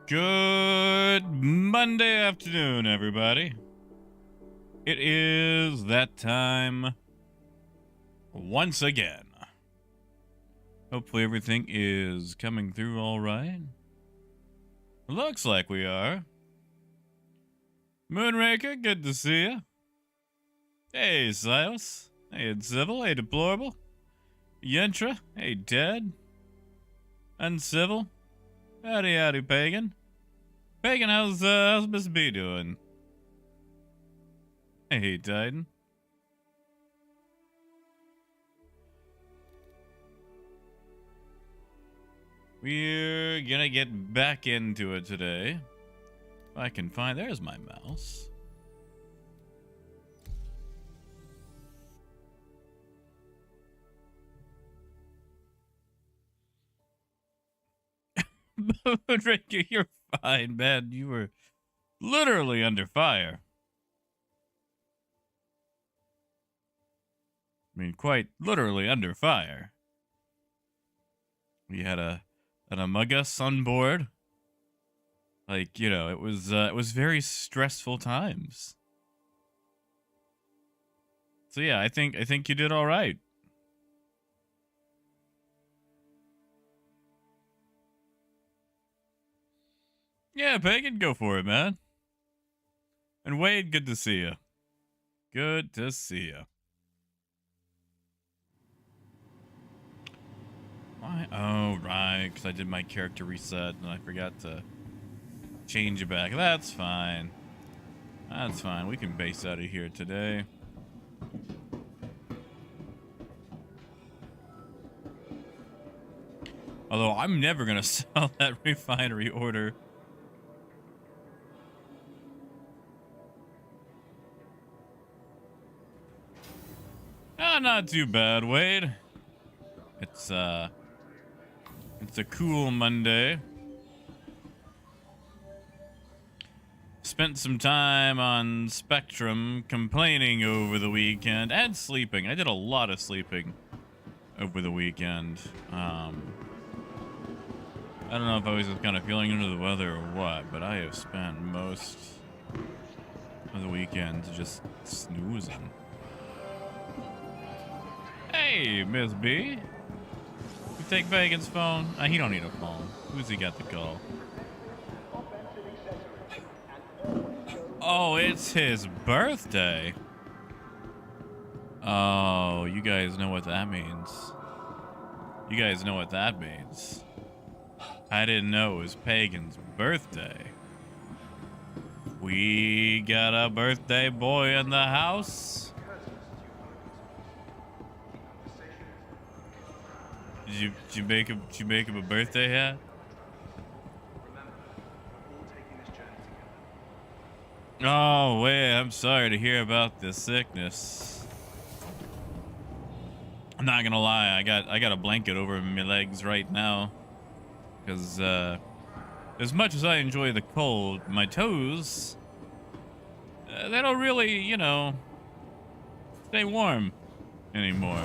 Good Monday afternoon, everybody. It is that time once again. Hopefully everything is coming through all right. Looks like we are. Moonraker, good to see you. Hey, Silas. Hey, Civil. Hey, Deplorable. Yentra. Hey, Dead. Uncivil. Howdy, howdy, Pagan. Pagan, how's Miss B doing? Hey, Titan. We're gonna get back into it today. If I can find... There's my mouse. Moonraker, you're fine, man. You were literally under fire. I mean, quite literally under fire. We had an Among Us on board. Like, you know, it was very stressful times. So yeah, I think you did all right. Yeah, Pagan, go for it, man. And Wade, good to see you. Good to see you. Why? Oh, right, because I did my character reset and I forgot to change it back. That's fine. That's fine. We can base out of here today. Although I'm never going to sell that refinery order. Not too bad, Wade. It's a cool Monday. Spent some time on Spectrum complaining over the weekend and sleeping. I did a lot of sleeping over the weekend. I don't know if I was just kind of feeling under the weather or what, but I have spent most of the weekend just snoozing. Hey, Miss B. You take Pagan's phone? He don't need a phone. Who's he got to call? Oh, it's his birthday. Oh, you guys know what that means. You guys know what that means. I didn't know it was Pagan's birthday. We got a birthday boy in the house. Did you make him a birthday hat? Oh wait, I'm sorry to hear about this sickness. I'm not gonna lie, I got a blanket over my legs right now, because as much as I enjoy the cold, my toes they don't really, you know, stay warm anymore.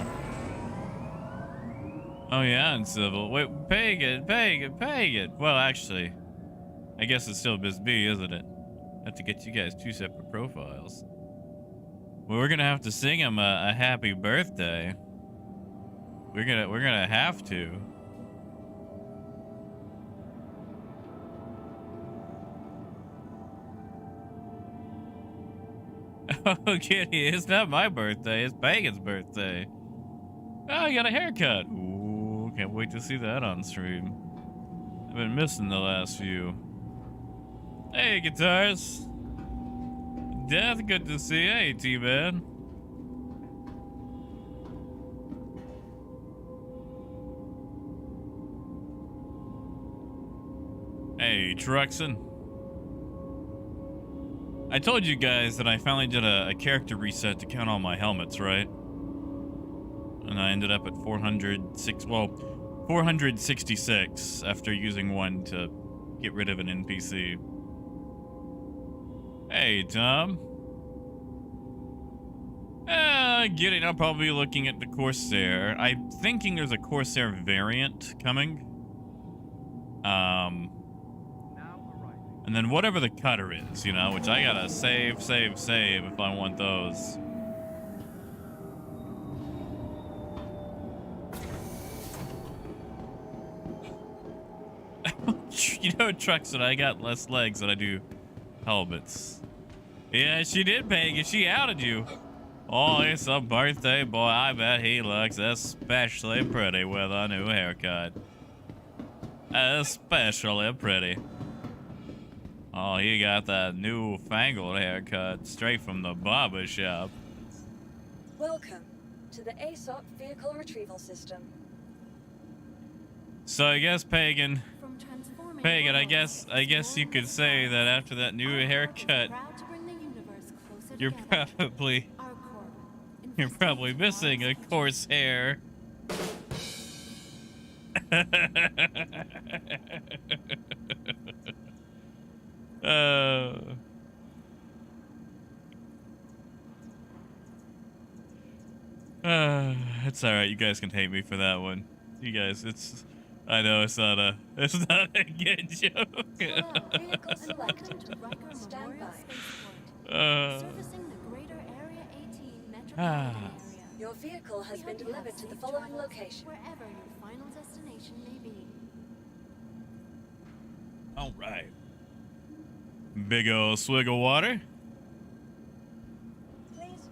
Oh yeah, and Civil. Wait, Pagan. Well, actually, I guess it's still Miss B, isn't it? I have to get you guys two separate profiles. Well, we're gonna have to sing him a happy birthday. We're gonna have to. Oh, Kitty, it's not my birthday. It's Pagan's birthday. Oh, I got a haircut. Ooh, can't wait to see that on stream. I've been missing the last few. Hey, Guitars. Death, good to see you. Hey, T-Man. Hey, Truxin. I told you guys that I finally did a character reset to count all my helmets, right? And I ended up at 466 after using one to get rid of an NPC. Hey, Tom. I'll probably be looking at the Corsair. I'm thinking there's a Corsair variant coming. And then whatever the cutter is, you know, which I gotta save if I want those. You know, trucks that I got less legs than I do helmets. Yeah, she did, Pagan. She outed you. Oh, it's a birthday boy. I bet he looks especially pretty with a new haircut. Especially pretty. Oh, he got that newfangled haircut straight from the barber shop. Welcome to the ASOP Vehicle Retrieval System. So I guess Pagan, I guess you could say that after that new haircut, you're probably missing a Corsair. It's all right. You guys can hate me for that one. You guys, I know it's not a good joke. Vehicle selected. Stand by. Servicing the greater Area 18 metropolitan area. Your vehicle has been delivered to the following location. Wherever your final destination may be. All right. Big ol' swig of water. Please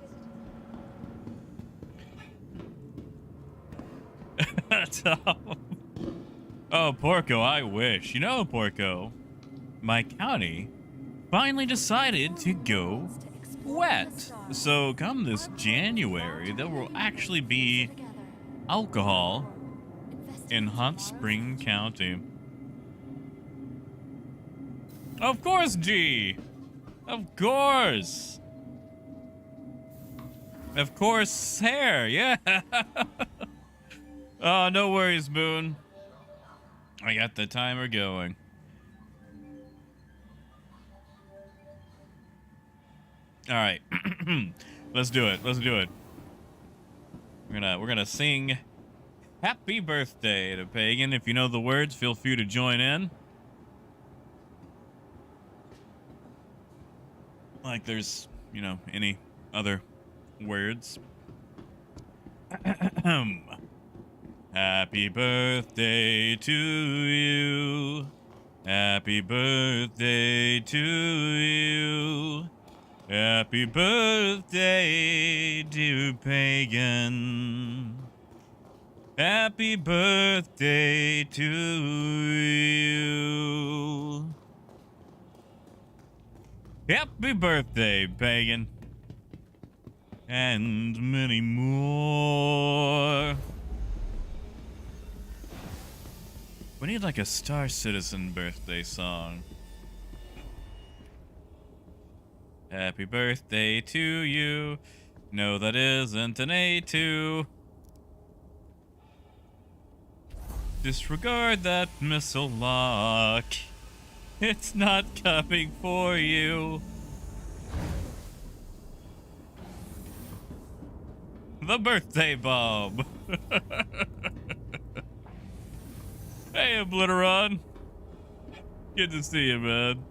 visit. Tom. Oh, Porco, I wish. You know, Porco, my county finally decided to go wet. So come this January, there will actually be alcohol in Hot Spring County. Of course, G. Of course. Of course, hair. Yeah. Oh, no worries, Boone. I got the timer going. All right. Let's do it. Let's do it. We're gonna sing Happy Birthday to Pagan. If you know the words, feel free to join in. Like there's, you know, any other words. Happy birthday to you. Happy birthday to you. Happy birthday, dear Pagan. Happy birthday to you. Happy birthday, Pagan. And many more. We need like a Star Citizen birthday song. Happy birthday to you. No, that isn't an A2. Disregard that missile lock. It's not coming for you. The birthday bomb. Hey, Obliteron. Good to see you, man.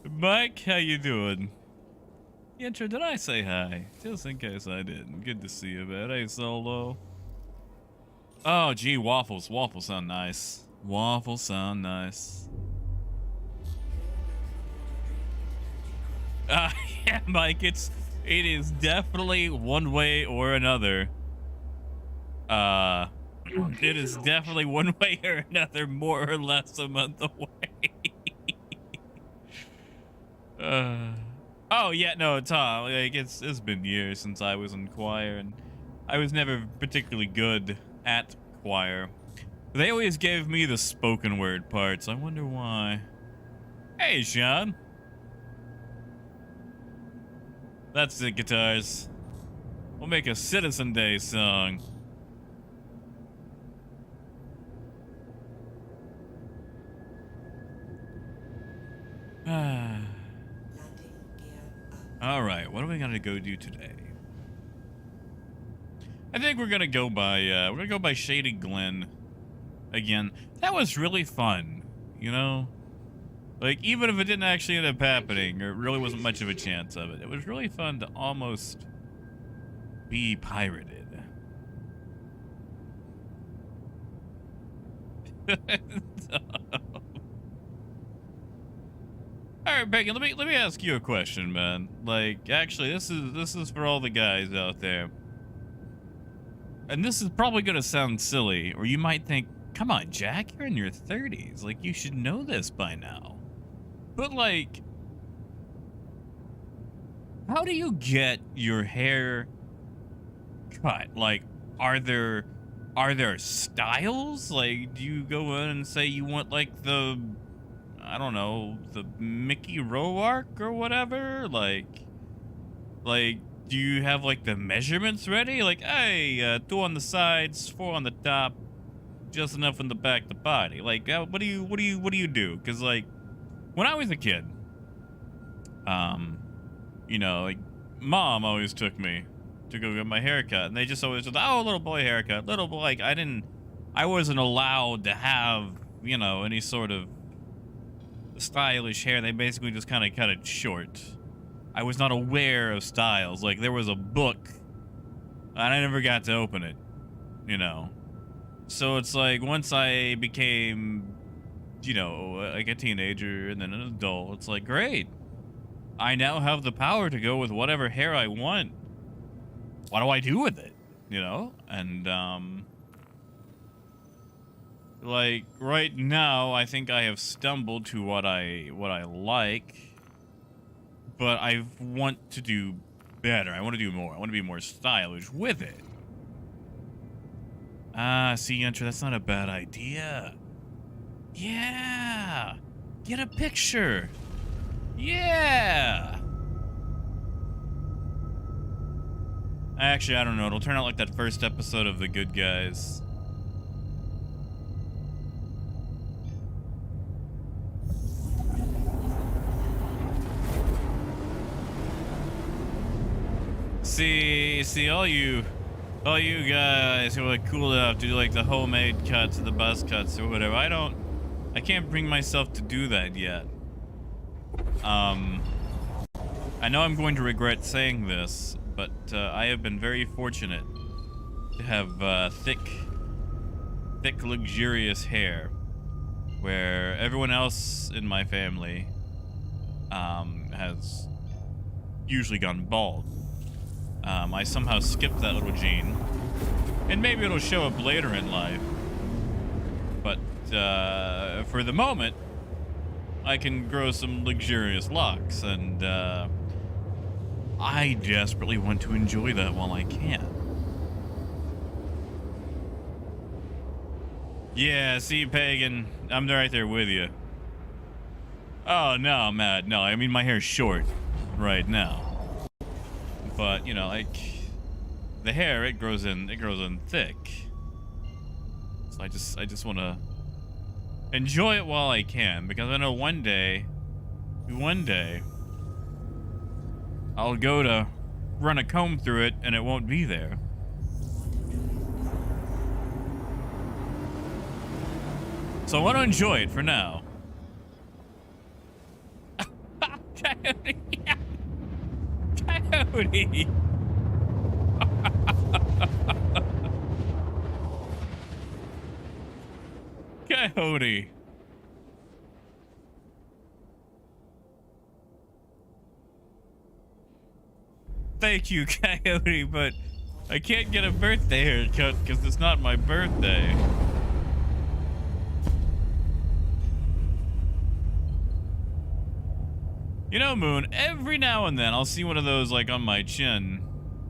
Mike, how you doing? Intro, did I say hi? Just in case I didn't. Good to see you, man. Hey, Solo. Oh, gee, waffles. Waffles sound nice. Waffles sound nice. Yeah, Mike, it is definitely one way or another. It is definitely one way or another, more or less a month away. Oh yeah, no, Tom. Like it's been years since I was in choir, and I was never particularly good at choir. They always gave me the spoken word parts. I wonder why. Hey, Sean. That's it, guitars. We'll make a Citizen Day song. All right, what are we gonna go do today? I think we're gonna go by Shady Glen. again, that was really fun, you know? Like, even if it didn't actually end up happening, or it really wasn't much of a chance of it, it was really fun to almost be pirated. Alright, Megan, let me ask you a question, man. Like, actually, this is for all the guys out there. And this is probably gonna sound silly, or you might think, come on, Jack, you're in your 30s. Like, you should know this by now. But, like, how do you get your hair cut? Like, are there styles? Like, do you go in and say you want, like, the, I don't know, the Mickey Rourke or whatever? Like, do you have, like, the measurements ready? Like, hey, 2 on the sides, 4 on the top, just enough in the back of the body. Like, what do you do? Because, like, when I was a kid, you know, like, mom always took me to go get my haircut, and they just always said, oh, little boy haircut, little boy. Like, I wasn't allowed to have, you know, any sort of stylish hair. They basically just kind of cut it short. I was not aware of styles. Like, there was a book, and I never got to open it, you know. So it's like, once I became, you know, like a teenager and then an adult, it's like, great. I now have the power to go with whatever hair I want. What do I do with it? You know? And, like, right now, I think I have stumbled to what I like. But I want to do better. I want to do more. I want to be more stylish with it. Ah, see, Yuntra, that's not a bad idea. Yeah! Get a picture! Yeah! Actually, I don't know. It'll turn out like that first episode of The Good Guys. See, all you guys who are like cool enough to do like the homemade cuts or the buzz cuts or whatever. I can't bring myself to do that yet. I know I'm going to regret saying this, but I have been very fortunate to have thick, luxurious hair, where everyone else in my family has usually gone bald. I somehow skipped that little gene, and maybe it'll show up later in life, but for the moment, I can grow some luxurious locks, and I desperately want to enjoy that while I can. Yeah, see, Pagan, I'm right there with you. Oh, no, Matt, no, I mean, my hair's short right now. But, you know, like, the hair, it grows in thick. So I just want to enjoy it while I can, because I know one day, I'll go to run a comb through it and it won't be there. So I want to enjoy it for now. Coyote! Coyote! Coyote! Thank you, Coyote, but I can't get a birthday haircut because it's not my birthday. You know, Moon, every now and then I'll see one of those like on my chin.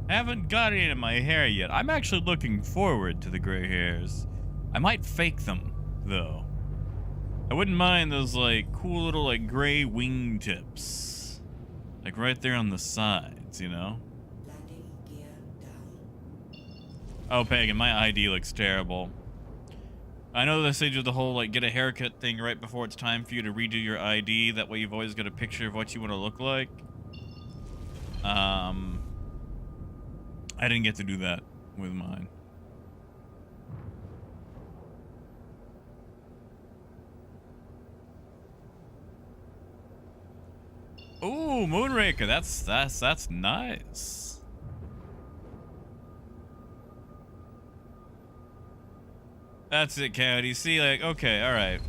I haven't got it in my hair yet. I'm actually looking forward to the gray hairs. I might fake them, though. I wouldn't mind those like cool little like gray wingtips. Like right there on the sides, you know? Oh, Pagan, my ID looks terrible. I know they say do the whole, like, get a haircut thing right before it's time for you to redo your ID. That way you've always got a picture of what you want to look like. I didn't get to do that with mine. Ooh, Moonraker. That's nice. That's it, Cowdy. See, like, okay, all right.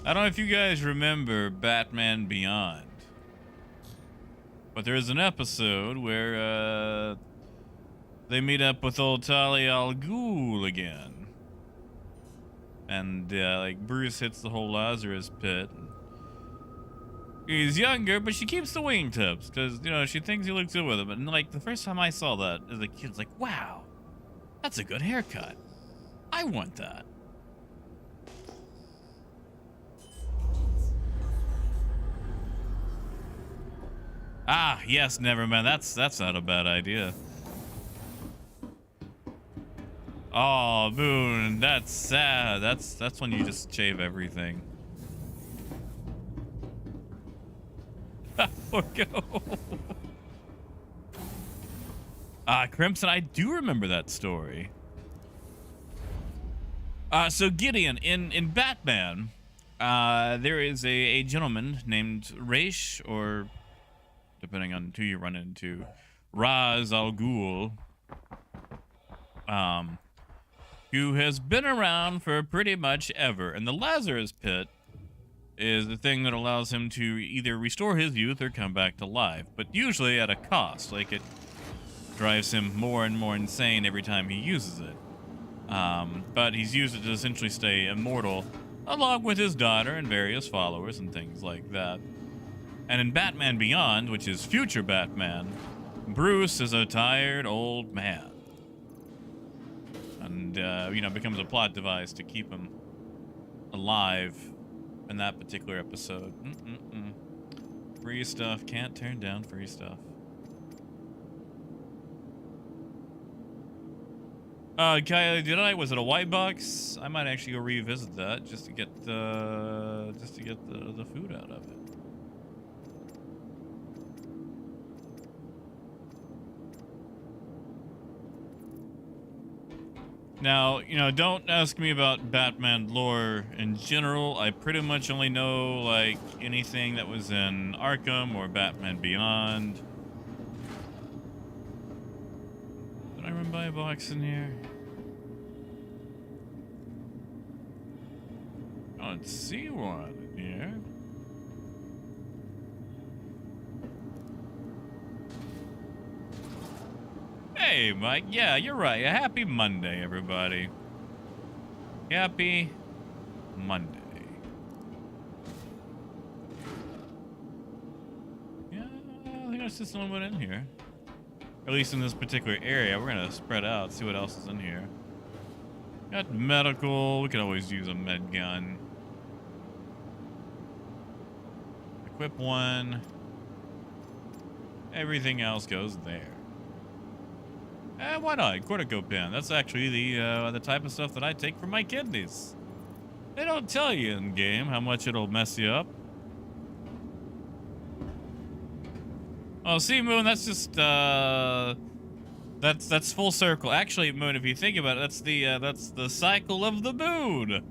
I don't know if you guys remember Batman Beyond, but there's an episode where they meet up with old Talia al Ghul again, and like Bruce hits the whole Lazarus pit. He's younger, but she keeps the wingtips because, you know, she thinks he looks good with them. And like the first time I saw that as a kid, it's like, wow, that's a good haircut. I want that. Ah, yes, never mind. That's not a bad idea. Oh, Moon, that's sad. That's when you just shave everything. Or go. Crimson, I do remember that story. So Gideon, in Batman, there is a gentleman named Raish, or depending on who you run into, Ra's al Ghul, who has been around for pretty much ever. And the Lazarus Pit is the thing that allows him to either restore his youth or come back to life, but usually at a cost. Like, it drives him more and more insane every time he uses it. But he's used it to essentially stay immortal, along with his daughter and various followers and things like that. And in Batman Beyond, which is future Batman, Bruce is a tired old man. And, you know, becomes a plot device to keep him alive in that particular episode. Free stuff. Can't turn down free stuff. Kylie, was it a white box? I might actually go revisit that just to get the food out of it. Now, you know, don't ask me about Batman lore in general. I pretty much only know, like, anything that was in Arkham or Batman Beyond. Did I run by a box in here? I don't see one in here. Hey, Mike. Yeah, you're right. A happy Monday, everybody. Happy Monday. Yeah, I think there's just someone in here. At least in this particular area. We're gonna spread out, see what else is in here. Got medical. We could always use a med gun. Equip one. Everything else goes there. Why not? Corticopin. That's actually the type of stuff that I take for my kidneys. They don't tell you in game how much it'll mess you up. Oh, see, Moon, that's just that's full circle. Actually, Moon, if you think about it, that's the cycle of the moon.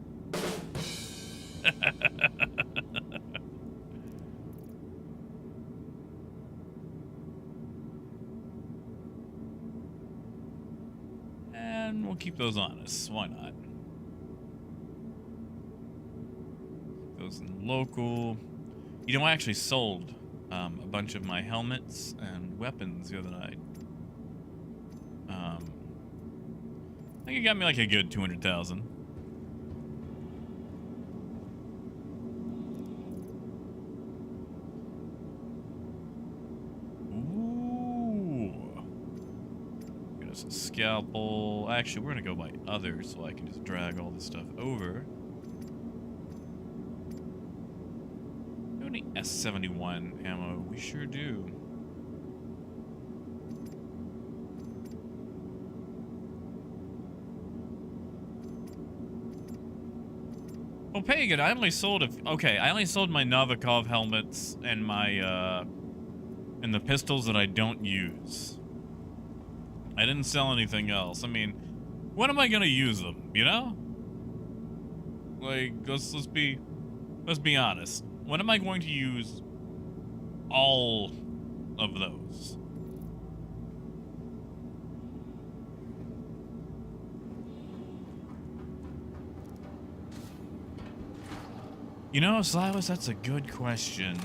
And we'll keep those honest. Why not? Those in local. You know, I actually sold a bunch of my helmets and weapons the other night. I think it got me like a good 200,000. A scalpel. Actually, we're gonna go by others so I can just drag all this stuff over. Do we need S71 ammo? We sure do. Oh, Pagan, I only sold I only sold my Novikov helmets and my and the pistols that I don't use. I didn't sell anything else. I mean, when am I gonna use them, you know? Like, let's be honest. When am I going to use all of those. You know, Silas, that's a good question.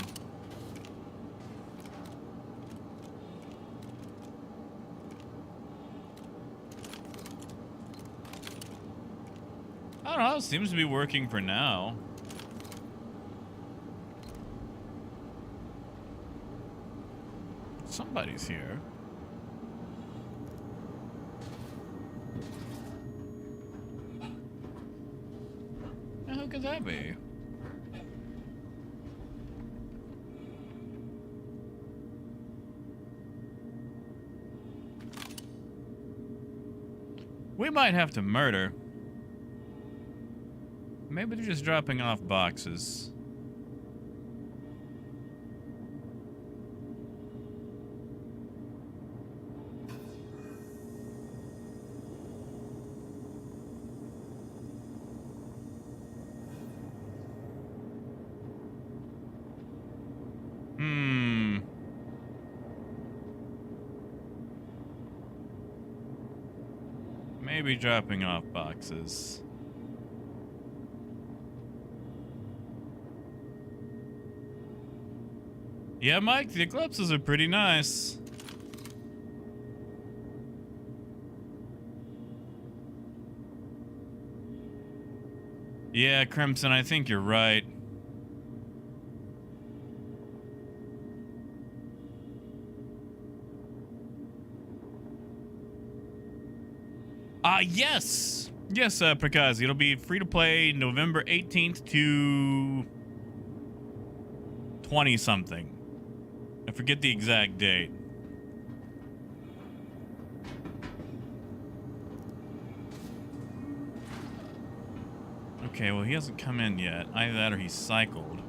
I don't know, it seems to be working for now. Somebody's here. Now, who could that be? We might have to murder. Maybe they're just dropping off boxes. Maybe dropping off boxes. Yeah, Mike, the eclipses are pretty nice. Yeah, Crimson, I think you're right. Yes! Yes, Prakazi, it'll be free to play November 18th to 20-something. I forget the exact date. Okay, well, he hasn't come in yet. Either that or he's cycled.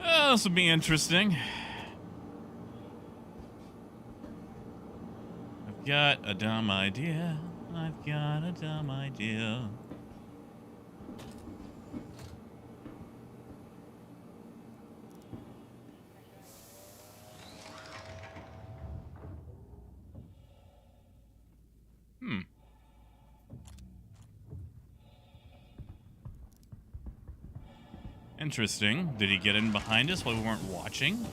Oh, this will be interesting. I've got a dumb idea. I've got a dumb idea. Interesting. Did he get in behind us while we weren't watching?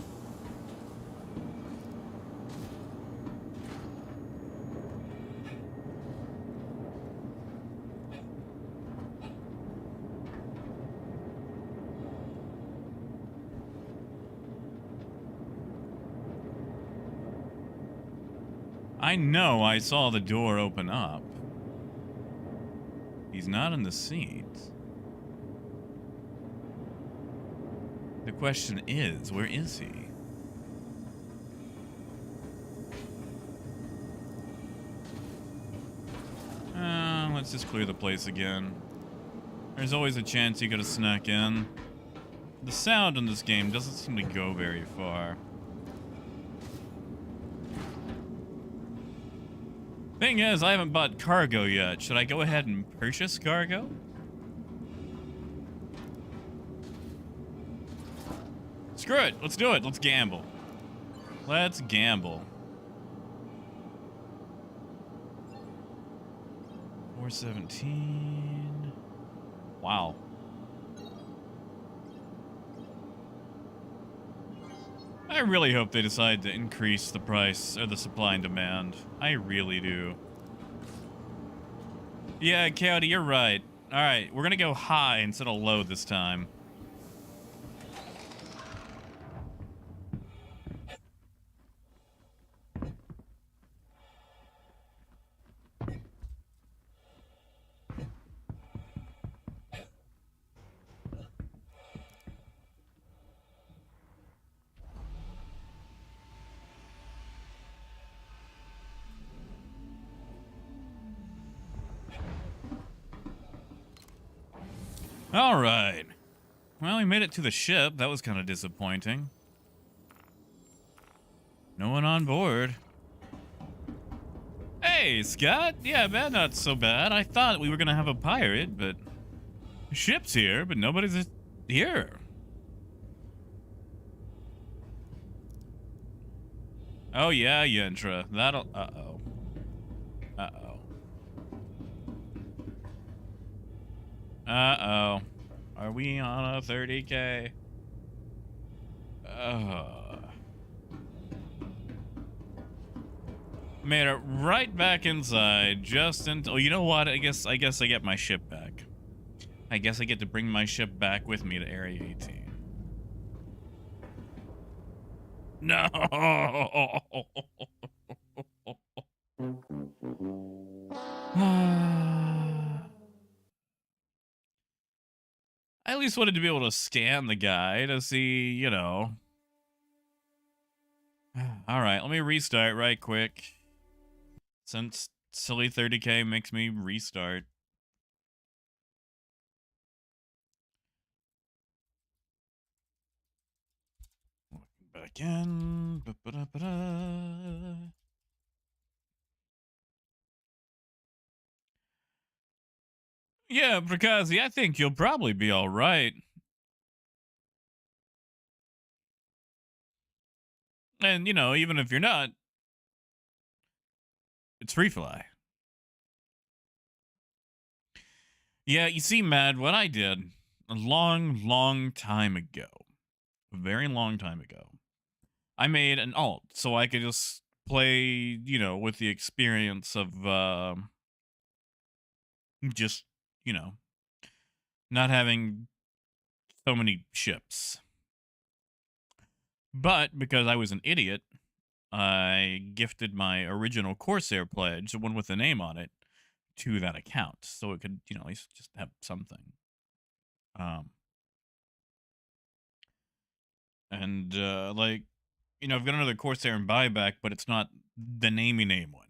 I know I saw the door open up. He's not in the seat. The question is, where is he? Let's just clear the place again. There's always a chance you could have snuck in. The sound in this game doesn't seem to go very far. Thing is, I haven't bought cargo yet. Should I go ahead and purchase cargo? Screw it. Let's do it. Let's gamble. Let's gamble. 417. Wow. I really hope they decide to increase the price or the supply and demand. I really do. Yeah, Coyote, you're right. All right, we're gonna go high instead of low this time. All right. Well, we made it to the ship. That was kind of disappointing. No one on board. Hey, Hey, Scott. Yeah, man, not so bad. I thought we were gonna have a pirate, but the ship's here, but nobody's here. Oh yeah, Yentra. That'll. Uh-oh. Uh-oh. Uh-oh. Are we on a 30K? Made it right back inside just until. Oh, you know what? I guess I get my ship back. I guess I get to bring my ship back with me to Area 18. No. I at least wanted to be able to scan the guy to see, you know. All right, let me restart right quick. Since silly 30K makes me restart. Back in. Ba-ba-da-ba-da. Yeah, Prakazi, I think you'll probably be all right. And, you know, even if you're not, it's free fly. Yeah, you see, Mad, what I did a long time ago, a very long time ago, I made an alt so I could just play, you know, with the experience of just, you know, not having so many ships. But because I was an idiot, I gifted my original Corsair pledge, the one with the name on it, to that account, so it could, you know, at least just have something. And like, you know, I've got another Corsair in buyback, but it's not the namey name one.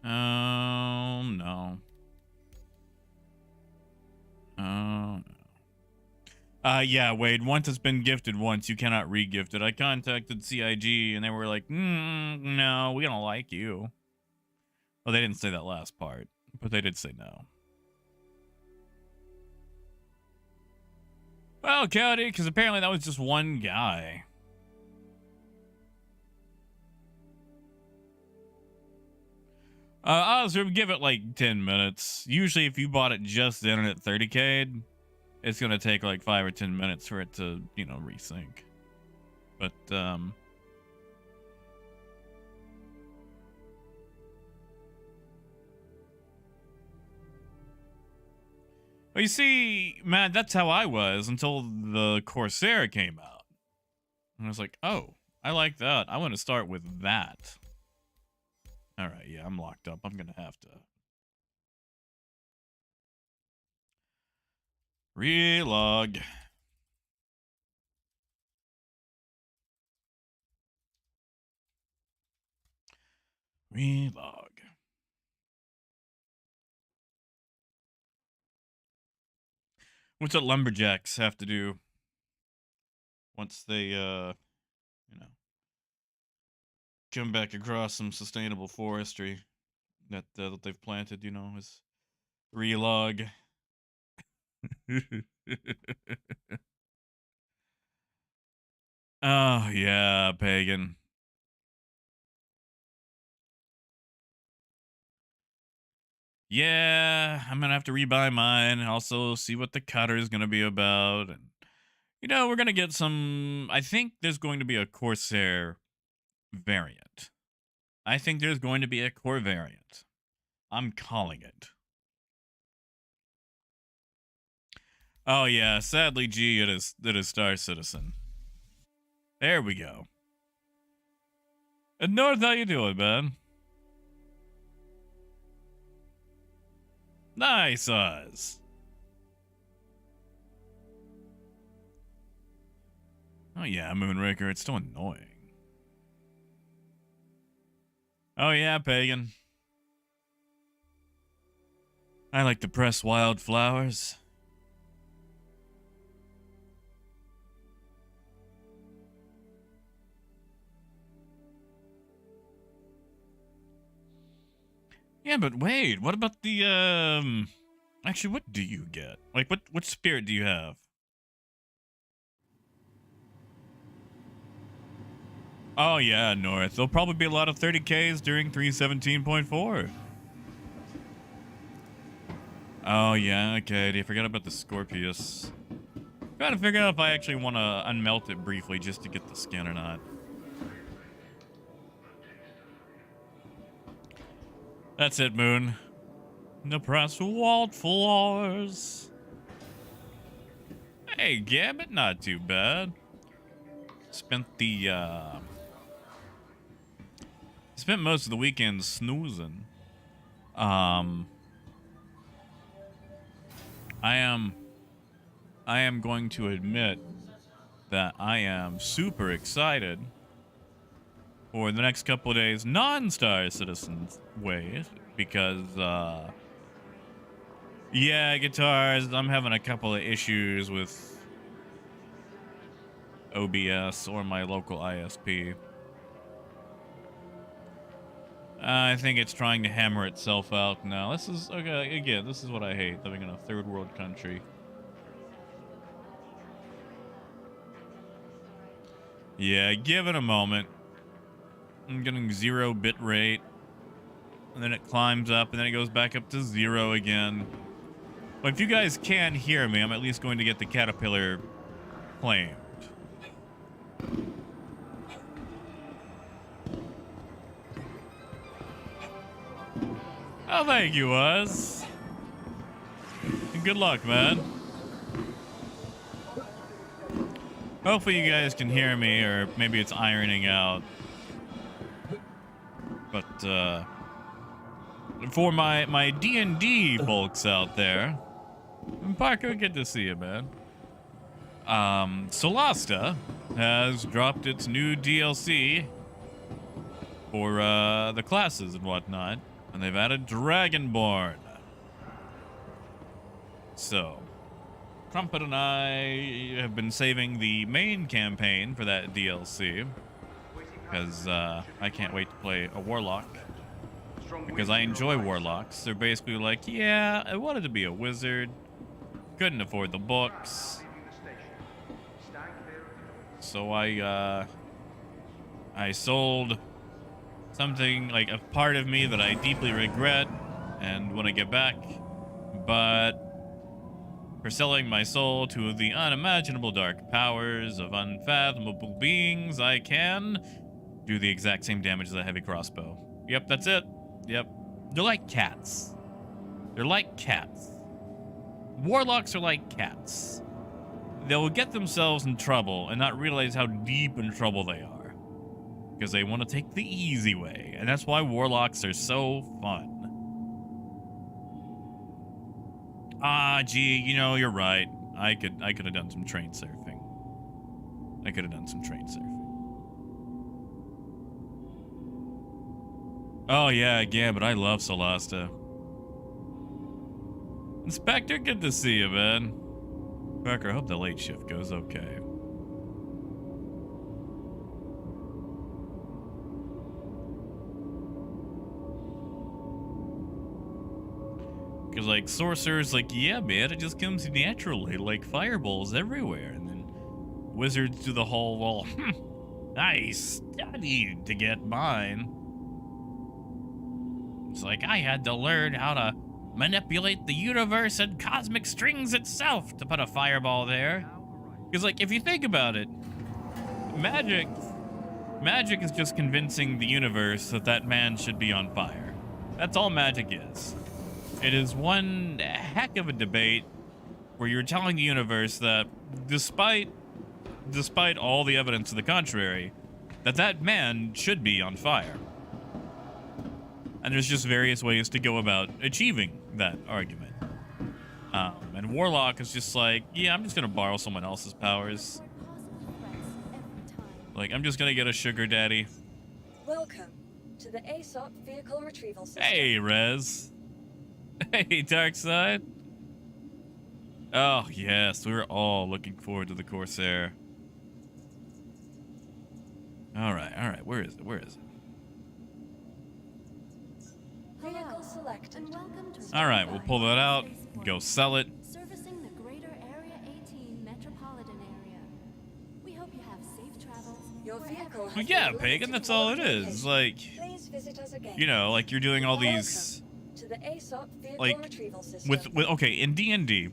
Oh no. Oh no. Yeah, Wade, once it's been gifted once, you cannot re-gift it. I contacted CIG and they were like, no, we don't like you. Well, they didn't say that last part, but they did say no. Well, Cody, because apparently that was just one guy. I'll give it like 10 minutes. Usually if you bought it just in at 30K, it's going to take like 5 or 10 minutes for it to, you know, resync. But, well, you see, man, that's how I was until the Corsair came out. And I was like, oh, I like that. I want to start with that. All right, yeah, I'm locked up. I'm going to have to relog. Relog. What's what lumberjacks have to do once they, you know, come back across some sustainable forestry that that they've planted, you know, is relog. Oh yeah, pagan. Yeah, I'm gonna have to rebuy mine and also see what the cutter is gonna be about. And you know, we're gonna get some. I think there's going to be a Corsair variant. I think there's going to be a core variant. I'm calling it. Oh yeah, sadly, G, it is Star Citizen. There we go. And North, how you doing, man? Nice, Oz. Oh yeah, Moonraker, it's still annoying. Oh yeah, Pagan. I like to press wildflowers. Yeah, but wait, what about the, actually, what do you get? Like, what spirit do you have? Oh, yeah, North. There'll probably be a lot of 30Ks during 317.4. Oh, yeah, okay. I forgot about the Scorpius. Trying to figure out if I actually want to unmelt it briefly just to get the skin or not. That's it, Moon. The press wildflowers. Hey, Gambit, not too bad. Spent most of the weekend snoozing. I am going to admit that I am super excited for the next couple of days, non-Star Citizens way, because, yeah, guitars, I'm having a couple of issues with OBS or my local ISP. I think it's trying to hammer itself out now. This is, okay, again, this is what I hate, living in a third world country. Yeah, give it a moment. I'm getting 0 bit rate. And then it climbs up, and then it goes back up to 0 again. But if you guys can hear me, I'm at least going to get the caterpillar claimed. Oh, thank you, Wes. And good luck, man. Hopefully you guys can hear me, or maybe it's ironing out. But, for my D&D folks out there, Parker, good to see you, man. Solasta has dropped its new DLC for, the classes and whatnot, and they've added Dragonborn. So, Crumpet and I have been saving the main campaign for that DLC, because, I can't wait to play a Warlock. Because I enjoy Warlocks. They're basically like, yeah, I wanted to be a wizard. Couldn't afford the books. So I sold something, like a part of me that I deeply regret and want to get back. But for selling my soul to the unimaginable dark powers of unfathomable beings, I can do the exact same damage as a heavy crossbow. Yep, that's it. Yep. They're like cats. They're like cats. Warlocks are like cats. They'll get themselves in trouble and not realize how deep in trouble they are. Because they want to take the easy way. And that's why Warlocks are so fun. Ah, gee, you know, you're right. I could have done some train surfing. I could have done some train surfing. Oh, yeah, but I love Solasta. Inspector, good to see you, man. Parker, I hope the late shift goes okay. Because, like, sorcerers, like, yeah, man, it just comes naturally, like fireballs everywhere. And then wizards do the whole, well, I studied to get mine. It's like I had to learn how to manipulate the universe and cosmic strings itself to put a fireball there. Because, like, if you think about it, magic is just convincing the universe that man should be on fire. That's all magic is. It is one heck of a debate where you're telling the universe that despite all the evidence to the contrary, that man should be on fire. And there's just various ways to go about achieving that argument. And Warlock is just like, yeah, I'm just going to borrow someone else's powers. Like, I'm just going to get a sugar daddy. Welcome to the ASOP Vehicle Retrieval System. Hey, Rez. Hey, Darkside. Oh, yes, we're all looking forward to the Corsair. All right, where is it? Vehicle selected. And welcome to All right, we'll pull that out. Go sell it. Servicing the greater Area 18 metropolitan area. We hope you have safe travels. Your vehicle Well, has yeah, been Pagan, located that's all it to your is. location. Like, Please visit us again. you know, like you're doing all these, To the ASOP vehicle like, retrieval system. with okay, in D&D,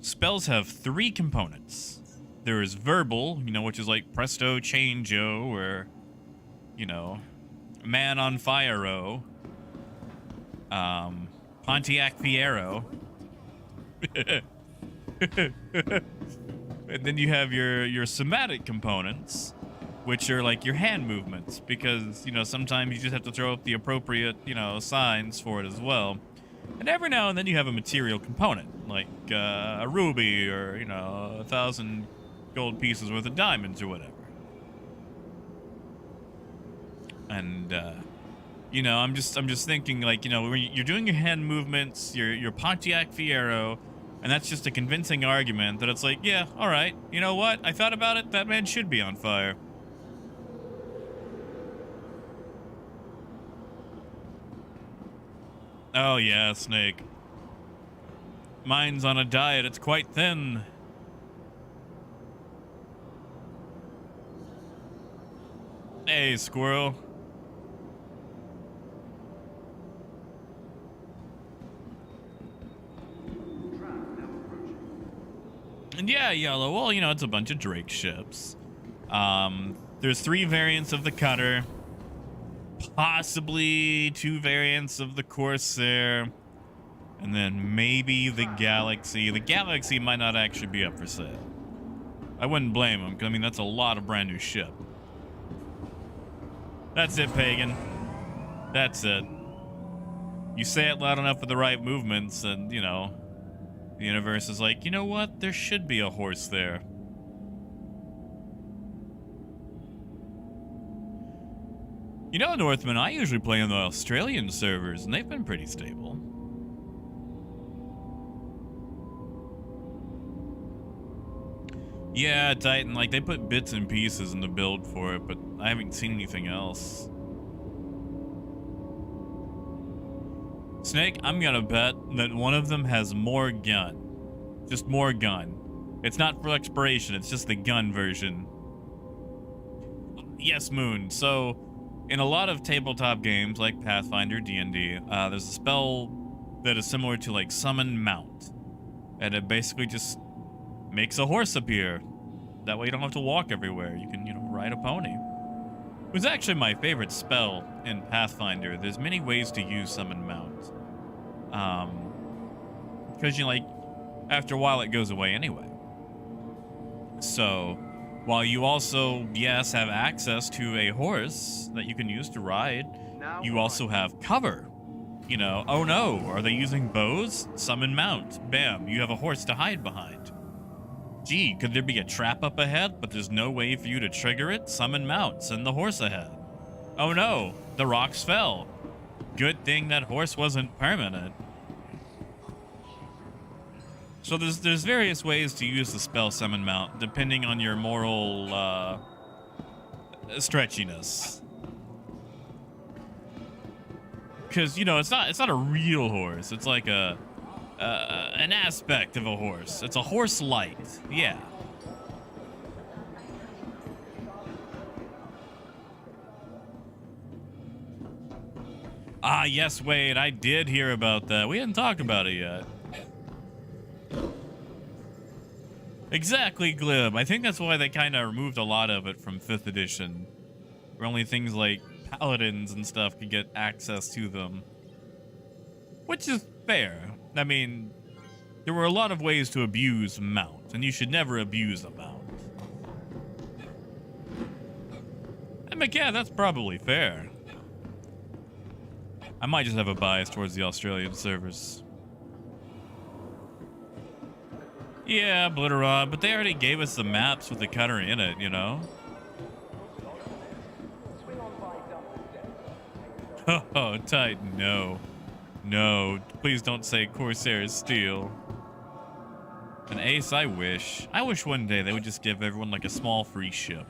spells have 3 components. There is verbal, you know, which is like presto changeo, or, you know, man on fire-o, Pontiac Fiero. And then you have your somatic components, which are like your hand movements, because, you know, sometimes you just have to throw up the appropriate, you know, signs for it as well. And every now and then you have a material component, like a ruby, or, you know, 1,000 gold pieces worth of diamonds or whatever. And you know, I'm just thinking, like, you know, when you're doing your hand movements, your Pontiac Fiero, and that's just a convincing argument that it's like, yeah, all right, you know what? I thought about it. That man should be on fire. Oh yeah, Snake. Mine's on a diet. It's quite thin. Hey, squirrel. And yeah, Yellow, well, you know, it's a bunch of Drake ships. There's 3 variants of the Cutter. Possibly 2 variants of the Corsair. And then maybe the Galaxy. The Galaxy might not actually be up for sale. I wouldn't blame them, because, I mean, that's a lot of brand new ship. That's it, Pagan. That's it. You say it loud enough with the right movements, and, you know, the universe is like, you know what? There should be a horse there. You know, Northman, I usually play on the Australian servers, and they've been pretty stable. Yeah, Titan, like, they put bits and pieces in the build for it, but I haven't seen anything else. Snake, I'm gonna bet that one of them has more gun. Just more gun. It's not for exploration, it's just the gun version. Yes, Moon. So, in a lot of tabletop games like Pathfinder, D&D, there's a spell that is similar to, like, Summon Mount. And it basically just makes a horse appear. That way you don't have to walk everywhere. You can, you know, ride a pony. It was actually my favorite spell in Pathfinder. There's many ways to use Summon Mount. Because, you know, like, after a while it goes away anyway. So, while you also, yes, have access to a horse that you can use to ride, you also have cover. You know, oh no, are they using bows? Summon Mount. Bam, you have a horse to hide behind. Gee, could there be a trap up ahead, but there's no way for you to trigger it? Summon Mount, send the horse ahead. Oh no, the rocks fell. Good thing that horse wasn't permanent. So there's various ways to use the spell Summon Mount, depending on your moral stretchiness. Because, you know, it's not a real horse. It's like an aspect of a horse. It's a horse light. Yeah. Ah, yes, Wade, I did hear about that. We hadn't talked about it yet. Exactly, Glib. I think that's why they kind of removed a lot of it from 5th edition. Where only things like paladins and stuff could get access to them. Which is fair. I mean, there were a lot of ways to abuse Mount, and you should never abuse a Mount. And yeah, that's probably fair. I might just have a bias towards the Australian servers. Yeah, Blitterod, but they already gave us the maps with the cutter in it, you know? Oh, Titan, no. No, please don't say Corsair is steel. An ace, I wish. I wish one day they would just give everyone like a small free ship.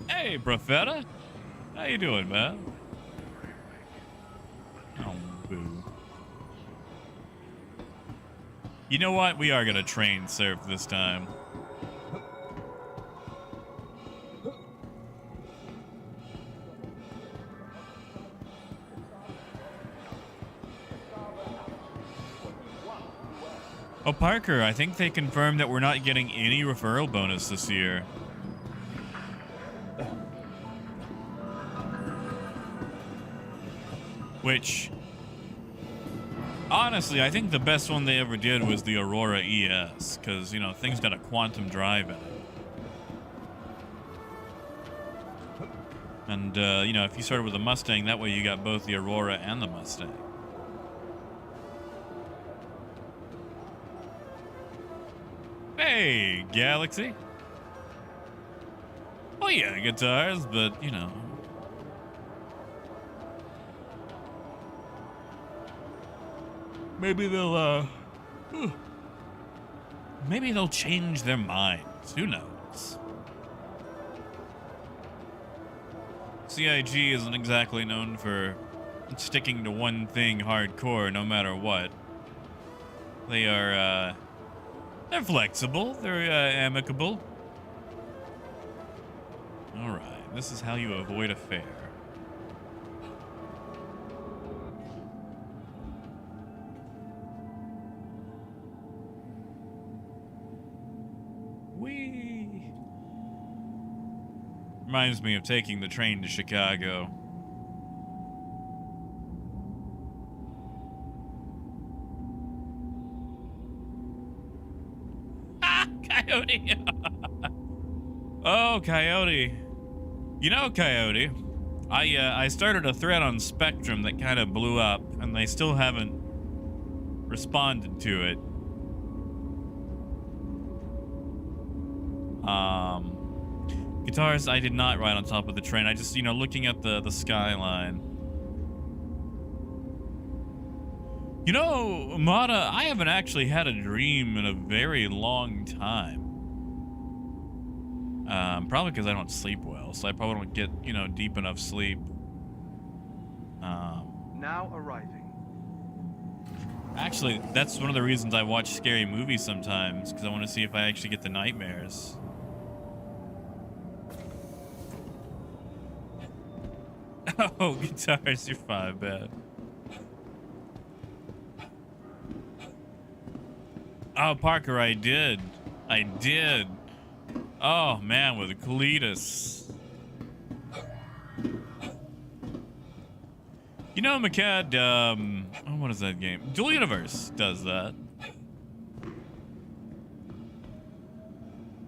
Hey, Profeta. How you doing, man? Boo. You know what? We are gonna train surf this time. Oh, Parker, I think they confirmed that we're not getting any referral bonus this year. Which, honestly, I think the best one they ever did was the Aurora ES, because, you know, things got a quantum drive in it. And, you know, if you started with a Mustang, that way you got both the Aurora and the Mustang. Hey, Galaxy. Oh, yeah, guitars, but, you know. Maybe they'll, maybe they'll change their minds. Who knows? CIG isn't exactly known for sticking to one thing hardcore no matter what. They are, they're flexible. They're, amicable. Alright, this is how you avoid a fare. Whee! Reminds me of taking the train to Chicago. Ah, Coyote! Oh, Coyote. You know, Coyote, I started a thread on Spectrum that kind of blew up, and they still haven't responded to it. Guitars, I did not ride on top of the train. I just, you know, looking at the skyline. You know, Mata, I haven't actually had a dream in a very long time. Probably because I don't sleep well, so I probably don't get, you know, deep enough sleep. Now arriving. Actually, that's one of the reasons I watch scary movies sometimes, because I want to see if I actually get the nightmares. Oh, guitars, you're fine, man. Oh, Parker, I did. I did. Oh, man, with Cletus. You know, McCad, oh, what is that game? Dual Universe does that.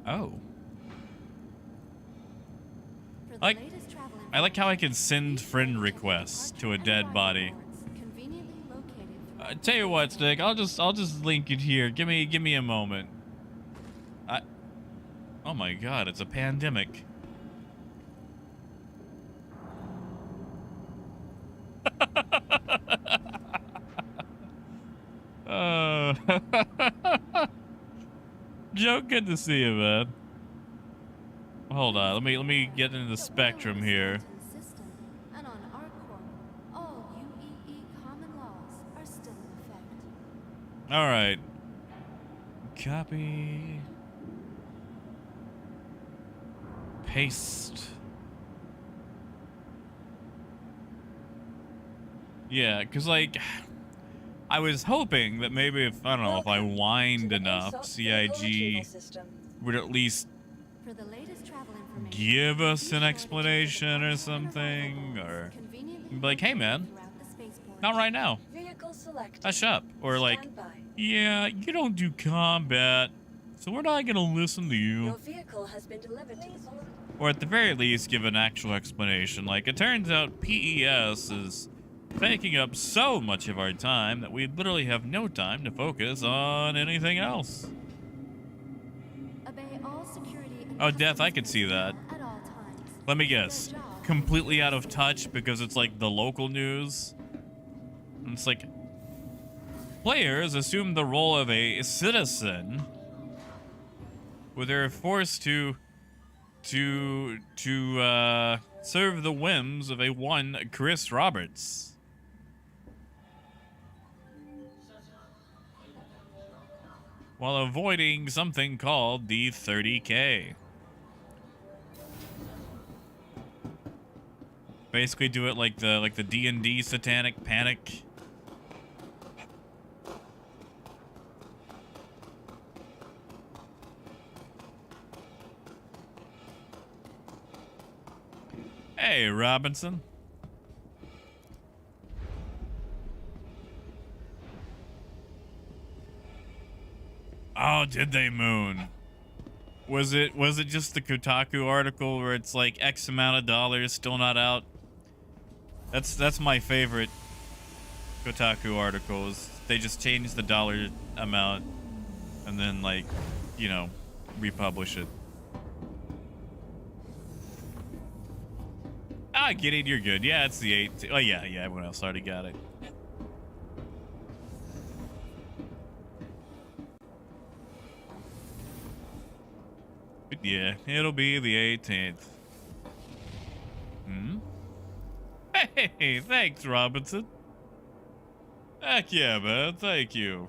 Oh. I like how I can send friend requests to a dead body. Tell you what, Stick, I'll just link it here. Give me a moment. Oh my God, it's a pandemic. Joe, good to see you, man. Hold on, let me get into the Spectrum here. And on our core, all UEE common laws are still in effect. All right. Copy. Paste. Yeah, because, like, I was hoping that maybe if, I don't know, if I whined enough, CIG would at least For the latest travel information, give us an explanation or something, or be like, hey, man, not right now. Vehicle selected. Hush up. Or like, Stand by. yeah, you don't do combat, so we're not gonna listen to you. Your vehicle has been delivered to the solid. Or at the very least, give an actual explanation. Like, it turns out PES is taking up so much of our time that we literally have no time to focus on anything else. Obey all security and Oh, Death, I customs could see that. at all times. Let me guess. Completely out of touch because it's like the local news. And it's like, players assume the role of a citizen, where they're forced to serve the whims of a one Chris Roberts. while avoiding something called the 30K. Basically do it like the D&D satanic panic. Hey, Robinson. Oh, did they, Moon? Was it just the Kotaku article where it's like X amount of dollars still not out? That's my favorite Kotaku articles. They just change the dollar amount and then, like, you know, republish it. Ah, Gideon, you're good. Yeah, it's the 8. Oh, yeah, everyone else already got it. But yeah, it'll be the 18th. Hmm? Hey, thanks, Robinson. Heck yeah, man. Thank you.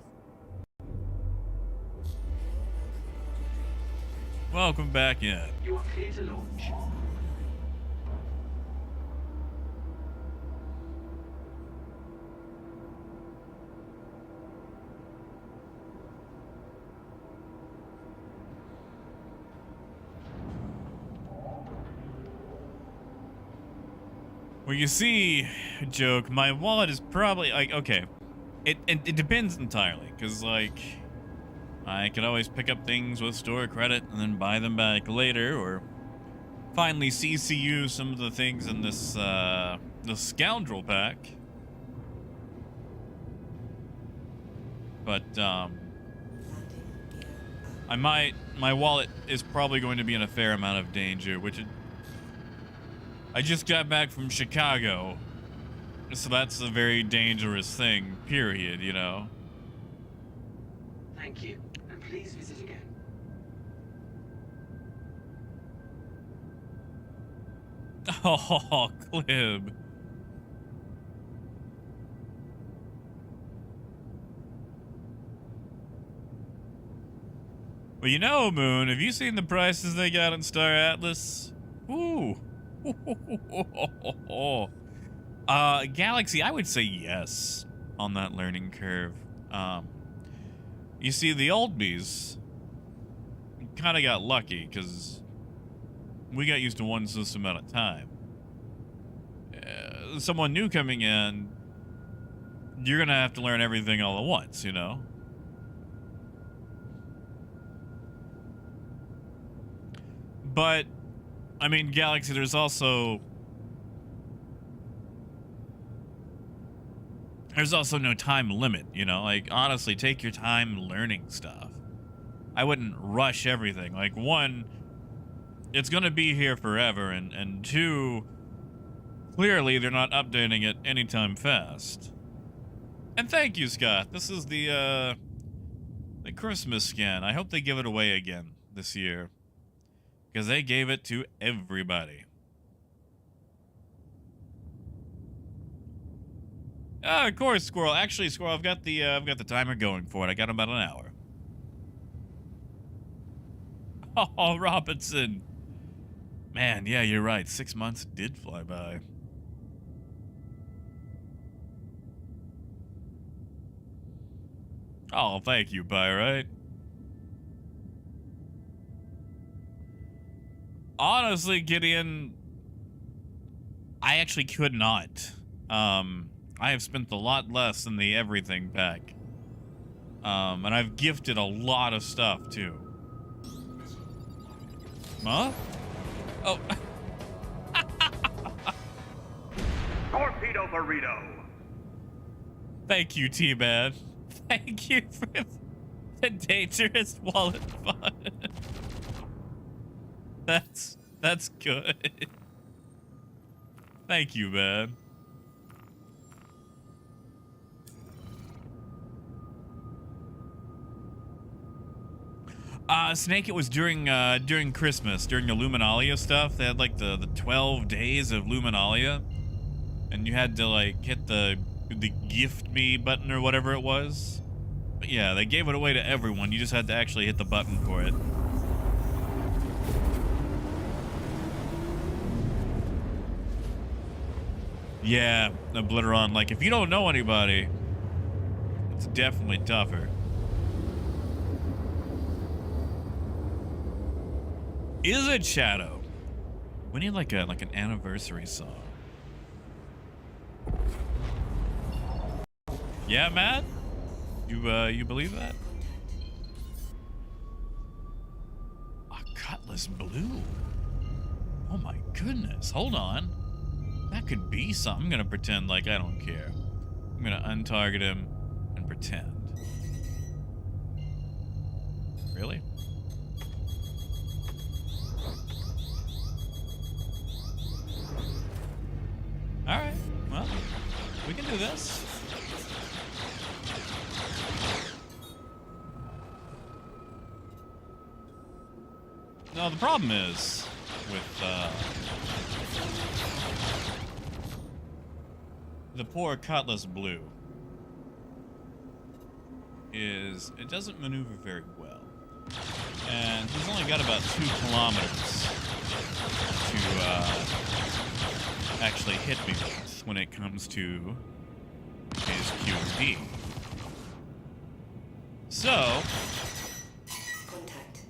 Welcome back in. You are clear to launch. Well, you see, joke, my wallet is probably, like, okay. It depends entirely, because, like, I could always pick up things with store credit and then buy them back later, or finally CCU some of the things in this, the Scoundrel Pack. But, my wallet is probably going to be in a fair amount of danger, which I just got back from Chicago, so that's a very dangerous thing, period, you know? Thank you, and please visit again. Oh, Clib. Well, you know, Moon, have you seen the prices they got on Star Atlas? Ooh. Galaxy, I would say yes on that learning curve. You see, the old bees kind of got lucky because we got used to one system at a time. Someone new coming in, you're gonna have to learn everything all at once, you know? But I mean, Galaxy, there's also no time limit, you know? Like, honestly, take your time learning stuff. I wouldn't rush everything. Like, one, it's gonna be here forever, and two, clearly they're not updating it anytime fast. And thank you, Scott. This is the Christmas scan. I hope they give it away again this year, because they gave it to everybody. Of course, Squirrel. Actually, Squirrel, I've got the timer going for it. I got about an hour. Oh, Robinson. Man, yeah, you're right. 6 months did fly by. Oh, thank you, Pyrite. Honestly, Gideon, I actually could not. I have spent a lot less in the everything pack. And I've gifted a lot of stuff, too. Huh? Oh. Torpedo burrito. Thank you, T-Man. Thank you for the dangerous wallet fun. That's good. Thank you, man. Snake, it was during Christmas, during the Luminalia stuff. They had like the 12 days of Luminalia, and you had to like hit the gift me button or whatever it was. But yeah, they gave it away to everyone. You just had to actually hit the button for it. Yeah, Obliteron. Like, if you don't know anybody, it's definitely tougher. Is it Shadow? We need like an anniversary song. Yeah, Matt? You believe that? A Cutlass Blue. Oh my goodness. Hold on. That could be something. I'm gonna pretend like I don't care. I'm gonna untarget him and pretend. Really? Alright, well, we can do this. No, the problem is with the poor Cutlass Blue is it doesn't maneuver very well. And he's only got about 2 kilometers to actually hit me with when it comes to his QD. So, Contact.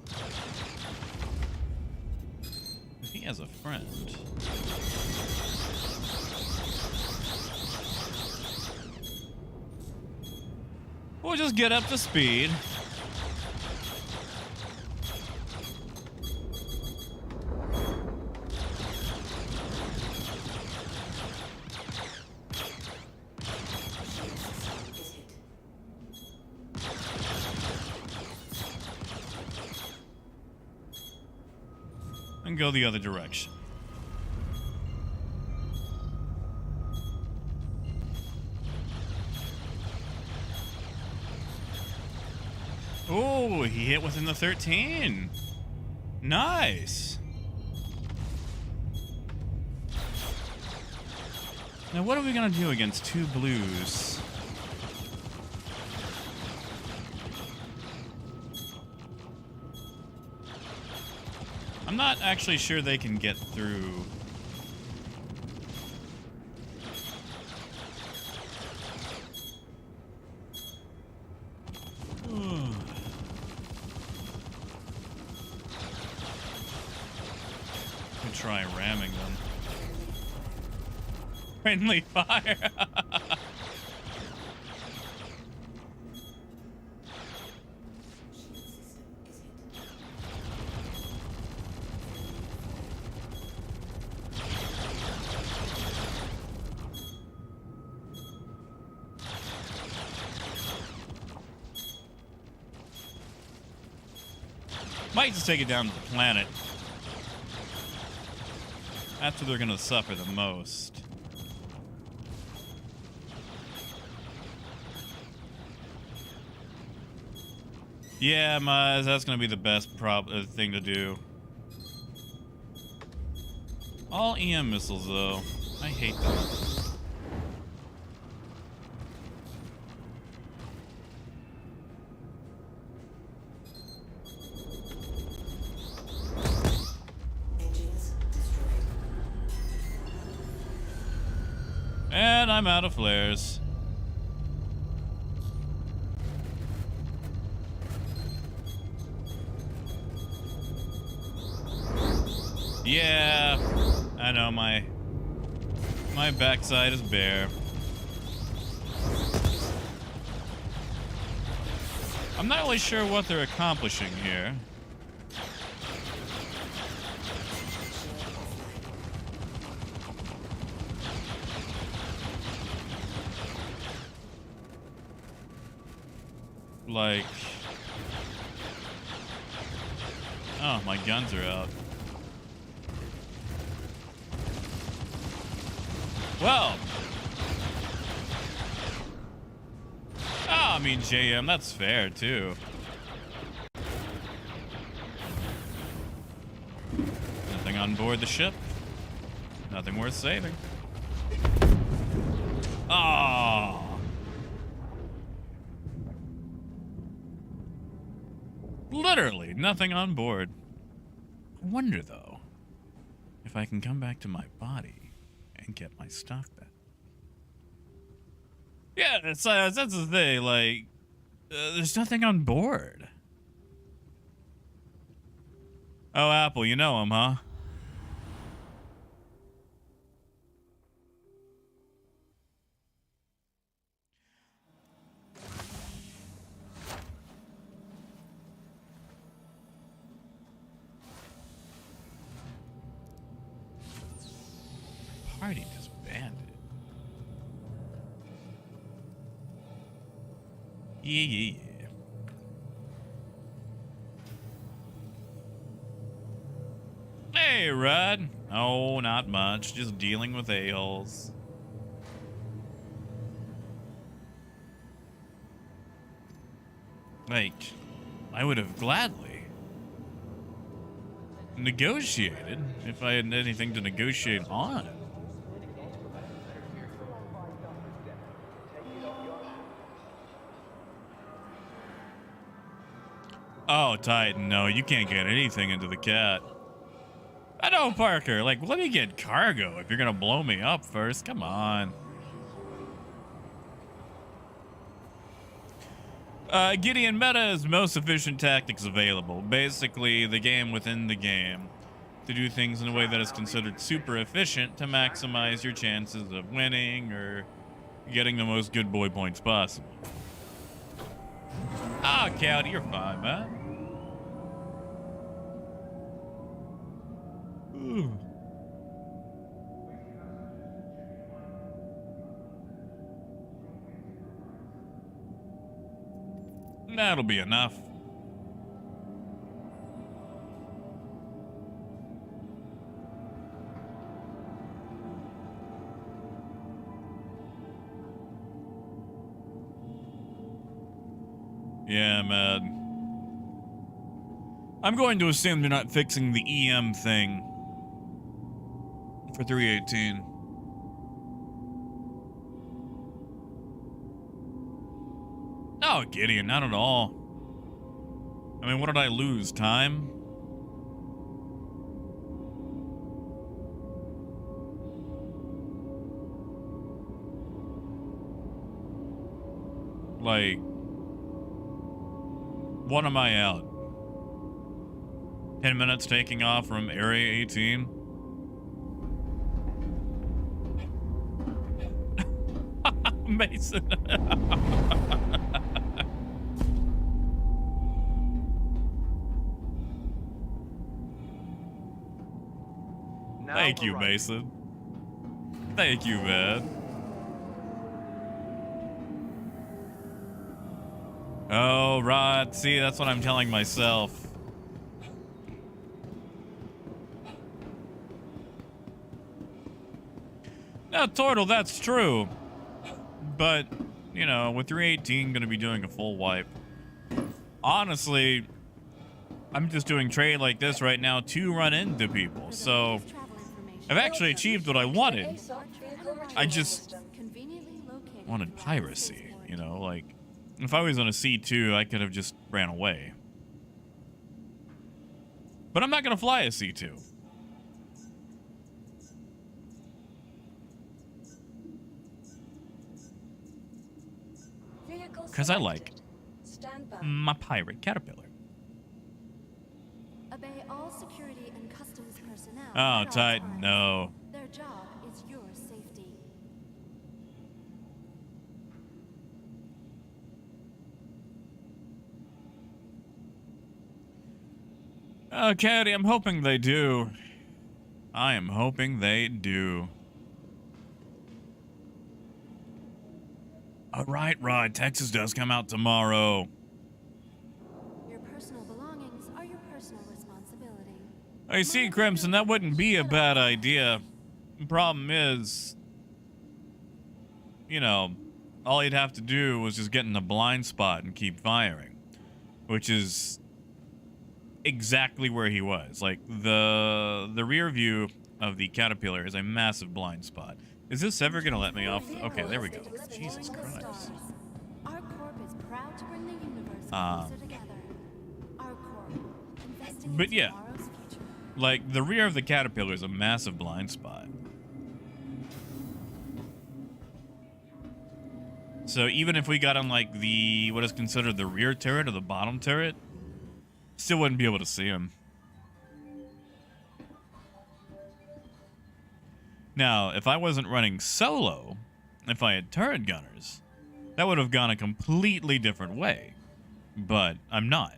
if he has a friend, we'll just get up to speed. And go the other direction. Oh, he hit within the 13. Nice. Now, what are we gonna do against 2 blues? I'm not actually sure they can get through. Could try ramming them. Friendly fire. Might just take it down to the planet. That's where they're gonna suffer the most. Yeah, Maz, that's gonna be the best thing to do. All EM missiles, though. I hate that. And I'm out of flares. Yeah, I know my backside is bare. I'm not really sure what they're accomplishing here. Like, oh, my guns are out. Well, I mean, JM, that's fair too. Nothing on board the ship. Nothing worth saving. Oh. Literally nothing on board. I wonder, though, if I can come back to my body and get my stuff back. Yeah, that's the thing. Like, there's nothing on board. Oh, Apple, you know him, huh? Party disbanded. Yeah. Hey, Rod. Oh, not much. Just dealing with a-holes. Like, I would have gladly negotiated if I had anything to negotiate on. Oh, Titan, no, you can't get anything into the cat. I know, Parker. Like, let me get cargo if you're gonna blow me up first. Come on. Gideon, meta is most efficient tactics available. Basically, the game within the game. To do things in a way that is considered super efficient to maximize your chances of winning or getting the most good boy points possible. Ah, Cowdy, you're fine, man. Ooh. That'll be enough. Yeah, man. I'm going to assume they're not fixing the EM thing for 318. No, Gideon, not at all. I mean, what did I lose? Time? Like, what am I out? 10 minutes taking off from Area 18? Mason. Thank you, Mason. Thank you, man. Oh, Rod. See, that's what I'm telling myself. Now, Turtle, that's true. But, you know, with 318 going to be doing a full wipe. Honestly, I'm just doing trade like this right now to run into people. So, I've actually achieved what I wanted. I just wanted piracy, you know? Like, if I was on a C2, I could have just ran away. But I'm not going to fly a C2. Because I like my pirate caterpillar. Obey all security and customs personnel. Oh, Titan, no. Their job is your safety. Oh, Caddy, I'm hoping they do. I am hoping they do. All right, Rod. Texas does come out tomorrow. Your personal belongings are your personal responsibility. I see, Crimson. That wouldn't be a bad idea. The problem is, you know, all he'd have to do was just get in the blind spot and keep firing, which is exactly where he was. Like, the rear view of the Caterpillar is a massive blind spot. Is this ever gonna let me off? Okay, there we go. Jesus Christ. Our corp is proud to bring the universe closer together. Our corp Investing But in yeah. tomorrow's future. Like, the rear of the Caterpillar is a massive blind spot. So even if we got on, like, the, what is considered the rear turret or the bottom turret, still wouldn't be able to see him. Now, if I wasn't running solo, if I had turret gunners, that would have gone a completely different way. But I'm not.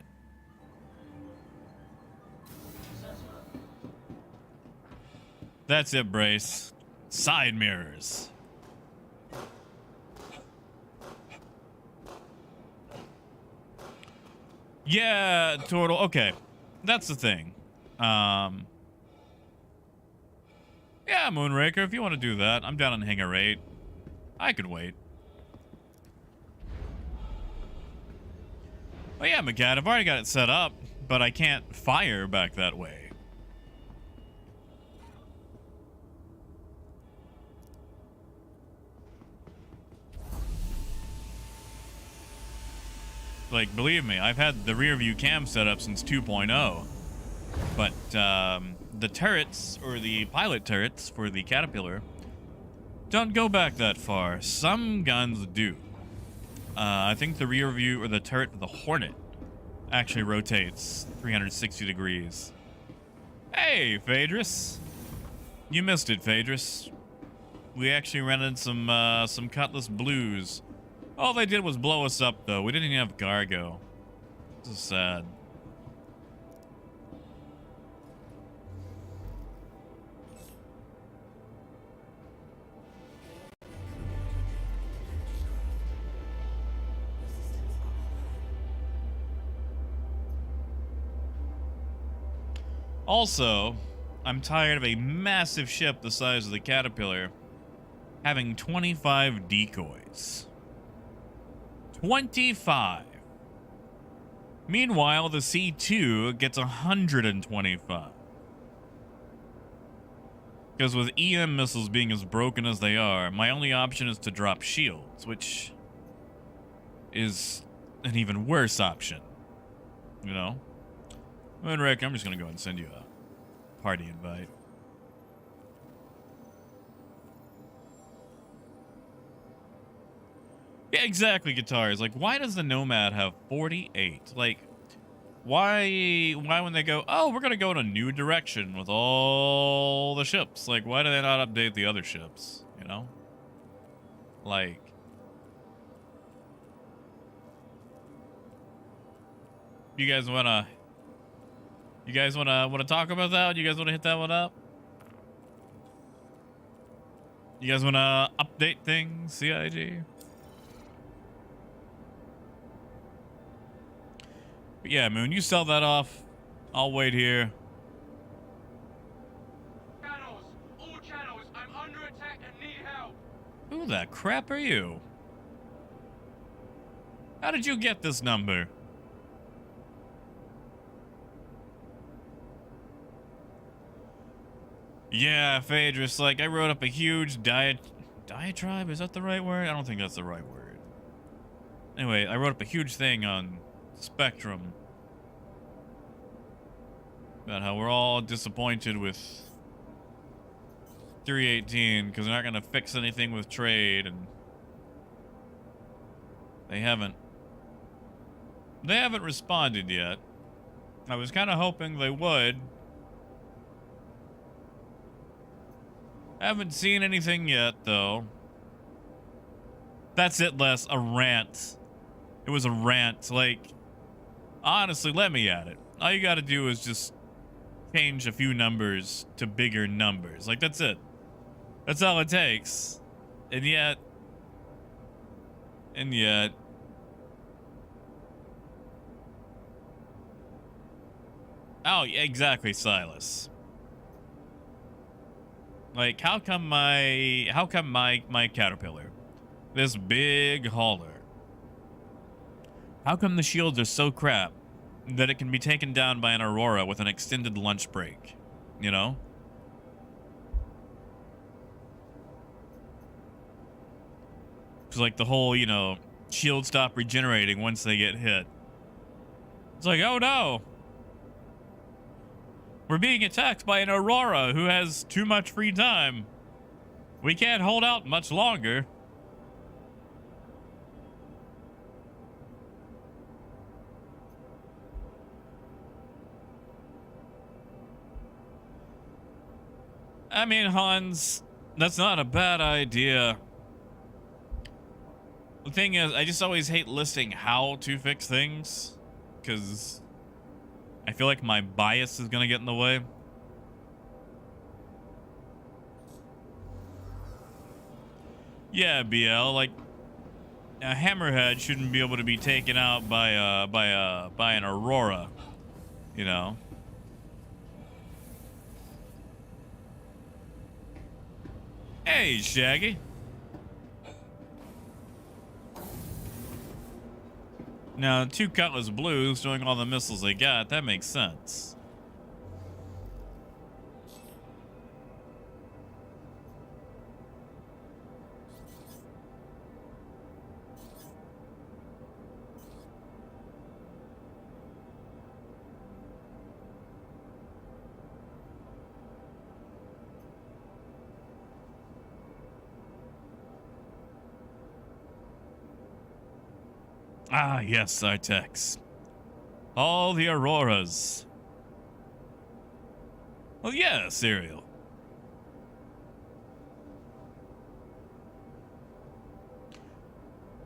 That's it, Brace. Side mirrors. Yeah, Turtle. Okay. That's the thing. Yeah, Moonraker, if you want to do that, I'm down on Hangar 8. I could wait. Oh yeah, McGad, I've already got it set up, but I can't fire back that way. Like, believe me, I've had the rear view cam set up since 2.0. But the turrets, or the pilot turrets for the Caterpillar, don't go back that far. Some guns do. I think the rear view, or the turret for the Hornet, actually rotates 360 degrees. Hey, Phaedrus. You missed it, Phaedrus. We actually rented some Cutlass Blues. All they did was blow us up, though. We didn't even have cargo. This is sad. Also, I'm tired of a massive ship the size of the Caterpillar having 25 decoys. 25. Meanwhile, the C2 gets 125. Because with EM missiles being as broken as they are, my only option is to drop shields, which is an even worse option. You know? And Rick, I'm just going to go ahead and send you a party invite. Yeah, exactly, guitars. Like, why does the Nomad have 48? Like, why when they go, oh, we're going to go in a new direction with all the ships? Like, why do they not update the other ships, you know? Like... You guys wanna talk about that? You guys wanna hit that one up? You guys wanna update things, CIG? But yeah, Moon, you sell that off. I'll wait here. Channels! All channels! I'm under attack and need help! Who the crap are you? How did you get this number? Yeah, Phaedrus, like, I wrote up a huge diatribe? Is that the right word? I don't think that's the right word. Anyway, I wrote up a huge thing on Spectrum about how we're all disappointed with 318 because they're not going to fix anything with trade, and they haven't responded yet. I was kind of hoping they would. Haven't seen anything yet, though. That's it, Les. A rant. It was a rant. Like, honestly, let me at it. All you gotta do is just change a few numbers to bigger numbers. Like, that's it. That's all it takes. And yet... Oh, yeah, exactly, Silas. Like, how come my Caterpillar, this big hauler, how come the shields are so crap that it can be taken down by an Aurora with an extended lunch break? You know? It's like the whole, you know, shields stop regenerating once they get hit. It's like, oh no! We're being attacked by an Aurora who has too much free time. We can't hold out much longer. I mean, Hans, that's not a bad idea. The thing is, I just always hate listing how to fix things, because I feel like my bias is gonna get in the way. Yeah, BL, like, a hammerhead shouldn't be able to be taken out by an Aurora, you know? Hey, Shaggy. Now, 2 Cutlass Blues doing all the missiles they got, that makes sense. Ah, yes, Artex. All the Auroras. Well, yeah, Serial.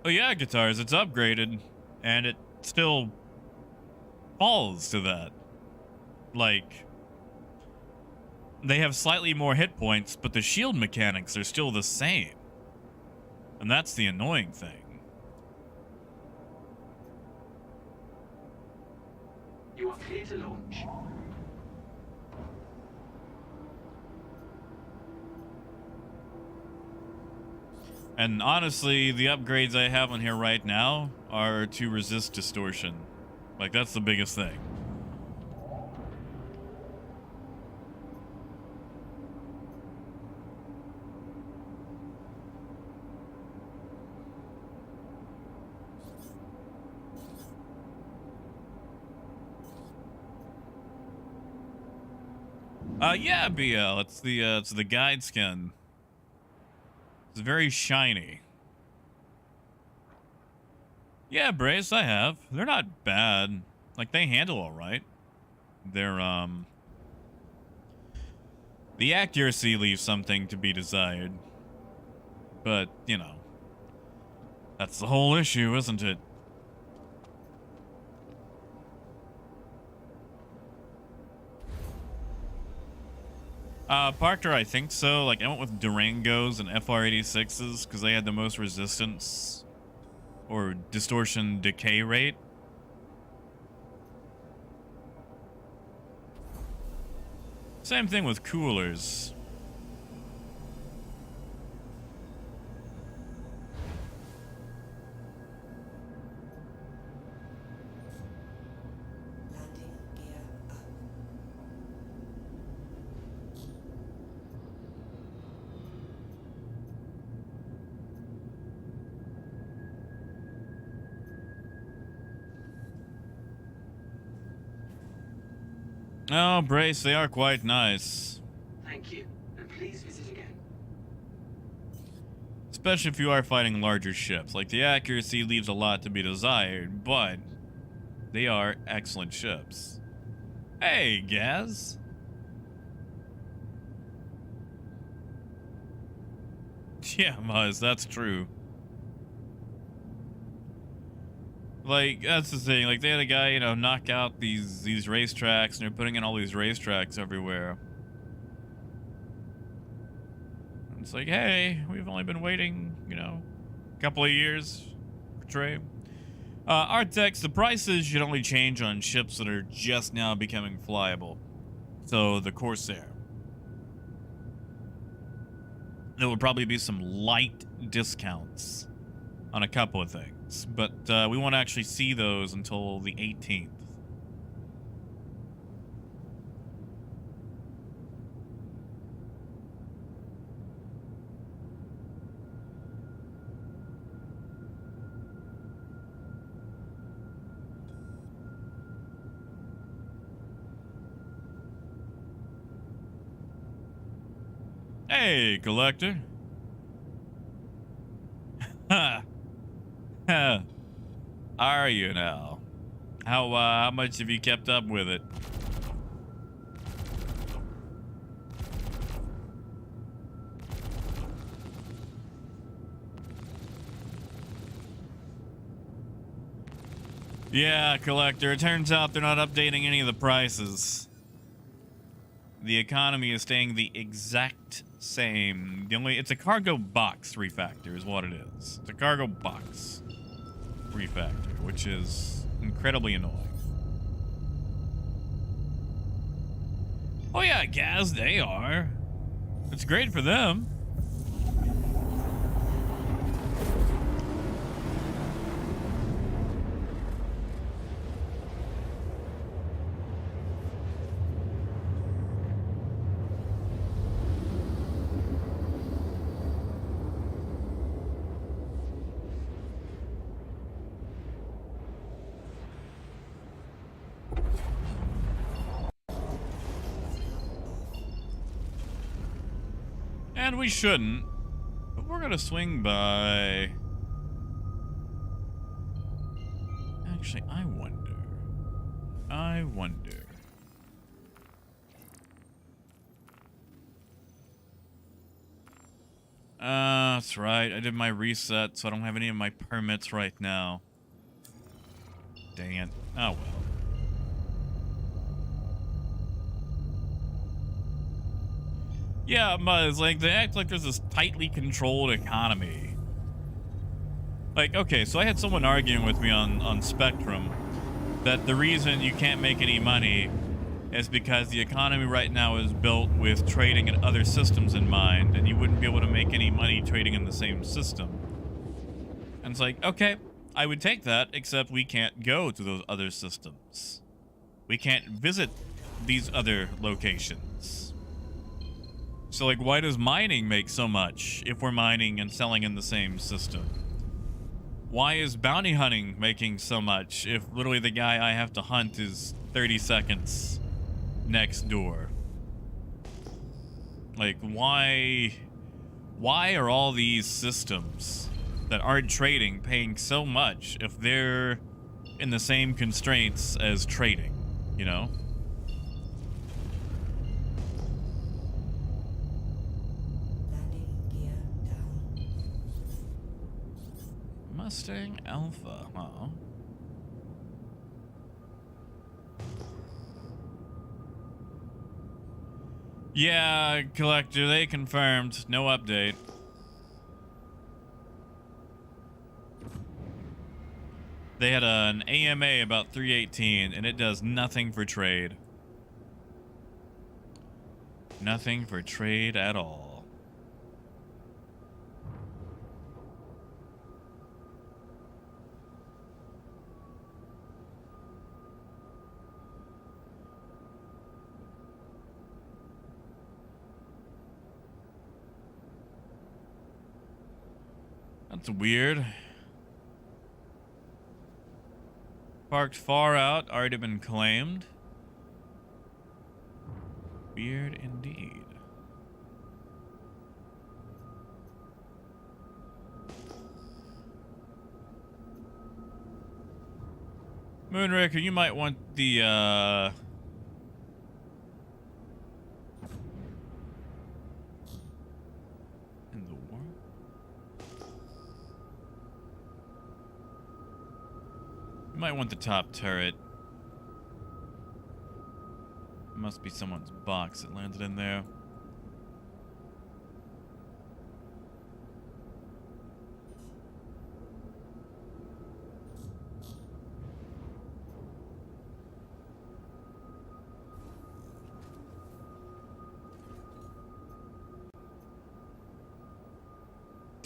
Oh, yeah, Guitars, it's upgraded, and it still falls to that. Like, they have slightly more hit points, but the shield mechanics are still the same. And that's the annoying thing. You are clear to launch. And honestly, the upgrades I have on here right now are to resist distortion. Like, that's the biggest thing. Yeah, BL. It's the guide skin. It's very shiny. Yeah, Brace, I have. They're not bad. Like, they handle all right. They're the accuracy leaves something to be desired. But, you know, that's the whole issue, isn't it? Parker, I think so. Like, I went with Durangos and FR86s because they had the most resistance or distortion decay rate. Same thing with coolers. Oh, Brace, they are quite nice. Thank you, and please visit again. Especially if you are fighting larger ships. Like, the accuracy leaves a lot to be desired, but they are excellent ships. Hey, Gaz. Yeah, Muzz, that's true. Like, that's the thing. Like, they had a guy, you know, knock out these racetracks, and they're putting in all these racetracks everywhere. And it's like, hey, we've only been waiting, you know, a couple of years for trade. Artex, the prices should only change on ships that are just now becoming flyable. So, the Corsair. There will probably be some light discounts on a couple of things, but we won't actually see those until the 18th. Hey, collector. Ha. Ha. Are you now? How much have you kept up with it? Yeah, collector. It turns out they're not updating any of the prices. The economy is staying the exact same. It's a cargo box refactor is what it is. It's a cargo box refactor, which is incredibly annoying. Oh yeah, Gaz, they are. It's great for them. And we shouldn't, but we're gonna swing by. Actually, I wonder. That's right. I did my reset, so I don't have any of my permits right now. Dang it. Oh well. Yeah, but it's like they act like there's this tightly controlled economy. Like, okay, so I had someone arguing with me on Spectrum that the reason you can't make any money is because the economy right now is built with trading in other systems in mind, and you wouldn't be able to make any money trading in the same system. And it's like, okay, I would take that, except we can't go to those other systems. We can't visit these other locations. So, like, why does mining make so much if we're mining and selling in the same system? Why is bounty hunting making so much if literally the guy I have to hunt is 30 seconds next door? Like, why are all these systems that aren't trading paying so much if they're in the same constraints as trading, you know? Mustang Alpha, huh? Yeah, collector, they confirmed. No update. They had an AMA about 318, and it does nothing for trade. Nothing for trade at all. That's weird. Parked far out, already been claimed. Weird indeed. Moonraker, you might want the you might want the top turret. Must be someone's box that landed in there.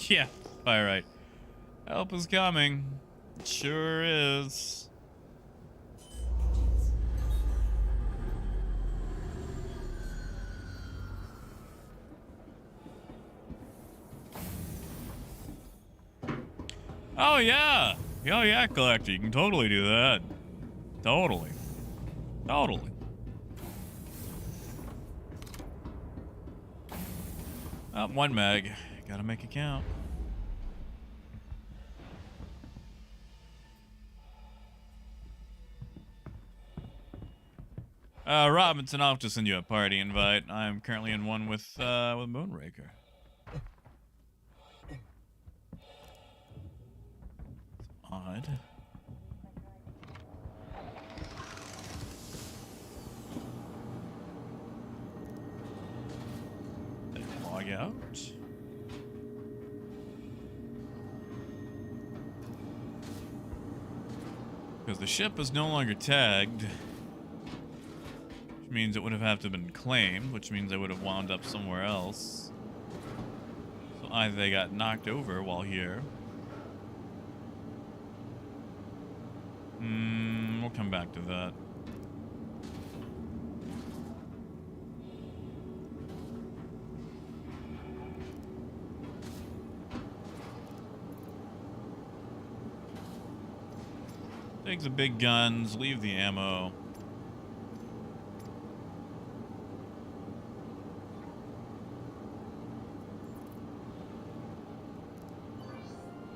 Yeah, alright. Help is coming. It sure is. Oh yeah! Oh yeah, collector. You can totally do that. Totally. Totally. Oh, one mag. Gotta make it count. Robinson, I'll just send you a party invite. I'm currently in one with Moonraker. Odd. Log out. Because the ship is no longer tagged. Which means it would have to been claimed, which means I would have wound up somewhere else. So either they got knocked over while here. We'll come back to that. Take the big guns, leave the ammo.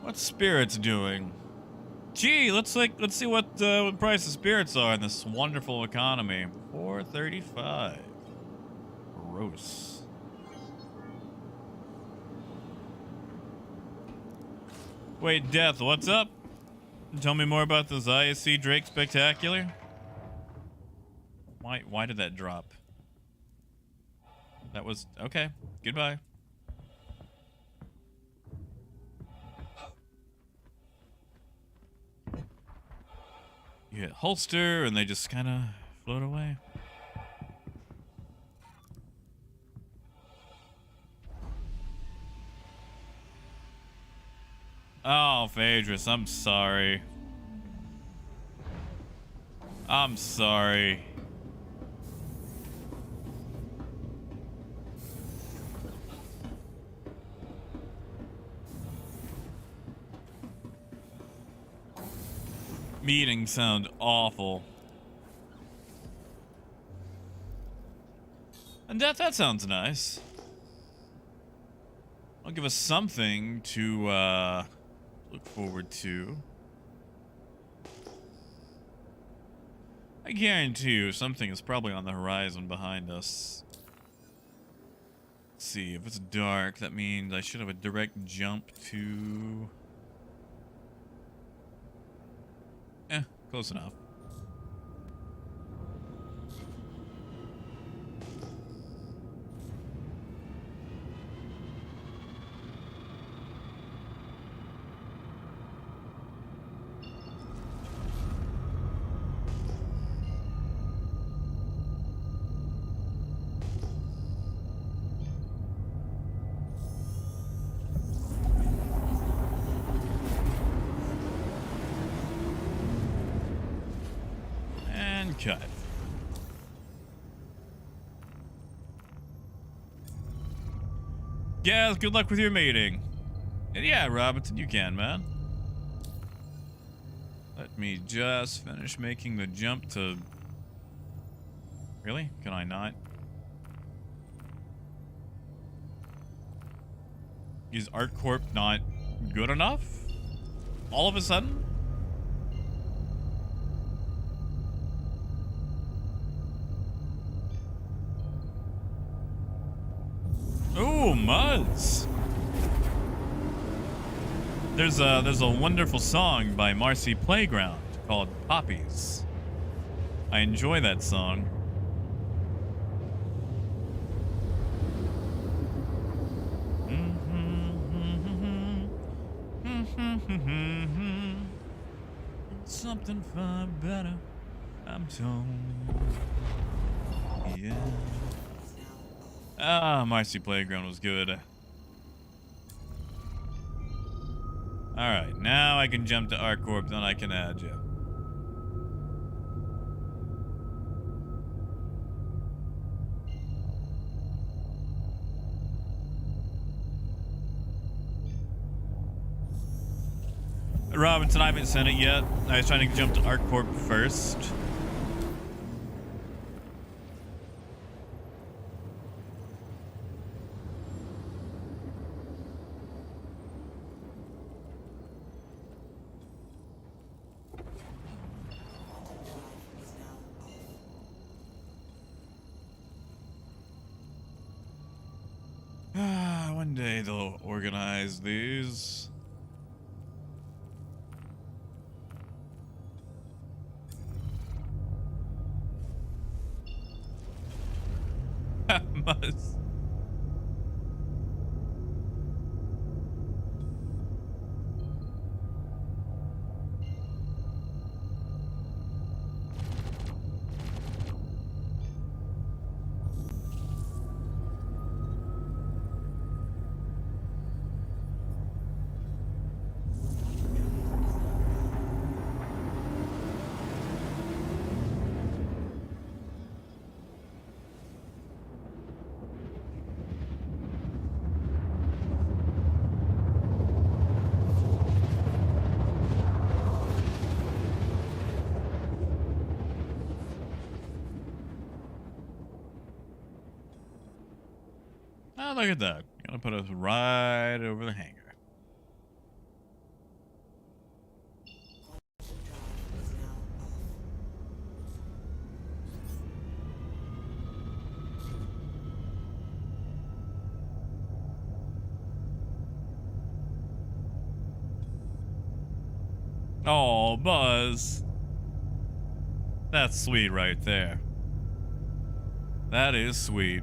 What's spirits doing? Gee, let's see what price of spirits are in this wonderful economy. $4.35. Gross. Wait, Death, what's up? Tell me more about this IAC Drake Spectacular. Why did that drop? That was okay. Goodbye. You hit holster and they just kind of float away. Oh, Phaedrus, I'm sorry. I'm sorry. Meetings sound awful. And that sounds nice. I'll give us something to look forward to. I guarantee you something is probably on the horizon behind us. Let's see, if it's dark, that means I should have a direct jump to... close enough. Cut. Yes, good luck with your meeting. And yeah, Robinson, you can, man. Let me just finish making the jump to... Really? Can I not? Is ArtCorp not good enough? All of a sudden? Ooh, Muds. There's a wonderful song by Marcy Playground called Poppies. I enjoy that song. Something far better, I'm told. Yeah. Ah, Marcy Playground was good. Alright, now I can jump to ArtCorp, then I can add you. Robinson, I haven't sent it yet. I was trying to jump to ArtCorp first. One day they'll organize these. Must. Oh, look at that. Gonna put us right over the hangar. Oh, Buzz. That's sweet right there. That is sweet.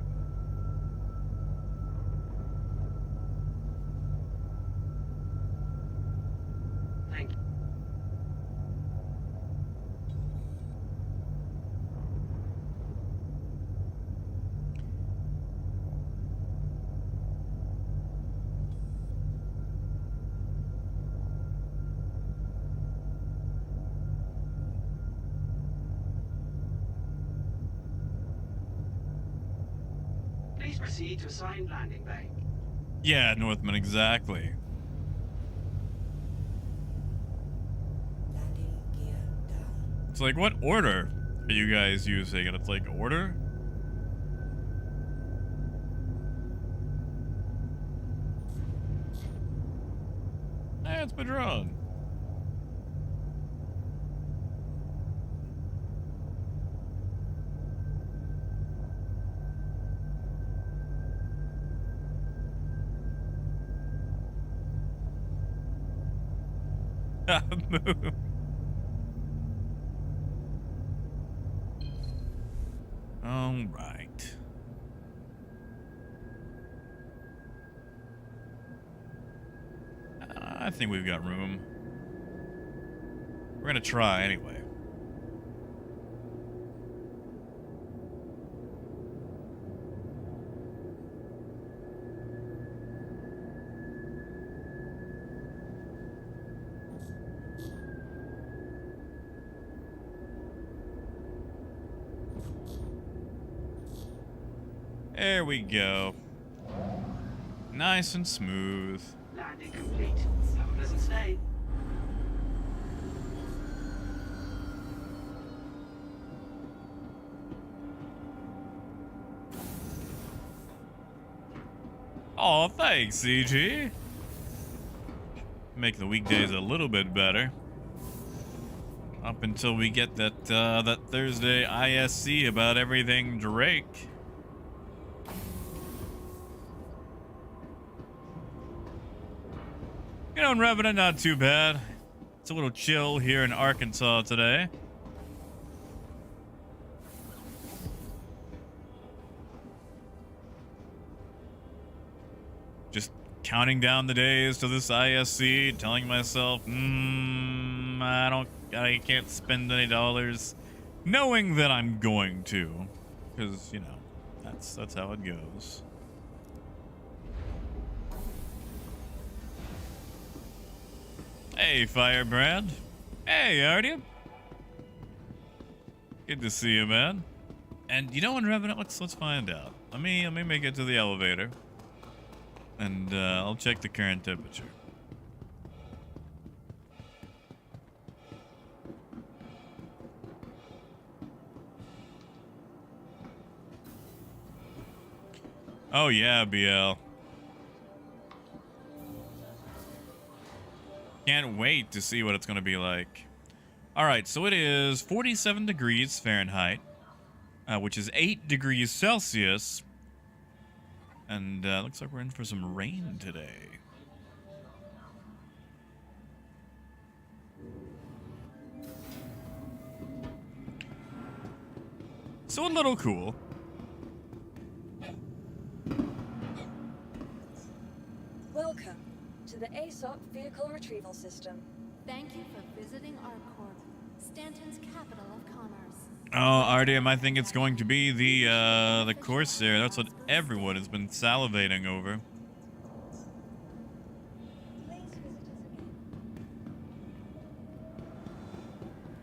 Thank you. Please proceed to assigned landing bay. Yeah, Northman, exactly. Landing gear down. It's like, what order are you guys using? And it's like, order? Eh, it's Padron. Move. All right. I think we've got room. We're gonna try anyway. There we go. Nice and smooth. Landing complete. Have a pleasant stay. Oh, thanks, CG. Make the weekdays a little bit better. Up until we get that Thursday ISC about everything Drake. You know, in Revenant, not too bad. It's a little chill here in Arkansas today. Just counting down the days to this ISC, telling myself, I can't spend any dollars, knowing that I'm going to, because, you know, that's how it goes. Hey, Firebrand. Hey, how are you? Good to see you, man. And you know, in Revenant, let's find out. Let me make it to the elevator, and I'll check the current temperature. Oh yeah, BL. Can't wait to see what it's going to be like. All right, so it is 47 degrees Fahrenheit, which is 8 degrees Celsius. And looks like we're in for some rain today. So a little cool. Welcome to the ASOP Vehicle Retrieval System. Thank you for visiting ArcCorp, Stanton's capital of commerce. Oh, Artyom, I think it's going to be the Corsair. That's what everyone has been salivating over.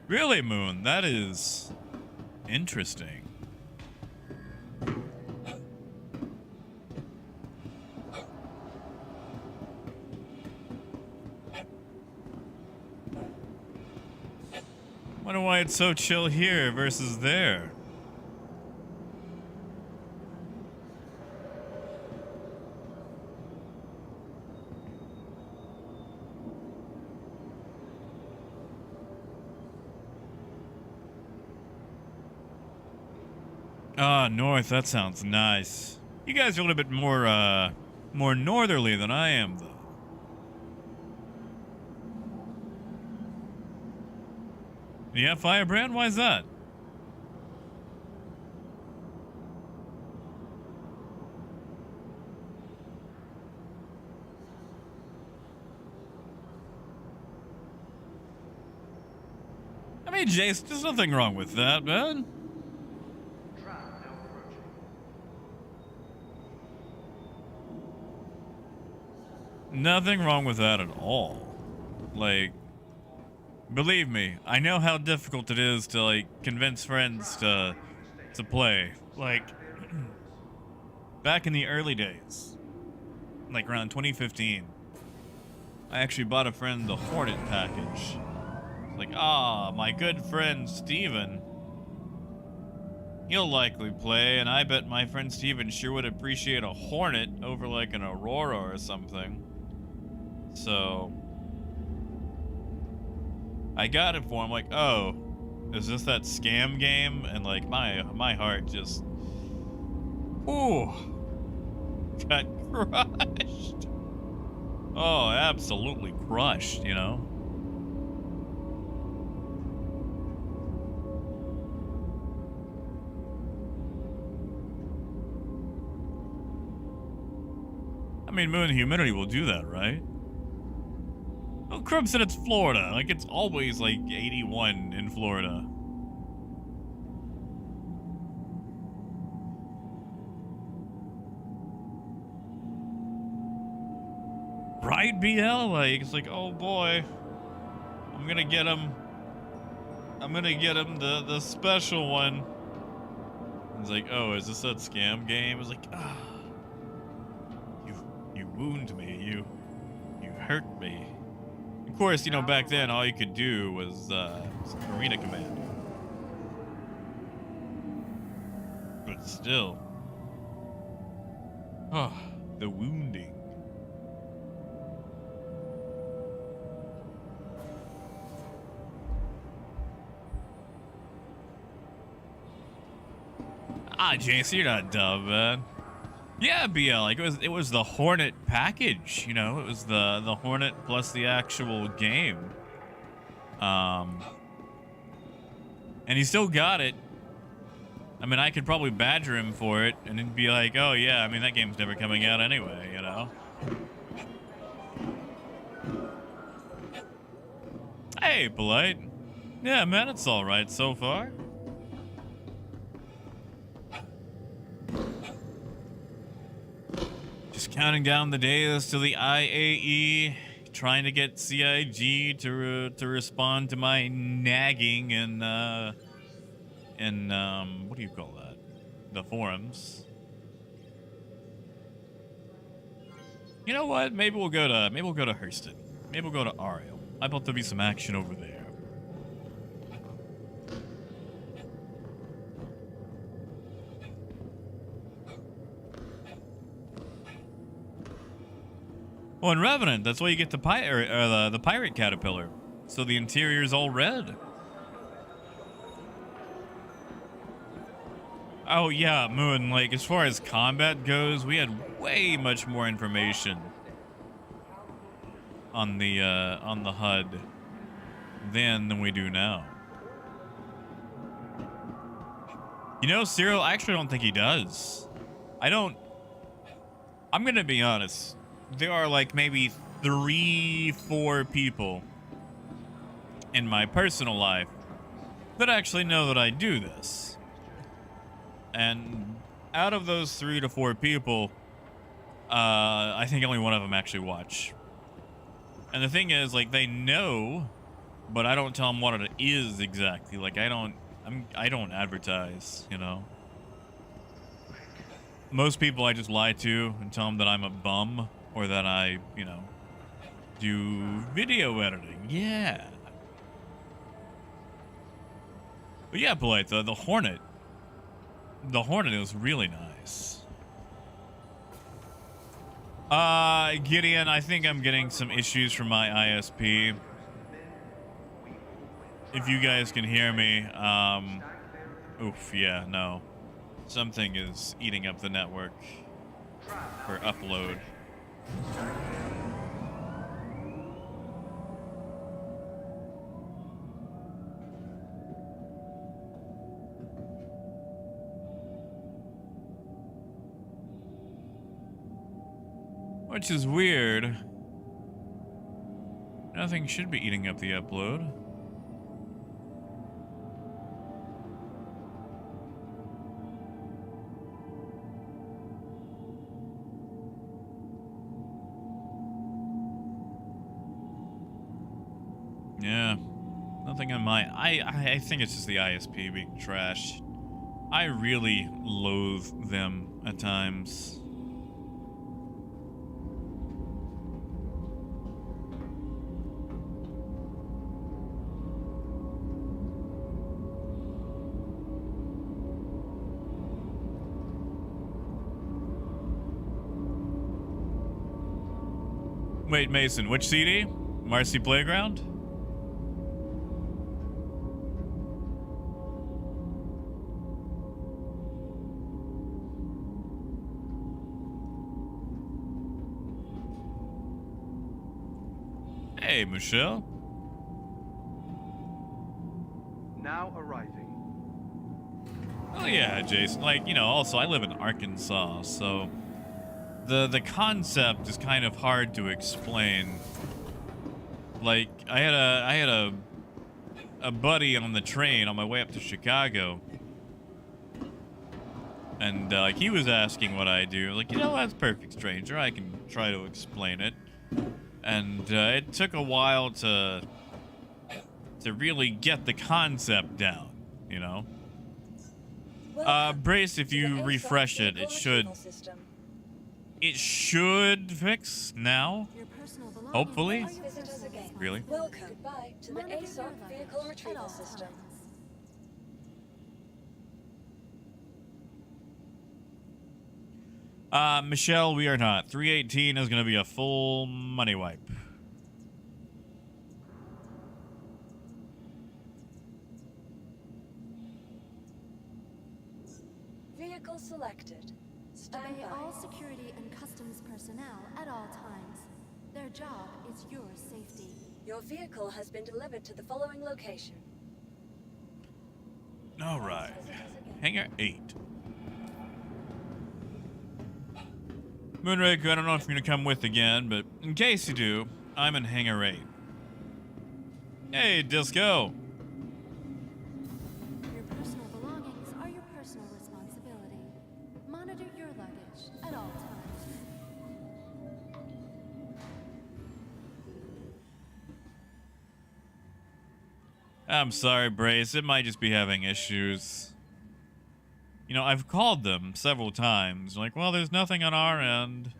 Really, Moon? That is interesting. Wonder why it's so chill here versus there. Ah, north, that sounds nice. You guys are a little bit more northerly than I am, though. Yeah, Firebrand? Why is that? I mean, Jace, there's nothing wrong with that, man. Nothing wrong with that at all. Like, believe me, I know how difficult it is to, like, convince friends to play. Like, back in the early days, like around 2015, I actually bought a friend the Hornet package. Like, my good friend Steven, he'll likely play, and I bet my friend Steven sure would appreciate a Hornet over, like, an Aurora or something. So I got it for him, like, oh, is this that scam game? And like my heart just, ooh, got crushed. Oh, absolutely crushed, you know? I mean, moon humidity will do that, right? Oh, Crumb said it's Florida. Like, it's always, like, 81 in Florida. Right, BL? Like, it's like, oh, boy. I'm gonna get him the special one. It's like, oh, is this that scam game? It's like, you wound me. You hurt me. Of course, you know, back then, all you could do was Arena Command. But still. Oh, the wounding. JC, you're not dumb, man. Yeah, BL, like it was the Hornet package, you know, it was the Hornet plus the actual game. And he still got it. I mean, I could probably badger him for it and he'd be like, oh yeah, I mean, that game's never coming out anyway, you know? Hey, Polite. Yeah, man, it's all right so far. Just counting down the days to the IAE, trying to get CIG to respond to my nagging and what do you call that? The forums. You know what? Maybe we'll go to Hurston. Maybe we'll go to Ariel. I bet there'll be some action over there. Oh, and Revenant, that's why you get the pirate caterpillar. So the interior's all red. Oh yeah, Moon, like as far as combat goes, we had way much more information on the HUD then than we do now. You know, Cyril, I actually don't think he does. I'm gonna be honest. There are like maybe 3-4 people in my personal life that actually know that I do this. And out of those 3 to 4 people, I think only one of them actually watch. And the thing is, like, they know, but I don't tell them what it is exactly. Like, I don't advertise, you know. Most people I just lie to and tell them that I'm a bum or that I, you know, do video editing. Yeah. But yeah, Polite, the Hornet. The Hornet is really nice. Gideon, I think I'm getting some issues from my ISP. If you guys can hear me, oof, yeah, no. Something is eating up the network for upload. Which is weird. Nothing should be eating up the upload. Yeah. Nothing on my... I think it's just the ISP being trash. I really loathe them at times. Wait, Mason, which CD? Marcy Playground? Hey, Michelle. Now arriving. Oh yeah, Jason. Like, you know, also I live in Arkansas, so the concept is kind of hard to explain. Like, I had a buddy on the train on my way up to Chicago, and like he was asking what I do. Like, you know, that's perfect, stranger. I can try to explain it. And it took a while to really get the concept down, you know. Brace, if you refresh it, it should fix now. Hopefully. Really? Welcome to the ASOC vehicle retrieval system. Michelle, we are not. 318 is going to be a full money wipe. Vehicle selected. Stand Obey by. all security and customs personnel at all times. Their job is your safety. Your vehicle has been delivered to the following location. All right. Hangar 8. Moonraker, I don't know if you're going to come with again, but in case you do, I'm in Hangar 8. Hey, Disco. Your personal belongings are your personal responsibility. Monitor your luggage at all times. I'm sorry, Brace. It might just be having issues. You know, I've called them several times. Like, well, there's nothing on our end.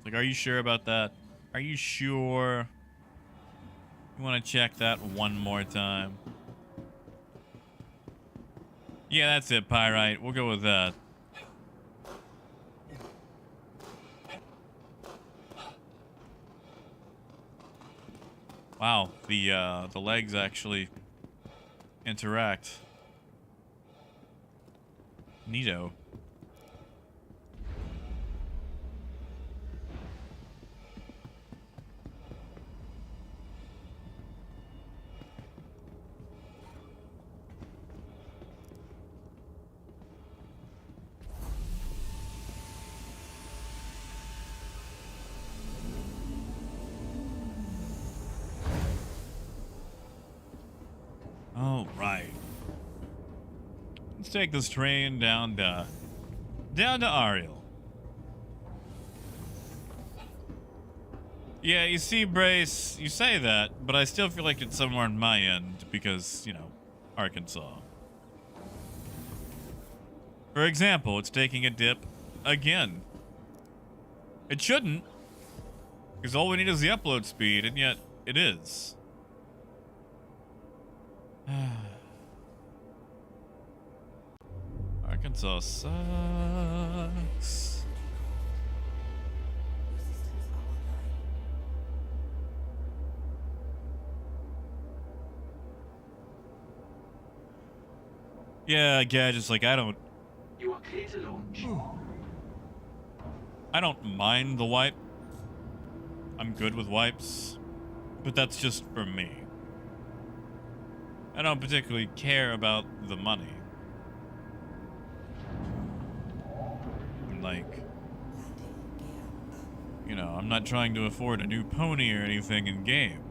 Like, are you sure about that? Are you sure? You want to check that one more time? Yeah, that's it, Pyrite. We'll go with that. Wow, the legs actually interact. Neato. All right. Let's take this train down to Ariel. Yeah, you see, Brace, you say that, but I still feel like it's somewhere on my end because, you know, Arkansas. For example, it's taking a dip again. It shouldn't, because all we need is the upload speed, and yet it is. Arkansas sucks. Yeah, Gadget's like, You are clear to launch. I don't mind the wipe. I'm good with wipes, but that's just for me. I don't particularly care about the money. Like, you know, I'm not trying to afford a new pony or anything in game.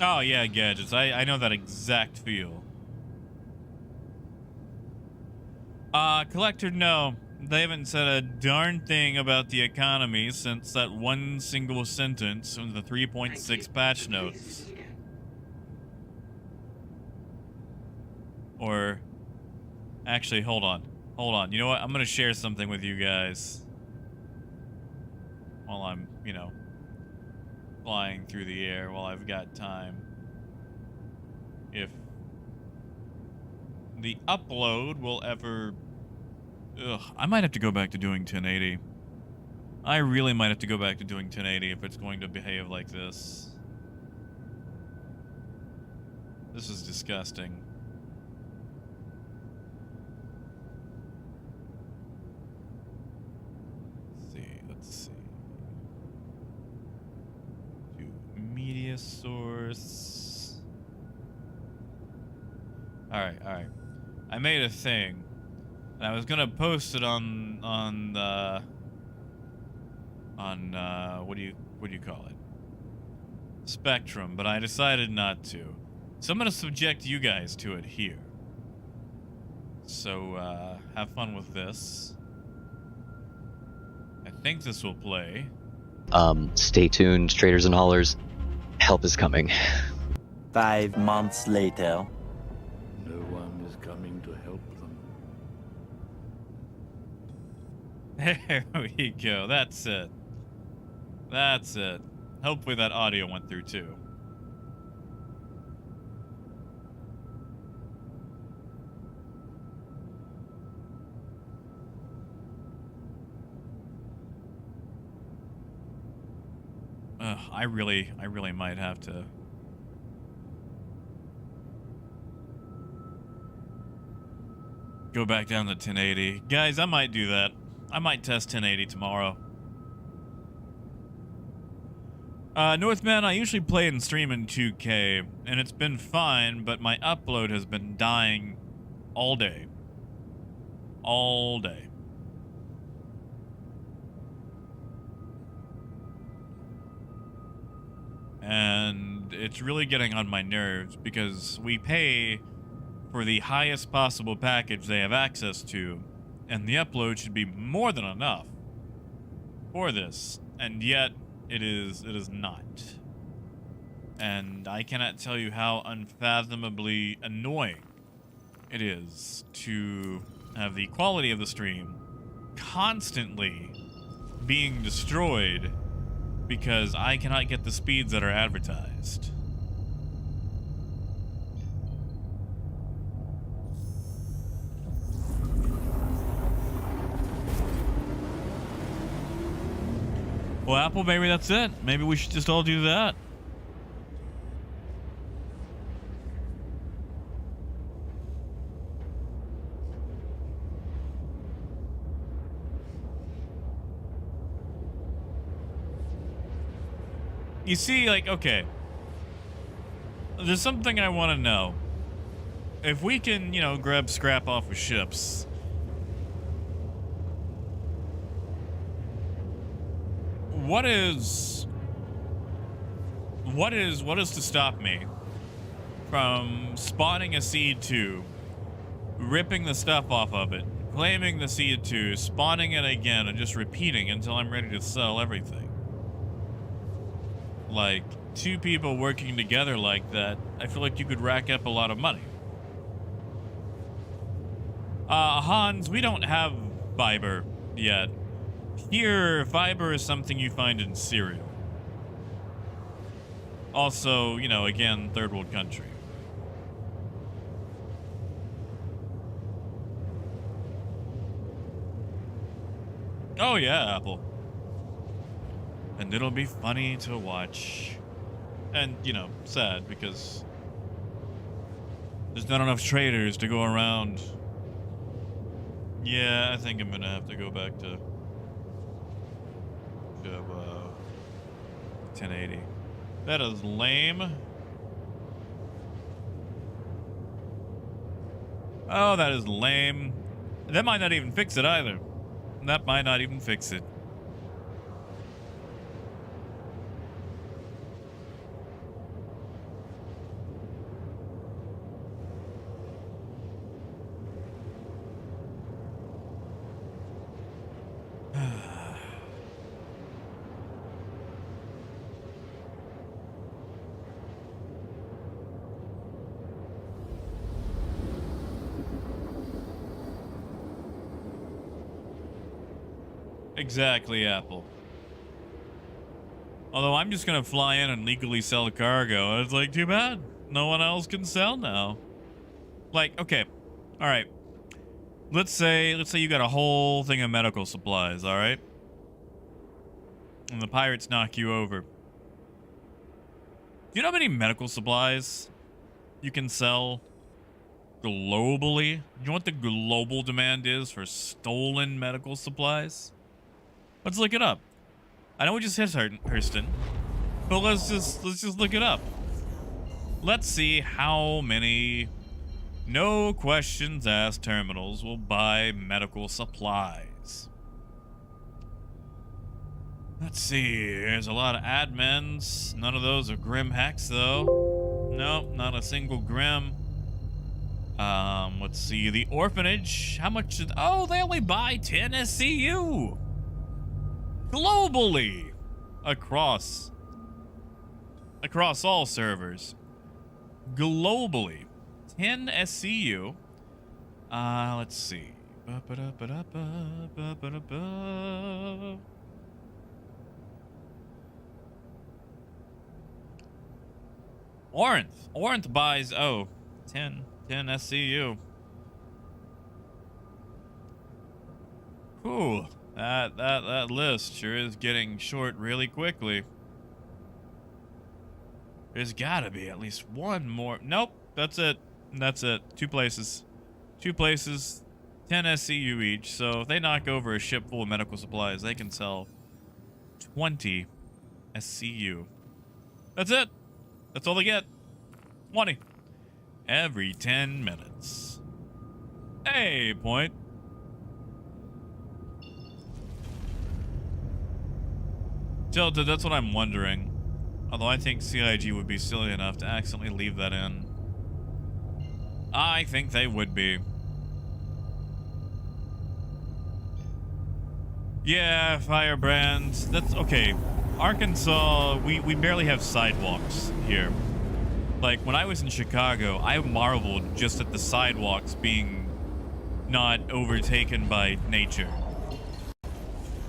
Oh yeah, Gadgets. I know that exact feel. Collector, no. They haven't said a darn thing about the economy since that one single sentence from the 3.6 patch notes. Or, actually, hold on. Hold on. You know what? I'm gonna share something with you guys. While I'm, you know, flying through the air while I've got time. If the upload will ever... Ugh, I might have to go back to doing 1080. I really might have to go back to doing 1080 if it's going to behave like this. This is disgusting. Let's see. To media source. Alright. I made a thing. And I was gonna post it on what do you call it? Spectrum, but I decided not to. So I'm gonna subject you guys to it here. So have fun with this. I think this will play. Stay tuned, traders and haulers. Help is coming. 5 months later. No one is coming to help them. There we go. That's it. That's it. Hopefully that audio went through too. I really might have to go back down to 1080. Guys, I might do that. I might test 1080 tomorrow. Northman, I usually play and stream in 2K, and it's been fine, but my upload has been dying all day. All day. And it's really getting on my nerves because we pay for the highest possible package they have access to, and the upload should be more than enough for this, and yet it is not. And I cannot tell you how unfathomably annoying it is to have the quality of the stream constantly being destroyed because I cannot get the speeds that are advertised. Well, Apple, maybe that's it. Maybe we should just all do that. You see, like, okay. There's something I want to know. If we can, you know, grab scrap off of ships, what is to stop me from spawning a seed 2, ripping the stuff off of it, claiming the seed 2, spawning it again, and just repeating until I'm ready to sell everything? Like, 2 people working together like that, I feel like you could rack up a lot of money. Hans, we don't have fiber yet. Here, fiber is something you find in cereal. Also, you know, again, third world country. Oh yeah, Apple. And it'll be funny to watch. And, you know, sad because there's not enough traders to go around. Yeah, I think I'm gonna have to go back to 1080. That is lame. Oh, that is lame. That might not even fix it either. That might not even fix it. Exactly, Apple. Although I'm just gonna fly in and legally sell a cargo, and it's like, too bad. No one else can sell now. Like, okay, all right. Let's say you got a whole thing of medical supplies, all right? And the pirates knock you over. Do you know how many medical supplies you can sell globally? You know what the global demand is for stolen medical supplies? Let's look it up. I know we just hit Hurston, but let's just look it up. Let's see how many no questions asked terminals will buy medical supplies. Let's see. There's a lot of admins. None of those are Grim hacks, though. Nope, not a single Grim. Let's see. The orphanage. How much did... Oh, they only buy 10 SCU. Globally. Across all servers. Globally. 10 SCU. Let's see. Orinth buys, 10 SCU. Whew, that list sure is getting short really quickly. There's gotta be at least one more. Nope, that's it. That's it. 2 places. 2 places, 10 SCU each. So if they knock over a ship full of medical supplies, they can sell 20 SCU. That's it. That's all they get. 20. Every 10 minutes. Hey, point. Delta, that's what I'm wondering. Although I think CIG would be silly enough to accidentally leave that in. I think they would be. Yeah, Firebrand. That's okay. Arkansas, we barely have sidewalks here. Like, when I was in Chicago, I marveled just at the sidewalks being not overtaken by nature.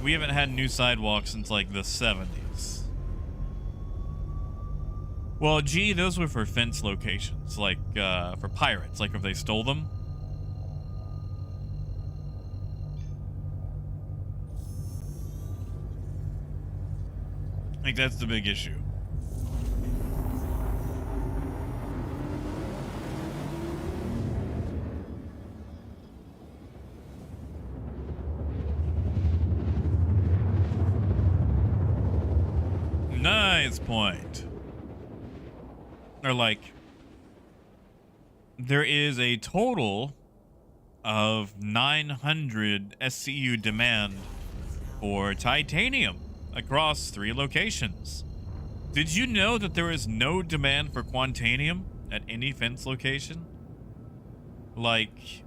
We haven't had new sidewalks since, like, the 70s. Well, gee, those were for fence locations, like, for pirates, like if they stole them. Like, that's the big issue. Nice point. Or like, there is a total of 900 SCU demand for titanium across 3 locations. Did you know that there is no demand for quantanium at any fence location? Like,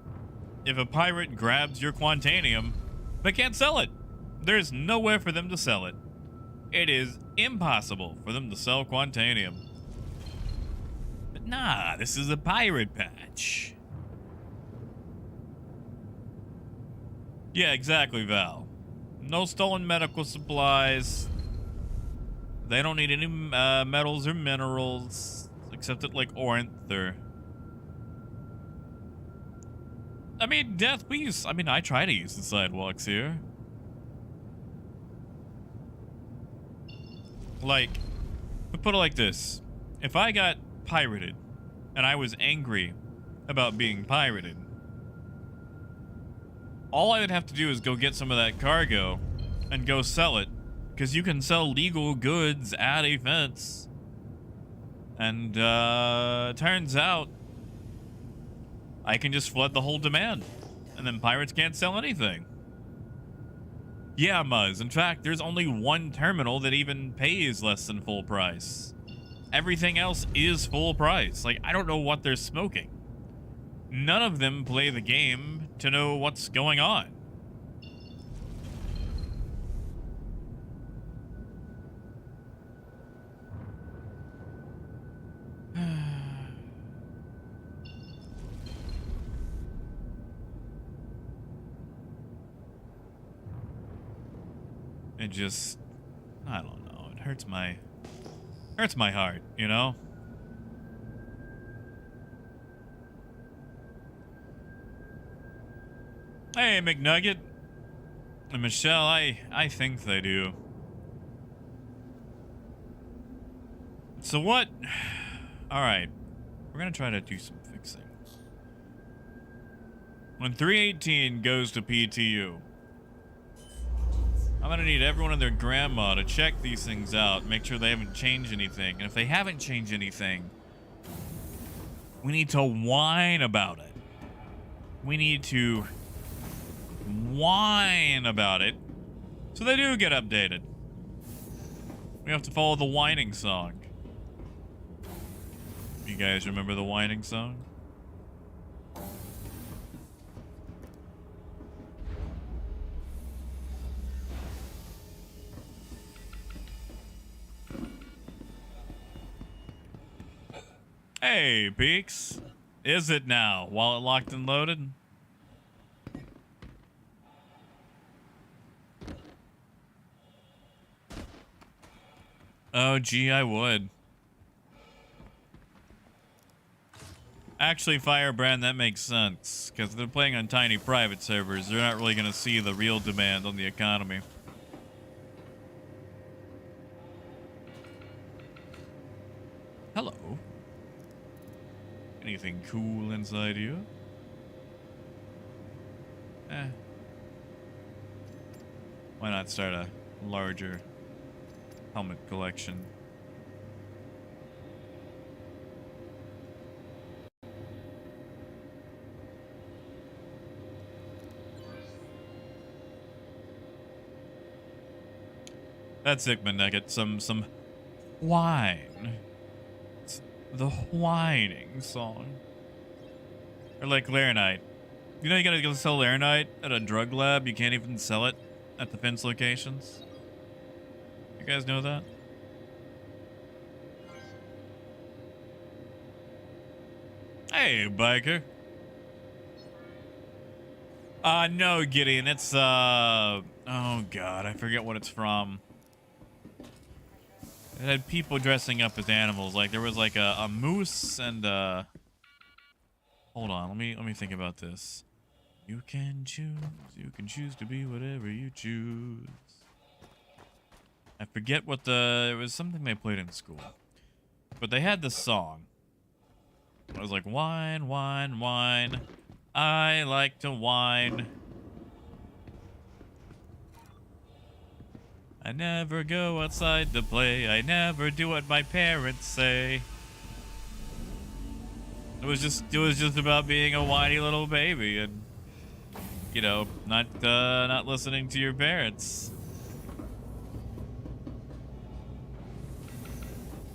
if a pirate grabs your quantanium, they can't sell it. There's nowhere for them to sell it. It is impossible for them to sell quantanium. But nah, this is a pirate patch. Yeah, exactly, Val. No stolen medical supplies. They don't need any metals or minerals, except at like Orinth or... I mean, Death, I try to use the sidewalks here. Like, put it like this. If I got pirated, and I was angry about being pirated, all I would have to do is go get some of that cargo and go sell it, because you can sell legal goods at a fence. And turns out I can just flood the whole demand, and then pirates can't sell anything. Yeah, Muzz. In fact, there's only one terminal that even pays less than full price. Everything else is full price. Like, I don't know what they're smoking. None of them play the game to know what's going on. It just, I don't know, it hurts my heart, you know? Hey, McNugget. And Michelle, I think they do. So what? Alright, we're gonna try to do some fixing. When 318 goes to PTU, I'm gonna need everyone and their grandma to check these things out, make sure they haven't changed anything. And if they haven't changed anything, we need to whine about it. We need to whine about it so they do get updated. We have to follow the whining song. You guys remember the whining song? Hey, Peaks. Is it now? Wallet locked and loaded? Oh, gee, I would. Actually, Firebrand, that makes sense. Because they're playing on tiny private servers. They're not really going to see the real demand on the economy. Hello. Anything cool inside you? Why not start a larger helmet collection? That's it, McNugget. Some wine. It's the whining song. Or like Laranite. You know you gotta go sell Laranite at a drug lab? You can't even sell it at the fence locations? You guys know that? Hey, biker. No, Gideon. It's, oh god, I forget what it's from. It had people dressing up as animals. Like, there was like a moose and, hold on, let me think about this. You can choose to be whatever you choose. I forget what it was something they played in school. But they had this song. I was like, wine, wine, wine. I like to wine. I never go outside to play. I never do what my parents say. It was just about being a whiny little baby and, you know, not listening to your parents.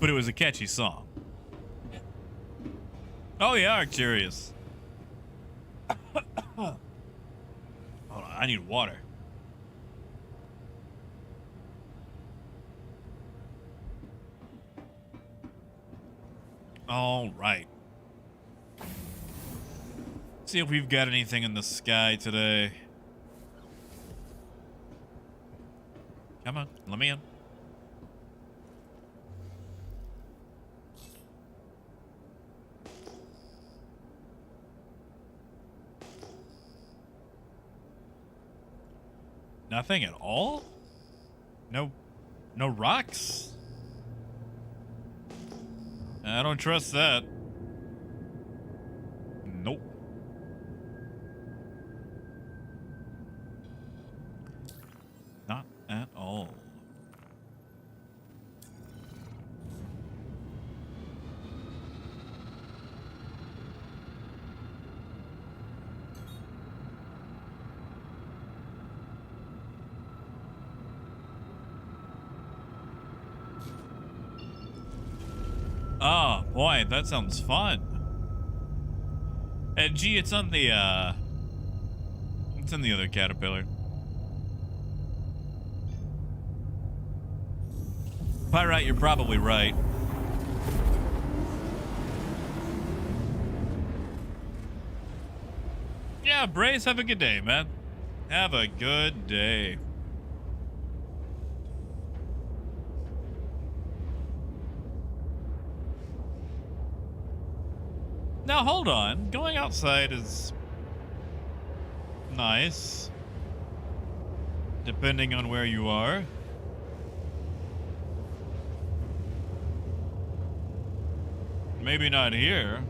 But it was a catchy song. Oh, you are curious. Hold on, I need water. All right. See if we've got anything in the sky today. Come on, let me in. Nothing at all? No rocks? I don't trust that. Nope. Not at all. Oh, boy, that sounds fun. And gee, it's on the, it's in the other caterpillar. Pyrite, you're probably right. Yeah, Brace, have a good day, man. Have a good day. Now, hold on. Going outside is nice, depending on where you are. Maybe not here.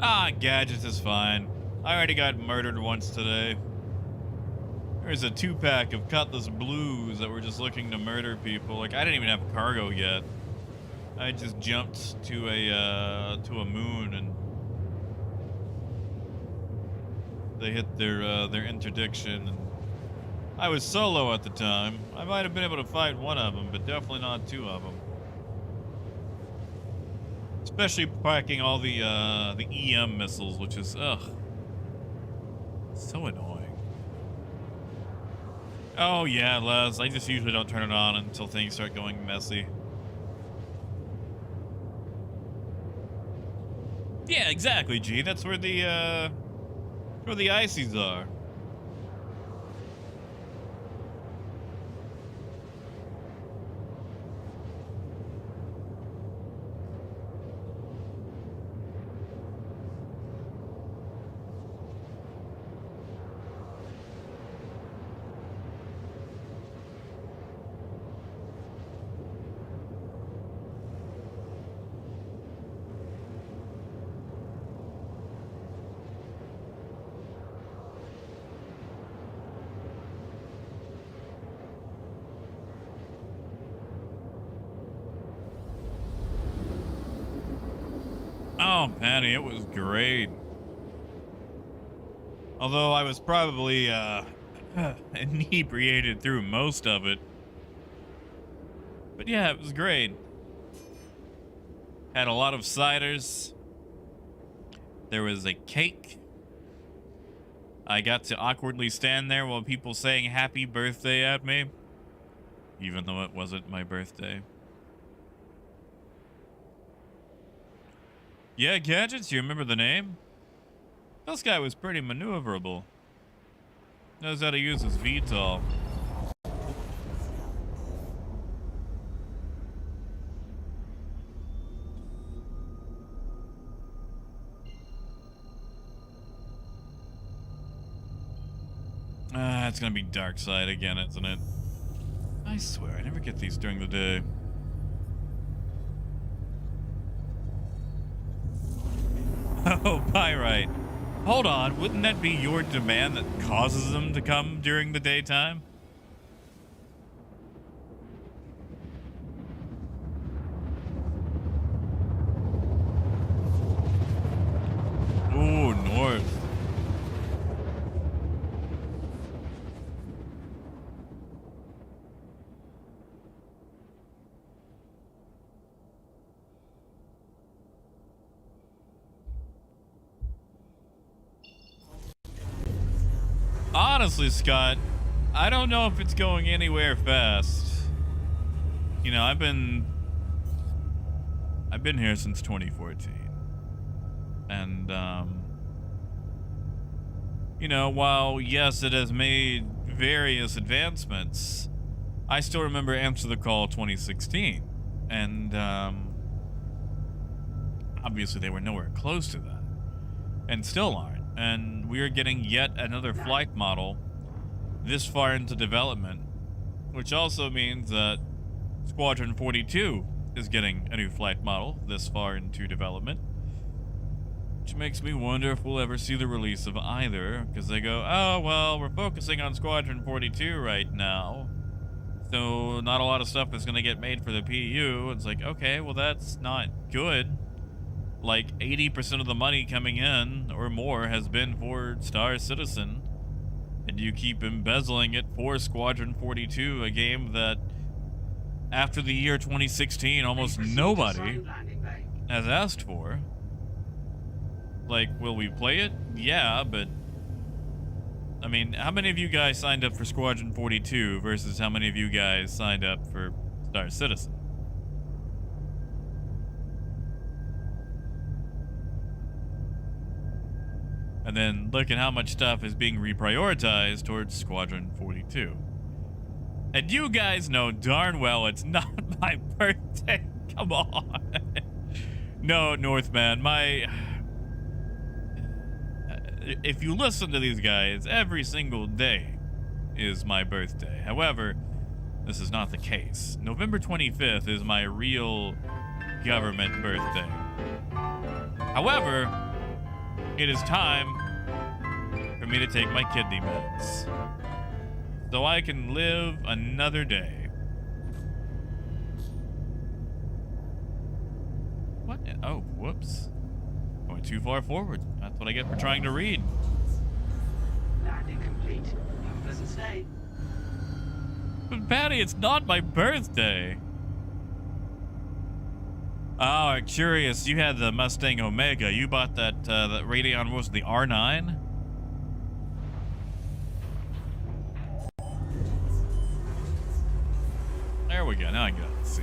Ah, gadgets is fine. I already got murdered once today. There's a 2-pack of Cutlass Blues that were just looking to murder people. Like, I didn't even have cargo yet. I just jumped to a moon and they hit their interdiction. And I was solo at the time. I might have been able to fight one of them, but definitely not 2 of them. Especially packing all the EM missiles, which is so annoying. Oh yeah, Les. I just usually don't turn it on until things start going messy. Yeah, exactly, G. That's where the ices are. Oh, Patty, it was great. Although I was probably inebriated through most of it. But yeah, it was great. Had a lot of ciders. There was a cake. I got to awkwardly stand there while people saying happy birthday at me, even though it wasn't my birthday. Yeah, Gadgets, you remember the name? This guy was pretty maneuverable. Knows how to use his VTOL. It's gonna be dark side again, isn't it? I swear, I never get these during the day. Oh, Pyrite. Hold on, wouldn't that be your demand that causes them to come during the daytime? Ooh, north. Honestly, Scott, I don't know if it's going anywhere fast. You know, I've been here since 2014. And you know, while yes, it has made various advancements, I still remember Answer the Call 2016. And obviously they were nowhere close to that. And still aren't. And we are getting yet another flight model this far into development, which also means that Squadron 42 is getting a new flight model this far into development, which makes me wonder if we'll ever see the release of either, because they go, oh, well, we're focusing on Squadron 42 right now, so not a lot of stuff is going to get made for the PU. It's like, okay, well, that's not good. Like 80% of the money coming in or more has been for Star Citizen, and you keep embezzling it for Squadron 42, a game that after the year 2016 almost nobody has asked for. Like, will we play it? Yeah, but I mean, how many of you guys signed up for Squadron 42 versus how many of you guys signed up for Star Citizen? And then look at how much stuff is being reprioritized towards Squadron 42. And you guys know darn well it's not my birthday. Come on. No, Northman, if you listen to these guys, every single day is my birthday. However, this is not the case. November 25th is my real government birthday. However, it is time for me to take my kidney meds so I can live another day. What? Oh, whoops. Going too far forward. That's what I get for trying to read. Landing complete. Have a pleasant stay. But Patty, it's not my birthday. Oh, curious. You had the Mustang Omega. You bought that that Radeon, what was it, the R9? There we go. Now I can get out to see.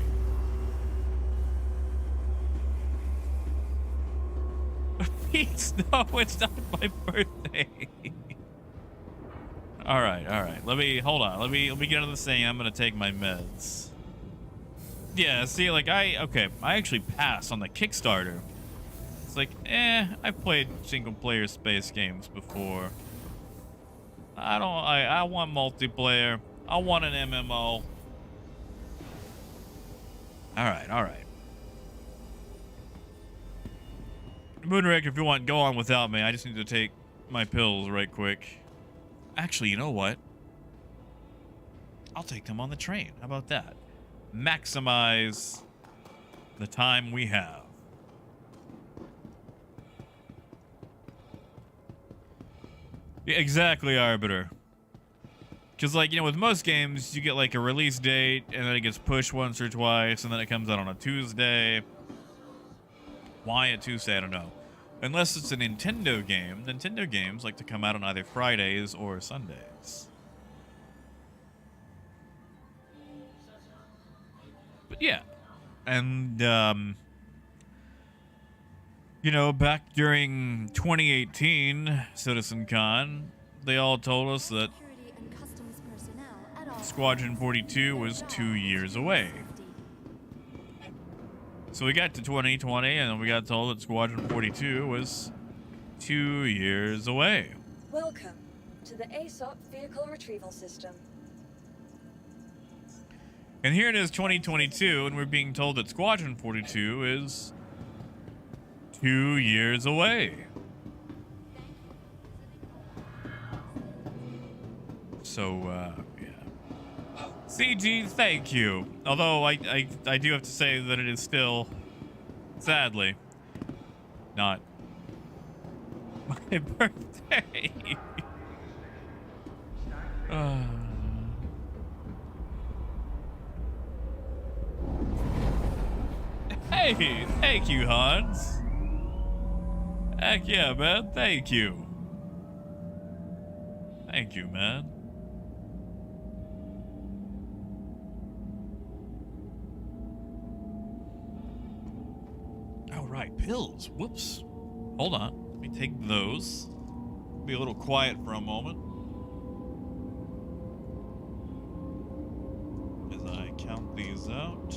Peace. No, it's not my birthday. All right, all right. Hold on. Let me get into the thing. I'm gonna take my meds. Yeah, see, like, I actually passed on the Kickstarter. It's like, I've played single-player space games before. I want multiplayer. I want an MMO. Alright, alright. Moonraker, if you want, go on without me. I just need to take my pills right quick. Actually, you know what? I'll take them on the train. How about that? Maximize the time we have. Yeah, exactly, Arbiter. Because, like, you know, with most games, you get, like, a release date, and then it gets pushed once or twice, and then it comes out on a Tuesday. Why a Tuesday? I don't know. Unless it's a Nintendo game, Nintendo games like to come out on either Fridays or Sundays. But yeah, and you know, back during 2018 CitizenCon, they all told us that Squadron 42 was 2 years away. So we got to 2020, and then we got told that Squadron 42 was 2 years away. Welcome to the ASOP vehicle retrieval system. And here it is 2022, and we're being told that Squadron 42 is 2 years away. So, yeah. CG, thank you. Although I do have to say that it is still, sadly, not my birthday. Hey, thank you, Hans. Heck yeah, man. Thank you. Thank you, man. All right, pills. Whoops. Hold on. Let me take those. Be a little quiet for a moment. As I count these out.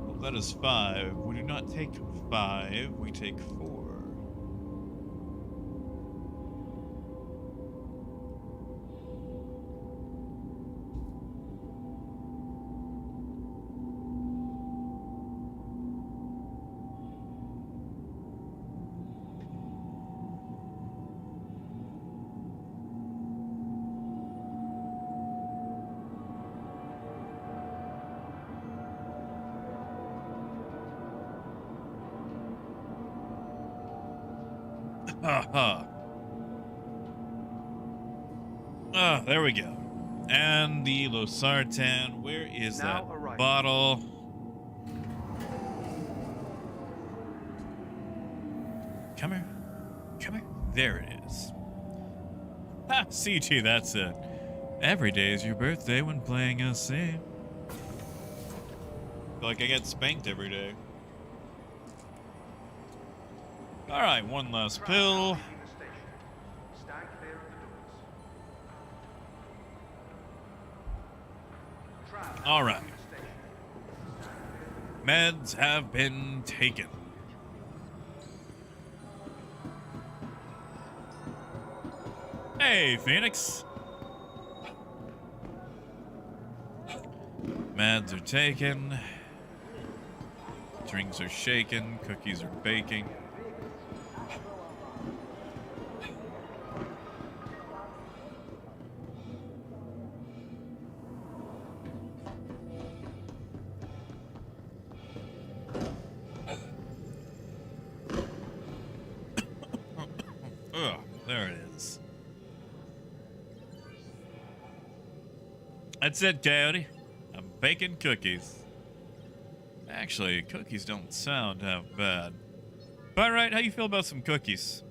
Well, that is 5. We do not take 5, we take 4. There we go. And the Losartan, where is Now that arriving. bottle? Come here. Come here. There it is. Ha, CG, that's it. Every day is your birthday when playing a sim. Feel like I get spanked every day. Alright, one last pill. Stand clear of the doors. All right. Meds have been taken. Hey, Phoenix. Meds are taken. Drinks are shaken. Cookies are baking. There it is. That's it, Coyote. I'm baking cookies. Actually, cookies don't sound half bad. But right, how you feel about some cookies?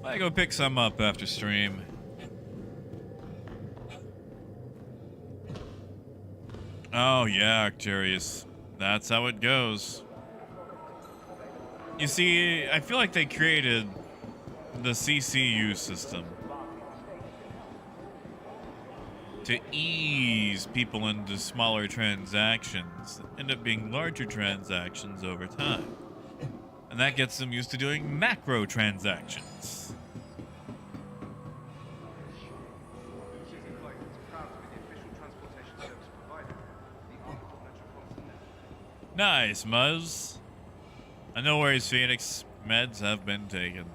I go pick some up after stream. Oh yeah, Arcturus. That's how it goes. You see, I feel like they created the CCU system to ease people into smaller transactions that end up being larger transactions over time. And that gets them used to doing macro transactions. Nice, Muzz. No worries, Phoenix. Meds have been taken.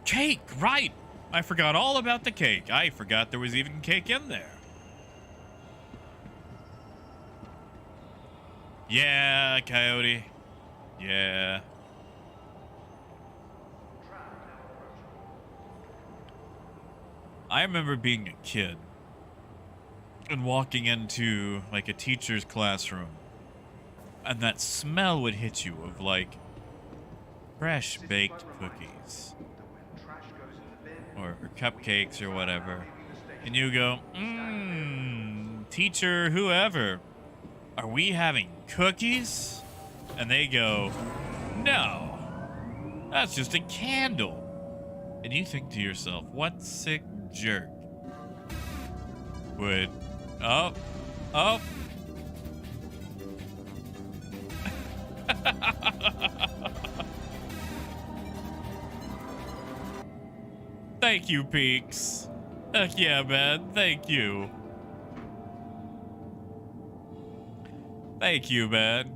Cake, right! I forgot all about the cake. I forgot there was even cake in there. Yeah, Coyote. Yeah. I remember being a kid and walking into like a teacher's classroom, and that smell would hit you of like fresh baked cookies or cupcakes or whatever, and you go, teacher, whoever, are we having cookies? And they go, no, that's just a candle. And you think to yourself, what sick jerk would, oh, Oh. Thank you, Peaks. Heck yeah, man. Thank you. Thank you, man.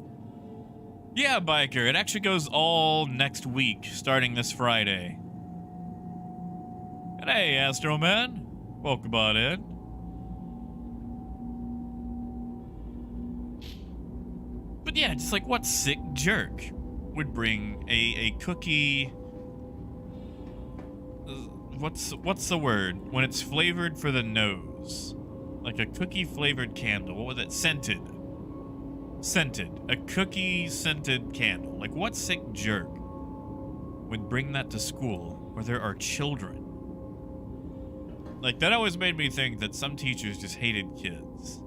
Yeah, Biker. It actually goes all next week, starting this Friday. And hey, Astro Man. Welcome on in. But yeah, just like what sick jerk would bring a cookie? What's the word when it's flavored for the nose? Like a cookie flavored candle. What was it? Scented. A cookie scented candle. Like what sick jerk would bring that to school where there are children? Like that always made me think that some teachers just hated kids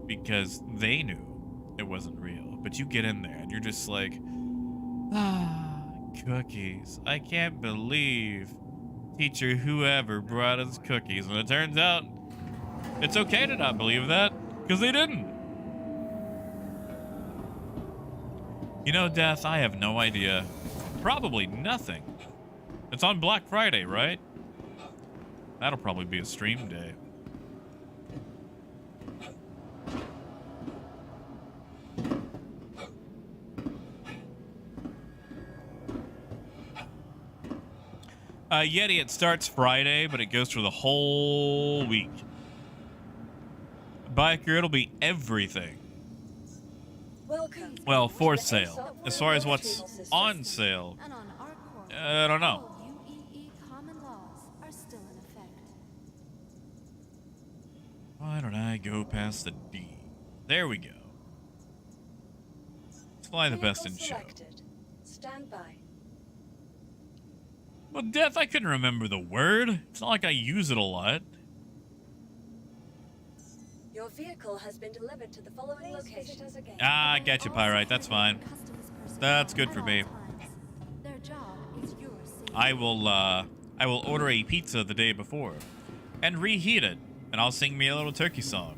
because they knew it wasn't real. But you get in there and you're just like, cookies. I can't believe teacher whoever brought us cookies. And it turns out it's okay to not believe that because they didn't. You know, Death, I have no idea. Probably nothing. It's on Black Friday, right? That'll probably be a stream day. Yeti, it starts Friday, but it goes for the whole week. Biker, it'll be everything. Welcome. Well, for to the sale. ASOP As far as Vehicle what's Retrieval System. on sale, And on our core, I don't know. all UEE common laws are still in effect. Why don't I go past the D? There we go. Let's fly the best in Vehicle show. selected. Stand by. Well, Death, I couldn't remember the word. It's not like I use it a lot. Your vehicle has been delivered to the following location. Ah, I got you, Pyrite. That's fine. That's good for me. Their job is your safety. I will order a pizza the day before and reheat it, and I'll sing me a little turkey song.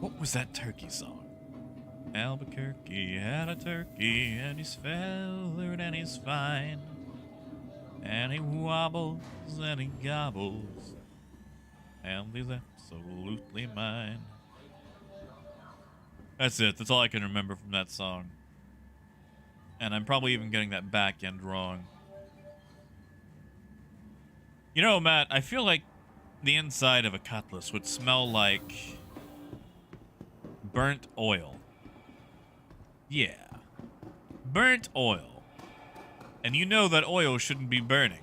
What was that turkey song? Albuquerque had a turkey, and he's feathered and he's fine, and he wobbles and he gobbles, and he's absolutely mine. That's it. That's all I can remember from that song. And I'm probably even getting that back end wrong. You know, Matt, I feel like the inside of a cutlass would smell like burnt oil. Yeah. Burnt oil. And you know that oil shouldn't be burning.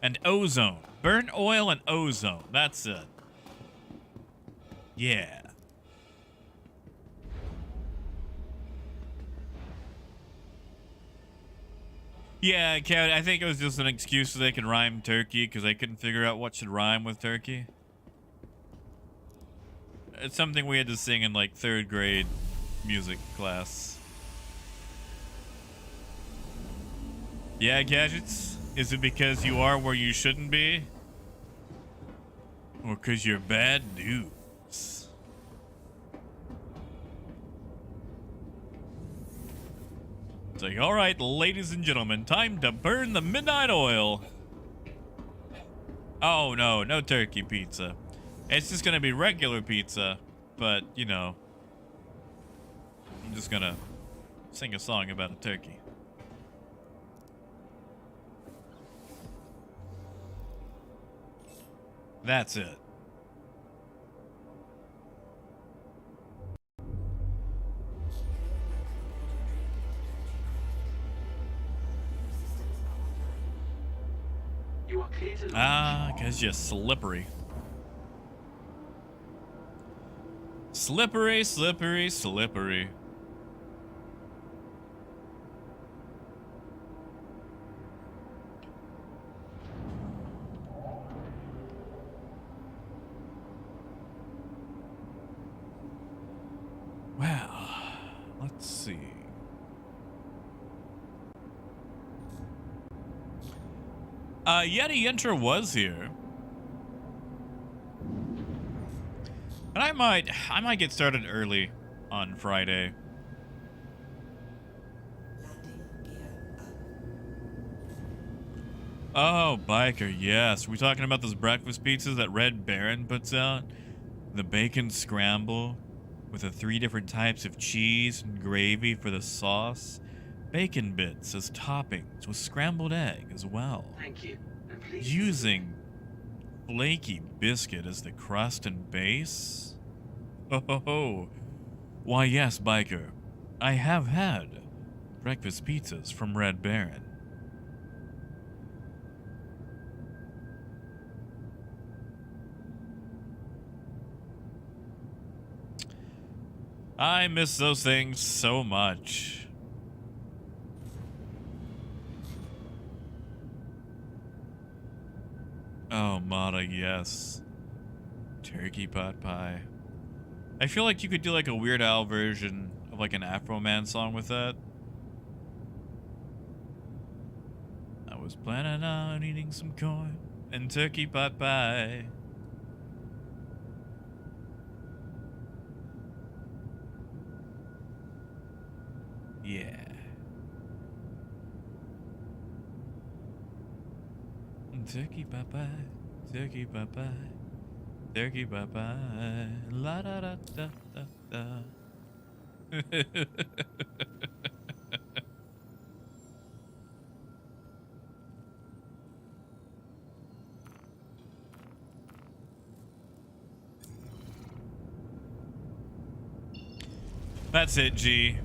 And ozone. Burnt oil and ozone. That's it. Yeah. Yeah, Kat, I think it was just an excuse so they could rhyme turkey because they couldn't figure out what should rhyme with turkey. It's something we had to sing in like 3rd grade music class. Yeah, Gadgets? Is it because you are where you shouldn't be? Or because you're bad news? It's like, alright, ladies and gentlemen, time to burn the midnight oil. Oh, no, no turkey pizza. It's just gonna be regular pizza, but, you know, I'm just gonna sing a song about a turkey. That's it. You are clear to launch. Ah, because you're slippery. Slippery, slippery, slippery. Well, let's see. Yeti Enter was here. But I might get started early on Friday. Oh, biker, yes. We're talking about those breakfast pizzas that Red Baron puts out. The bacon scramble with the 3 different types of cheese and gravy for the sauce. Bacon bits as toppings with scrambled egg as well. Thank you. And please. Using flaky biscuit as the crust and base. Ho ho ho. Why yes, biker. I have had breakfast pizzas from Red Baron. I miss those things so much. Oh, Mata, yes. Turkey pot pie. I feel like you could do like a Weird Al version of like an Afro Man song with that. I was planning on eating some corn and turkey pot pie. Yeah. Turkey pot pie, turkey pot pie, turkey pot pie, la da da da da da. That's it, G.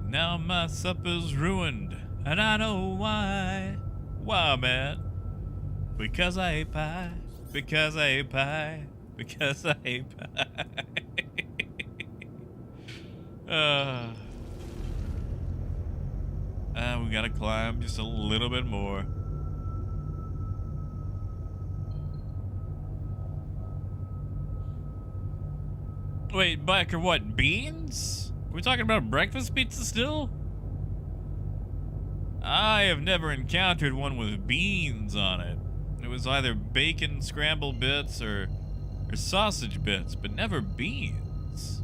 Now my supper's ruined, and I know why. Why, man? Because I ate pie. Because I ate pie. Because I ate pie. We gotta climb just a little bit more. Wait, biker, what? Beans? Are we talking about breakfast pizza still? I have never encountered one with beans on it. It was either bacon scrambled bits or sausage bits, but never beans.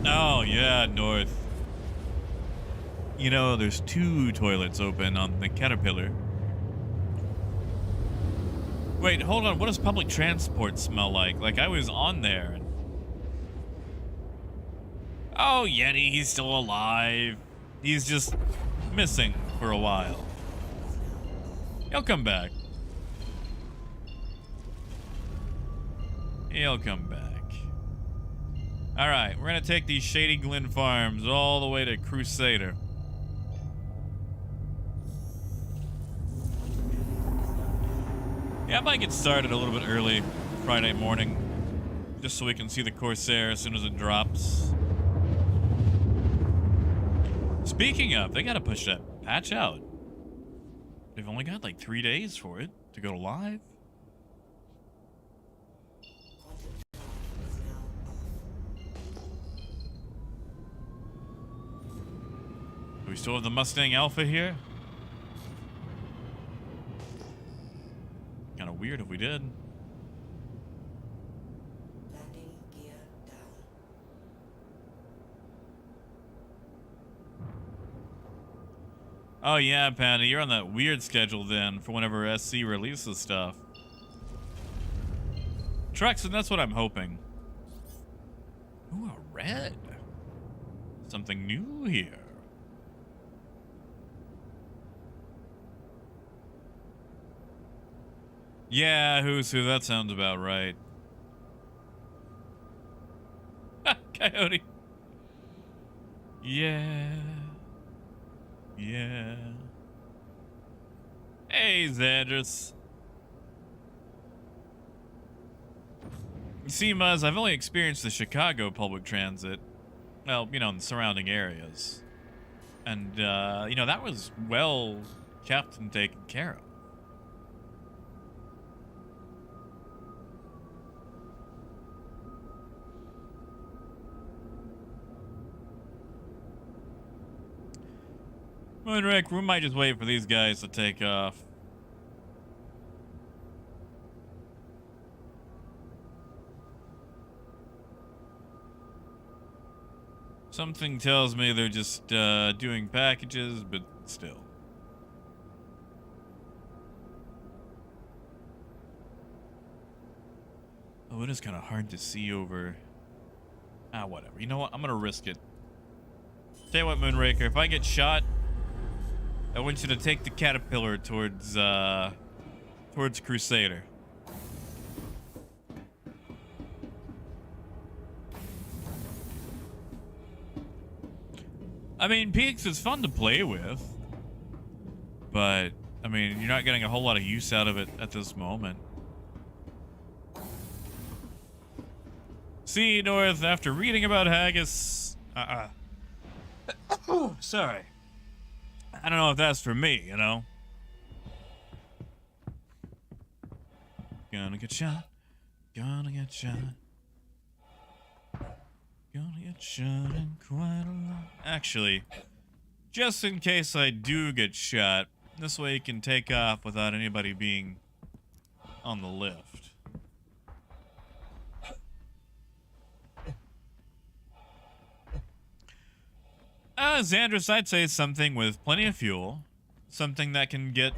Oh yeah, North. You know, there's 2 toilets open on the Caterpillar. Wait, hold on. What does public transport smell like? Like, I was on there. And... oh, Yeti, he's still alive. He's just missing for a while. He'll come back. He'll come back. Alright, we're gonna take these Shady Glen Farms all the way to Crusader. Yeah, I might get started a little bit early Friday morning, just so we can see the Corsair as soon as it drops. Speaking of, they gotta push that patch out. They've only got like 3 days for it to go live. Do we still have the Mustang Alpha here? Kind of weird if we did. Landing gear down. Oh yeah, Patty, you're on that weird schedule then for whenever SC releases stuff. Truxton, that's what I'm hoping. Ooh, a red. Something new here. Yeah, who's who? That sounds about right. Coyote. Yeah. Yeah. Hey, Zandris. You see, Muzz, I've only experienced the Chicago public transit. Well, you know, in the surrounding areas. And, you know, that was well kept and taken care of. Moonrake, we might just wait for these guys to take off. Something tells me they're just doing packages, but still. Oh, it is kind of hard to see over. Ah, whatever. You know what? I'm gonna risk it. Tell you what, Moonraker, if I get shot, I want you to take the caterpillar towards Crusader. I mean, Peaks is fun to play with, but I mean, you're not getting a whole lot of use out of it at this moment. See, North, after reading about haggis, oh, sorry. I don't know if that's for me, you know? Gonna get shot. Gonna get shot. Gonna get shot in quite a lot. Actually, just in case I do get shot, this way you can take off without anybody being on the lift. Xandris, I'd say something with plenty of fuel. Something that can get,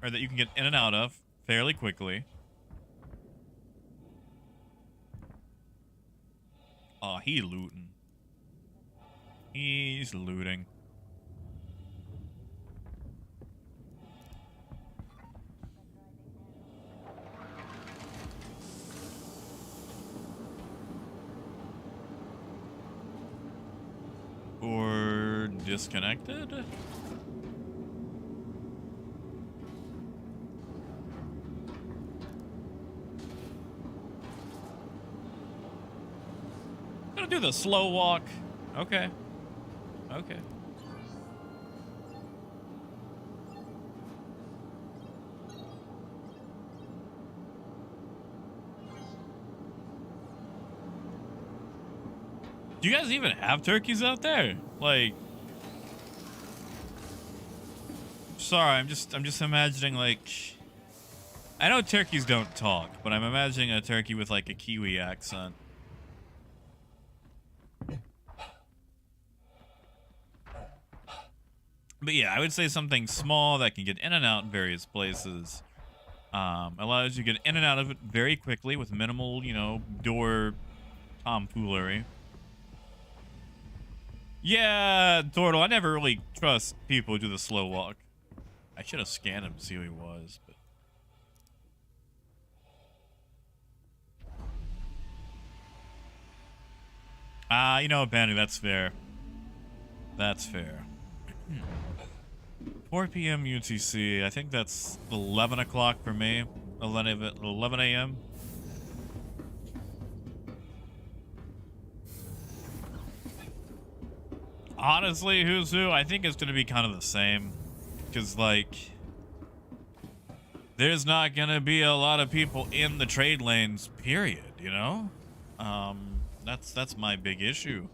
or that you can get in and out of fairly quickly. Aw, he looting. He's looting. Or disconnected? Gonna do the slow walk. Okay. Okay. Do you guys even have turkeys out there? Like, sorry, I'm just imagining, like, I know turkeys don't talk, but I'm imagining a turkey with like a Kiwi accent. But yeah, I would say something small that can get in and out in various places. Allows you to get in and out of it very quickly with minimal, you know, door tomfoolery. Yeah, Tortle, I never really trust people who do the slow walk. I should have scanned him to see who he was, but... you know, Bandy, that's fair. That's fair. 4 p.m. UTC. I think that's 11 o'clock for me. 11 a.m. Honestly, who's who? I think it's going to be kind of the same. Because, like, there's not going to be a lot of people in the trade lanes, period, you know? That's my big issue.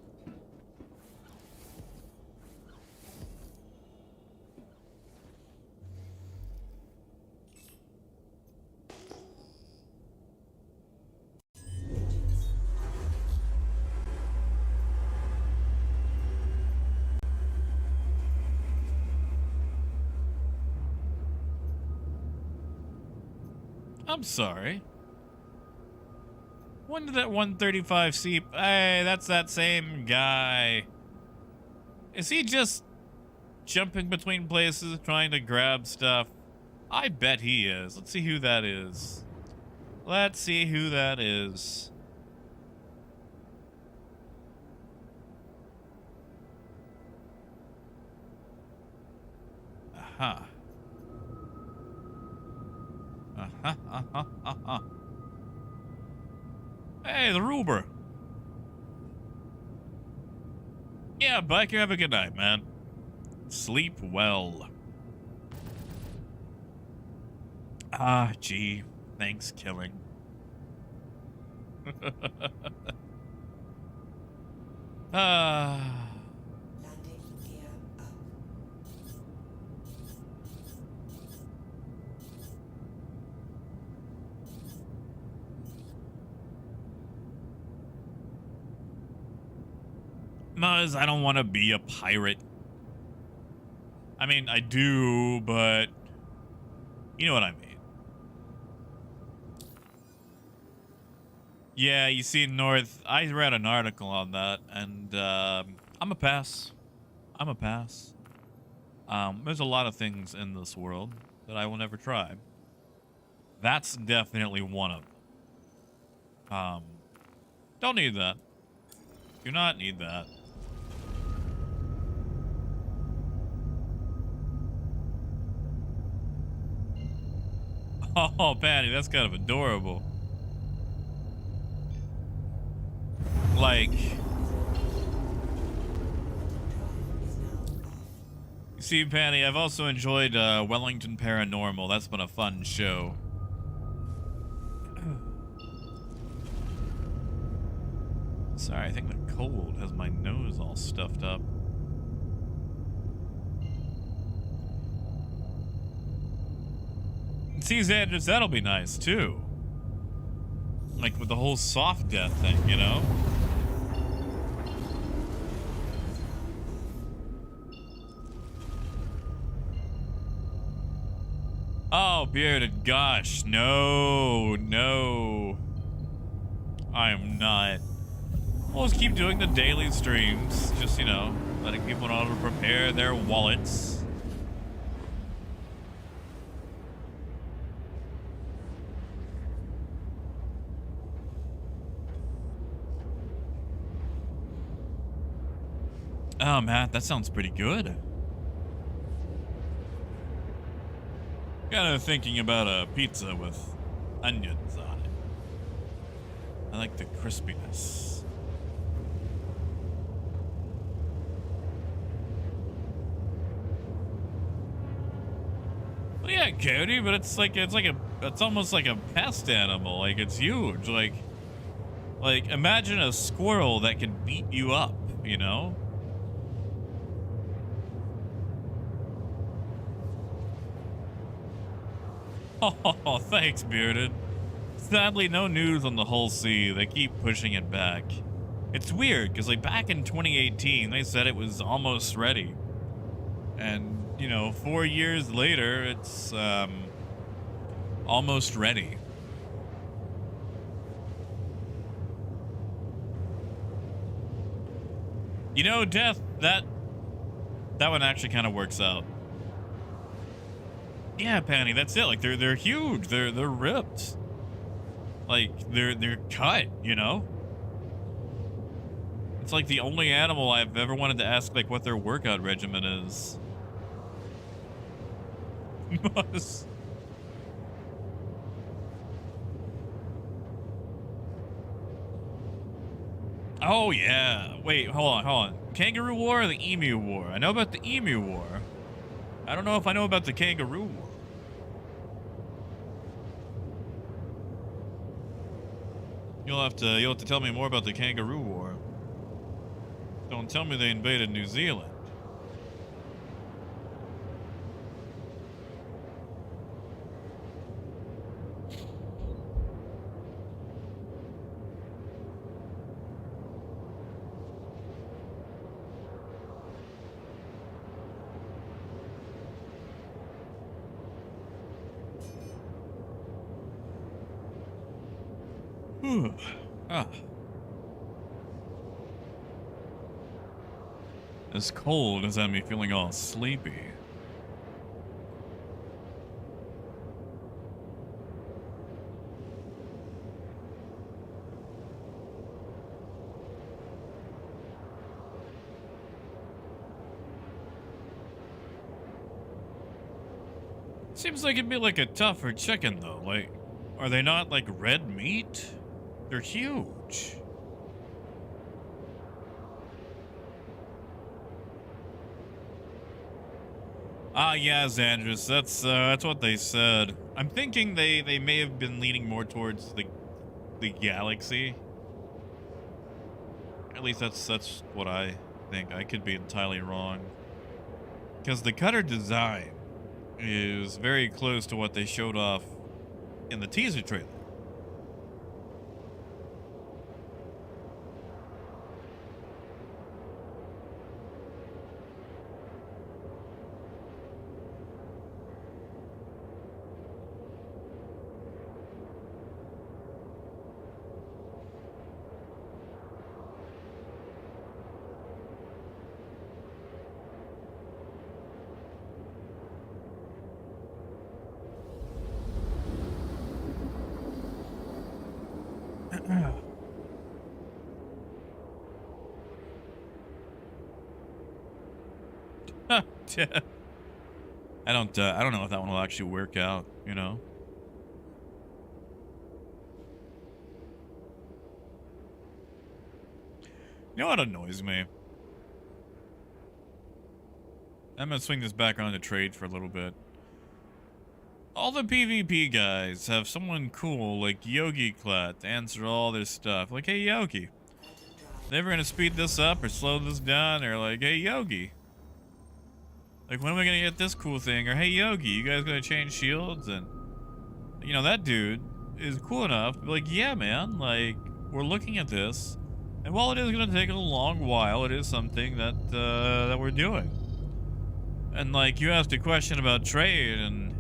I'm sorry. When did that 135 seep? Hey, that's that same guy. Is he just jumping between places trying to grab stuff? I bet he is. Let's see who that is. Let's see who that is. Aha. Hey, the Ruber. Yeah, Biker, have a good night, man. Sleep well. Ah, gee. Thanks, killing. Landing gear up. Muzz, I don't want to be a pirate. I mean, I do, but you know what I mean. Yeah, you see, North, I read an article on that, and I'm a pass. I'm a pass. There's a lot of things in this world that I will never try. That's definitely one of them. Don't need that. Do not need that. Oh, Patty, that's kind of adorable. Like, you see, Patty, I've also enjoyed Wellington Paranormal. That's been a fun show. Sorry, I think the cold has my nose all stuffed up. See, Xanders, that'll be nice, too. Like, with the whole soft death thing, you know? Oh, bearded, gosh, no, no. I am not. We'll just keep doing the daily streams, just, you know, letting people know to prepare their wallets. Oh, Matt, that sounds pretty good. Kind of thinking about a pizza with onions on it. I like the crispiness. Well, yeah, Cody, but it's almost like a pest animal. Like, it's huge. Like imagine a squirrel that can beat you up, you know? Oh, thanks, Bearded. Sadly, no news on the Hull Sea. They keep pushing it back. It's weird, because like back in 2018, they said it was almost ready. And, you know, 4 years later, it's almost ready. You know, Death, that one actually kind of works out. Yeah, Penny, that's it. Like they're huge. They're ripped. Like they're cut, you know? It's like the only animal I've ever wanted to ask like what their workout regimen is. Must. Oh yeah. Wait, hold on. Kangaroo War or the Emu War? I know about the Emu War. I don't know if I know about the Kangaroo War. You'll have to tell me more about the Kangaroo War. Don't tell me they invaded New Zealand. Ah. This cold has had me feeling all sleepy. Seems like it'd be like a tougher chicken though. Like, are they not like red meat? They're huge. Ah, yeah, Xandris. That's what they said. I'm thinking they may have been leaning more towards the galaxy. At least that's what I think. I could be entirely wrong. Because the cutter design is very close to what they showed off in the teaser trailer. I don't know if that one will actually work out, you know? You know what annoys me? I'm gonna swing this back on to trade for a little bit. All the PvP guys have someone cool like Yogi Clat to answer all their stuff. Like, hey Yogi, they ever gonna speed this up or slow this down? Or like, hey Yogi, like when are we gonna get this cool thing? Or hey Yogi, you guys gonna change shields? And you know, that dude is cool enough to be like, yeah man, like we're looking at this, and while it is gonna take a long while, it is something that that we're doing. And like you asked a question about trade, and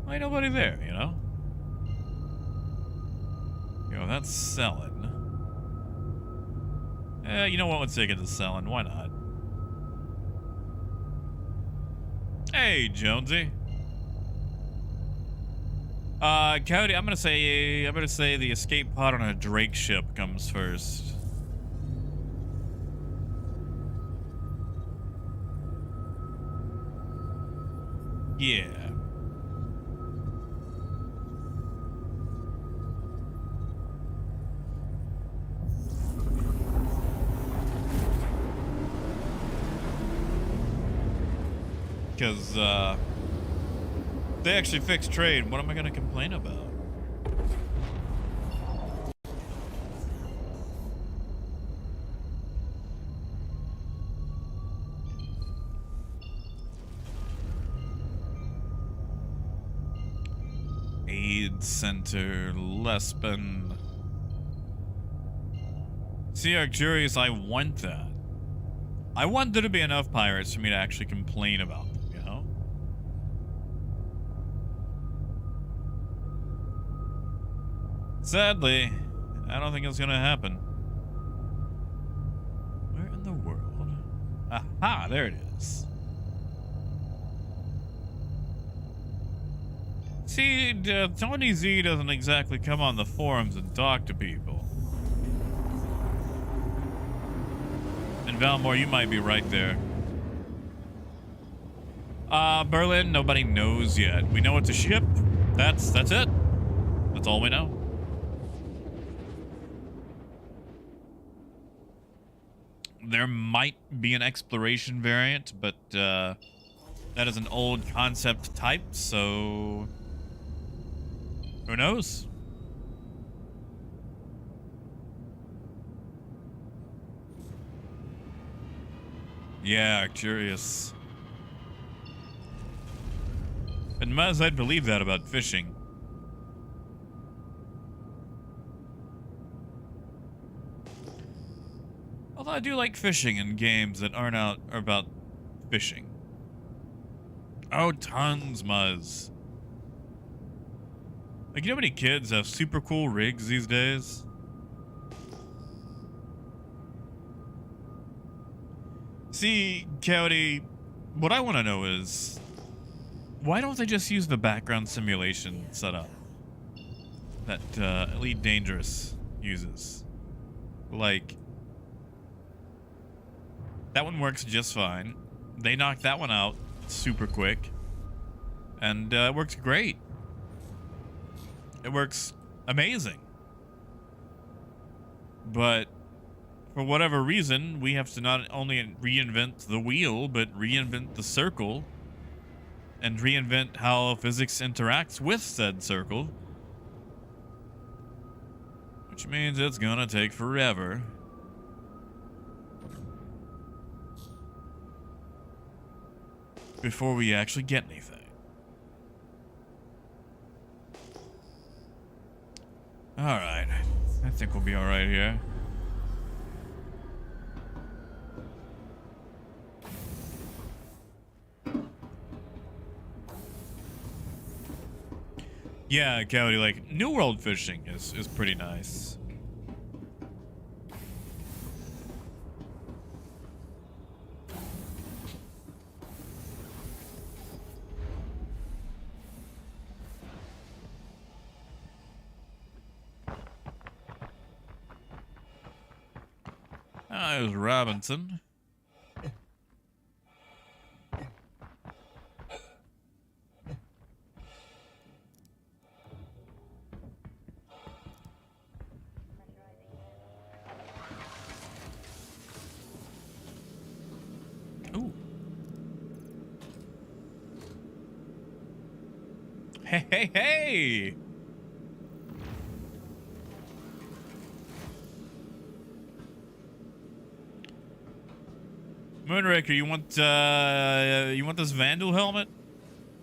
ain't nobody there, you know? Yo, that's selling. You know what? Let's take it to selling. Why not? Hey, Jonesy. Cody, I'm gonna say the escape pod on a Drake ship comes first. Yeah. Because, they actually fixed trade. What am I going to complain about? Aid Center, Lesbon. See, Arcturus, I want that. I want there to be enough pirates for me to actually complain about them, you know? Sadly, I don't think it's gonna happen. Where in the world? Aha, there it is. See, Tony Z doesn't exactly come on the forums and talk to people. And Valmore, you might be right there. Berlin, nobody knows yet. We know it's a ship. That's it. That's all we know. There might be an exploration variant, but that is an old concept type, so who knows? Yeah, curious. And Maz, I'd believe that about fishing. Although I do like fishing in games that aren't out or about fishing. Oh, tons, Muzz. Like, you know how many kids have super cool rigs these days? See, Cody, what I want to know is, why don't they just use the background simulation setup that Elite Dangerous uses? Like, that one works just fine. They knocked that one out super quick, and it works great. It works amazing. But for whatever reason, we have to not only reinvent the wheel, but reinvent the circle, and reinvent how physics interacts with said circle. Which means it's gonna take forever. Before we actually get anything. Alright. I think we'll be alright here. Yeah, Cody, like, New World fishing is pretty nice. There's Robinson. Hey, hey, hey! Moonraker, you want this Vandal helmet?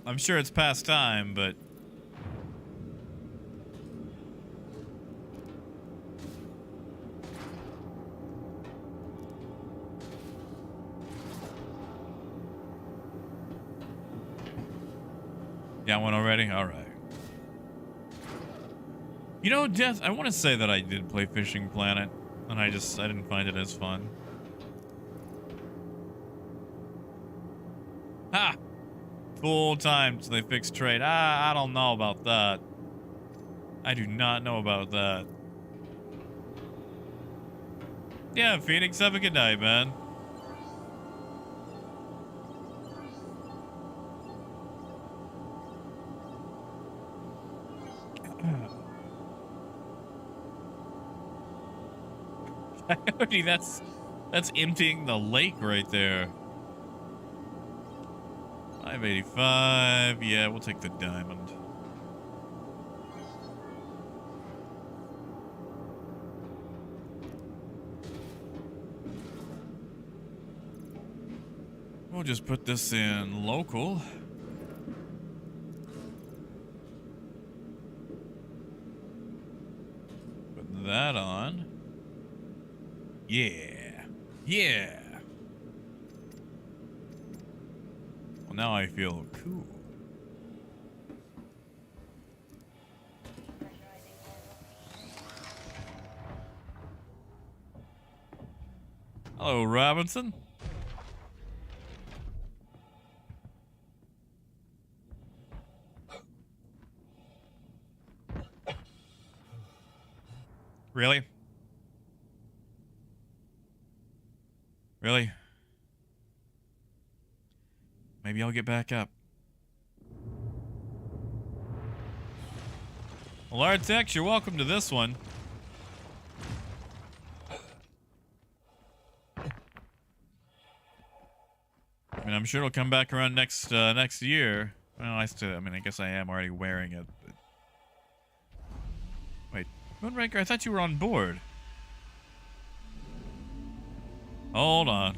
I'm sure it's past time, but got one already? All right. You know, Death, I want to say that I did play Fishing Planet, and I didn't find it as fun. Ha! Full time till they fix trade. I don't know about that. I do not know about that. Yeah, Phoenix, have a good night, man. Coyote, that's emptying the lake right there. 585. Yeah, we'll take the diamond. We'll just put this in local. Put that on. Yeah. Yeah. Well, now I feel cool. Hello, Robinson. Really? Really? Maybe I'll get back up. Well, Artex, you're welcome to this one. I mean, I'm sure it'll come back around next year. Well, I guess I am already wearing it. But... Wait, Moonraker, I thought you were on board. Hold on.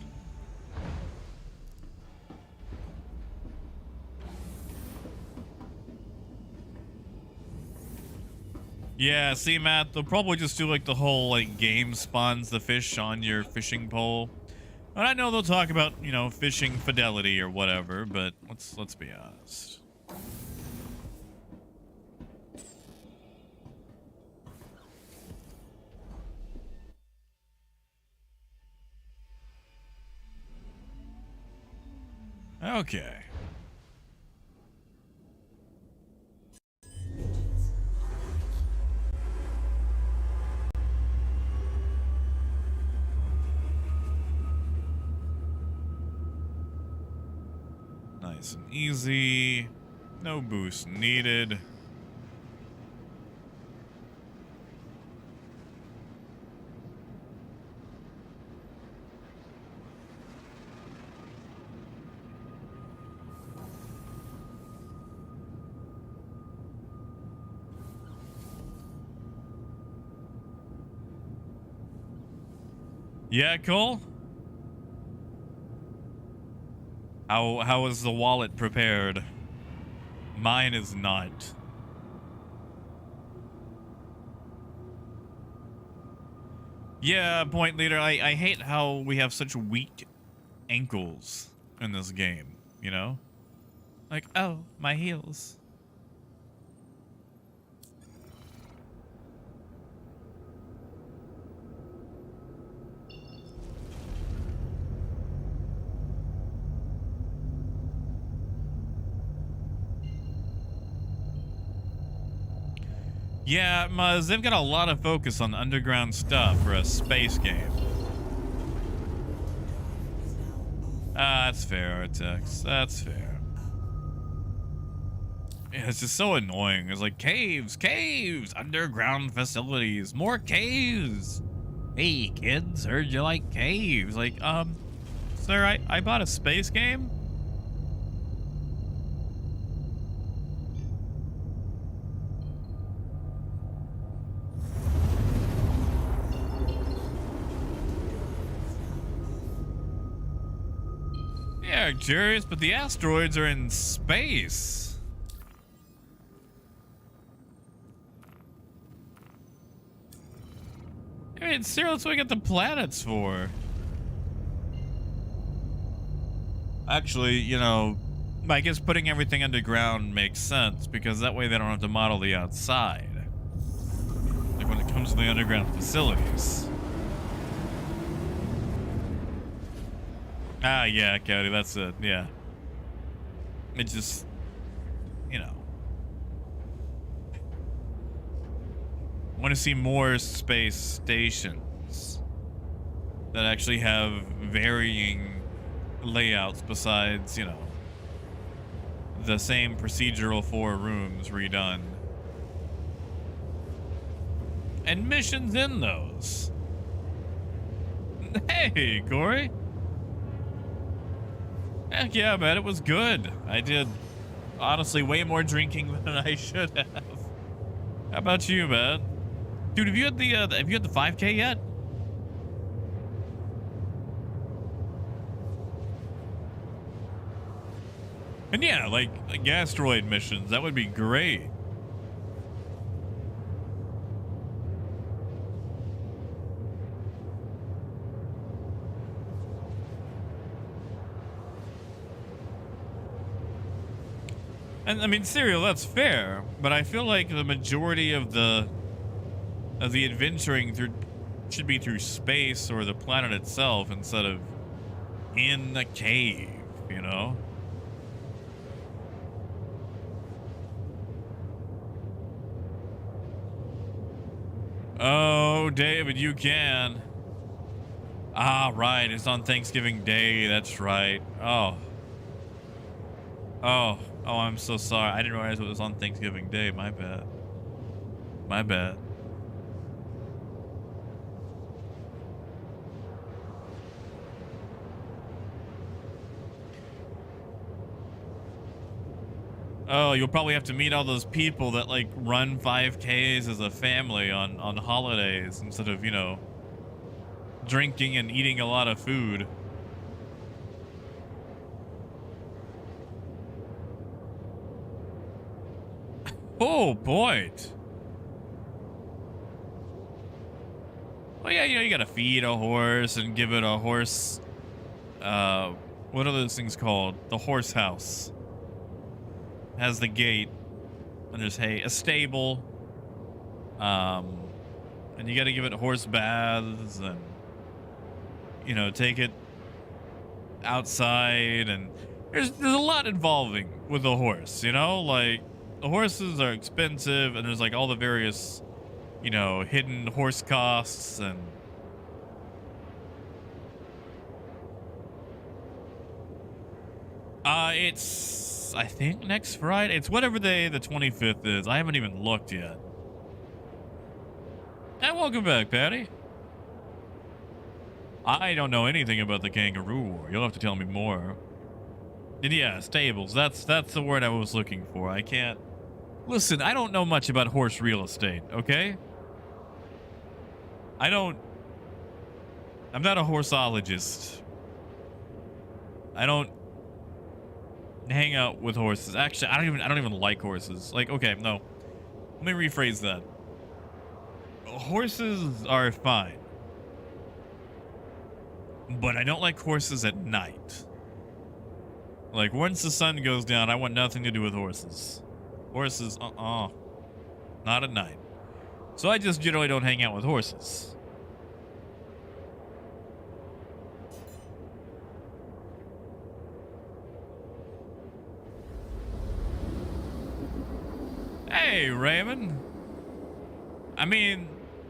Yeah, see, Matt, they'll probably just do like the whole like game spawns the fish on your fishing pole. And I know they'll talk about, you know, fishing fidelity or whatever, but let's be honest. Okay. Nice and easy. No boost needed. Yeah, Cole? How is the wallet prepared? Mine is not. Yeah, point leader, I hate how we have such weak ankles in this game, you know? Like, oh, my heels. Yeah, Muzz, they've got a lot of focus on underground stuff for a space game. That's fair, Artex. That's fair. Yeah, it's just so annoying. It's like, caves, underground facilities, more caves. Hey, kids, heard you like caves. Like, sir, I bought a space game. Yeah, curious, but the asteroids are in space. I mean, seriously, that's what we got the planets for. Actually, you know, I guess putting everything underground makes sense because that way they don't have to model the outside. Like when it comes to the underground facilities. Ah, yeah, Cody, that's it, yeah. It just, you know. I want to see more space stations that actually have varying layouts besides, you know, the same procedural 4 rooms redone. And missions in those. Hey, Corey. Heck yeah, man, it was good. I did, honestly, way more drinking than I should have. How about you, man? Dude, have you had the 5K yet? And yeah, like asteroid missions, that would be great. And I mean, Serial, that's fair, but I feel like the majority of the adventuring should be through space or the planet itself instead of in a cave, you know? Oh, David, you can. Ah, right. It's on Thanksgiving Day. That's right. Oh. Oh. Oh, I'm so sorry. I didn't realize it was on Thanksgiving Day. My bad. My bad. Oh, you'll probably have to meet all those people that like run 5Ks as a family on holidays instead of, you know, drinking and eating a lot of food. Oh, point. Well, yeah, you know, you gotta feed a horse and give it a horse, what are those things called? The horse house. Has the gate, and there's hay, a stable, and you got to give it horse baths, and you know, take it outside, and there's a lot involving with the horse, you know, like the horses are expensive, and there's like all the various, you know, hidden horse costs, and it's, I think, next Friday. It's whatever day the 25th is. I haven't even looked yet. And welcome back, Patty. I don't know anything about the kangaroo war. You'll have to tell me more. And yeah, stables. That's the word I was looking for. I can't... Listen, I don't know much about horse real estate, okay? I'm not a horseologist. I don't hang out with horses. Actually, I don't even like horses. Like, okay, no. Let me rephrase that. Horses are fine. But I don't like horses at night. Like, once the sun goes down, I want nothing to do with horses. Horses, not at night. So I just generally don't hang out with horses. Hey, Raymond. I mean,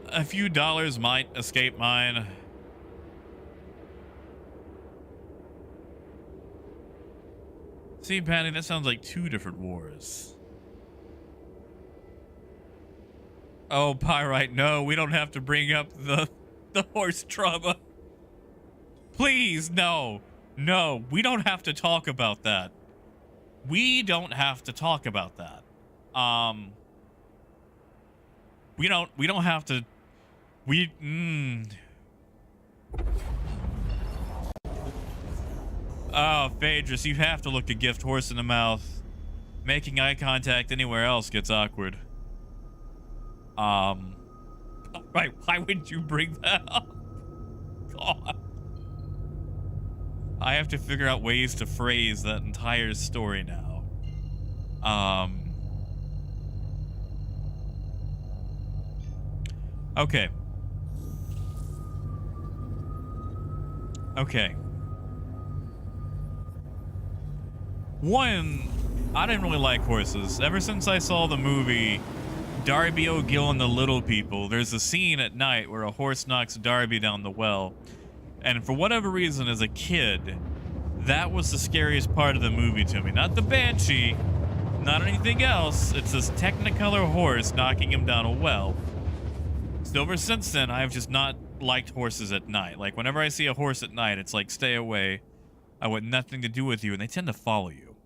a few dollars might escape mine. See, Patty, that sounds like 2 different wars. Oh, Pyrite, no, we don't have to bring up the horse trauma. Please, no. No, we don't have to talk about that. We don't have to talk about that. We don't have to, Oh, Phaedrus, you have to look a gift horse in the mouth. Making eye contact anywhere else gets awkward. Right, why would you bring that up? God. I have to figure out ways to phrase that entire story now. Okay. Okay. One, I didn't really like horses. Ever since I saw the movie Darby O'Gill and the Little People, there's a scene at night where a horse knocks Darby down the well. And for whatever reason, as a kid, that was the scariest part of the movie to me. Not the banshee, not anything else. It's this Technicolor horse knocking him down a well. So ever since then, I've just not liked horses at night. Like, whenever I see a horse at night, it's like, stay away. I want nothing to do with you, and they tend to follow you.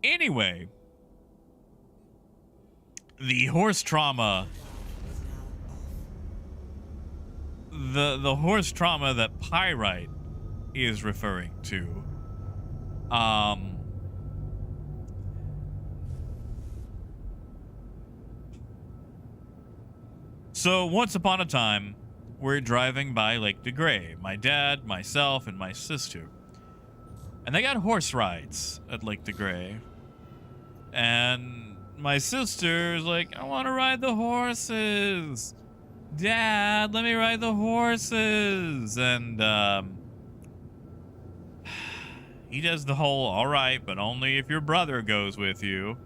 Anyway, the horse trauma, the horse trauma that Pyrite is referring to, so once upon a time, we're driving by Lake de Grey, my dad, myself, and my sister, and they got horse rides at Lake de Grey. And my sister's like, I want to ride the horses. Dad, let me ride the horses. And he does the whole, all right, but only if your brother goes with you.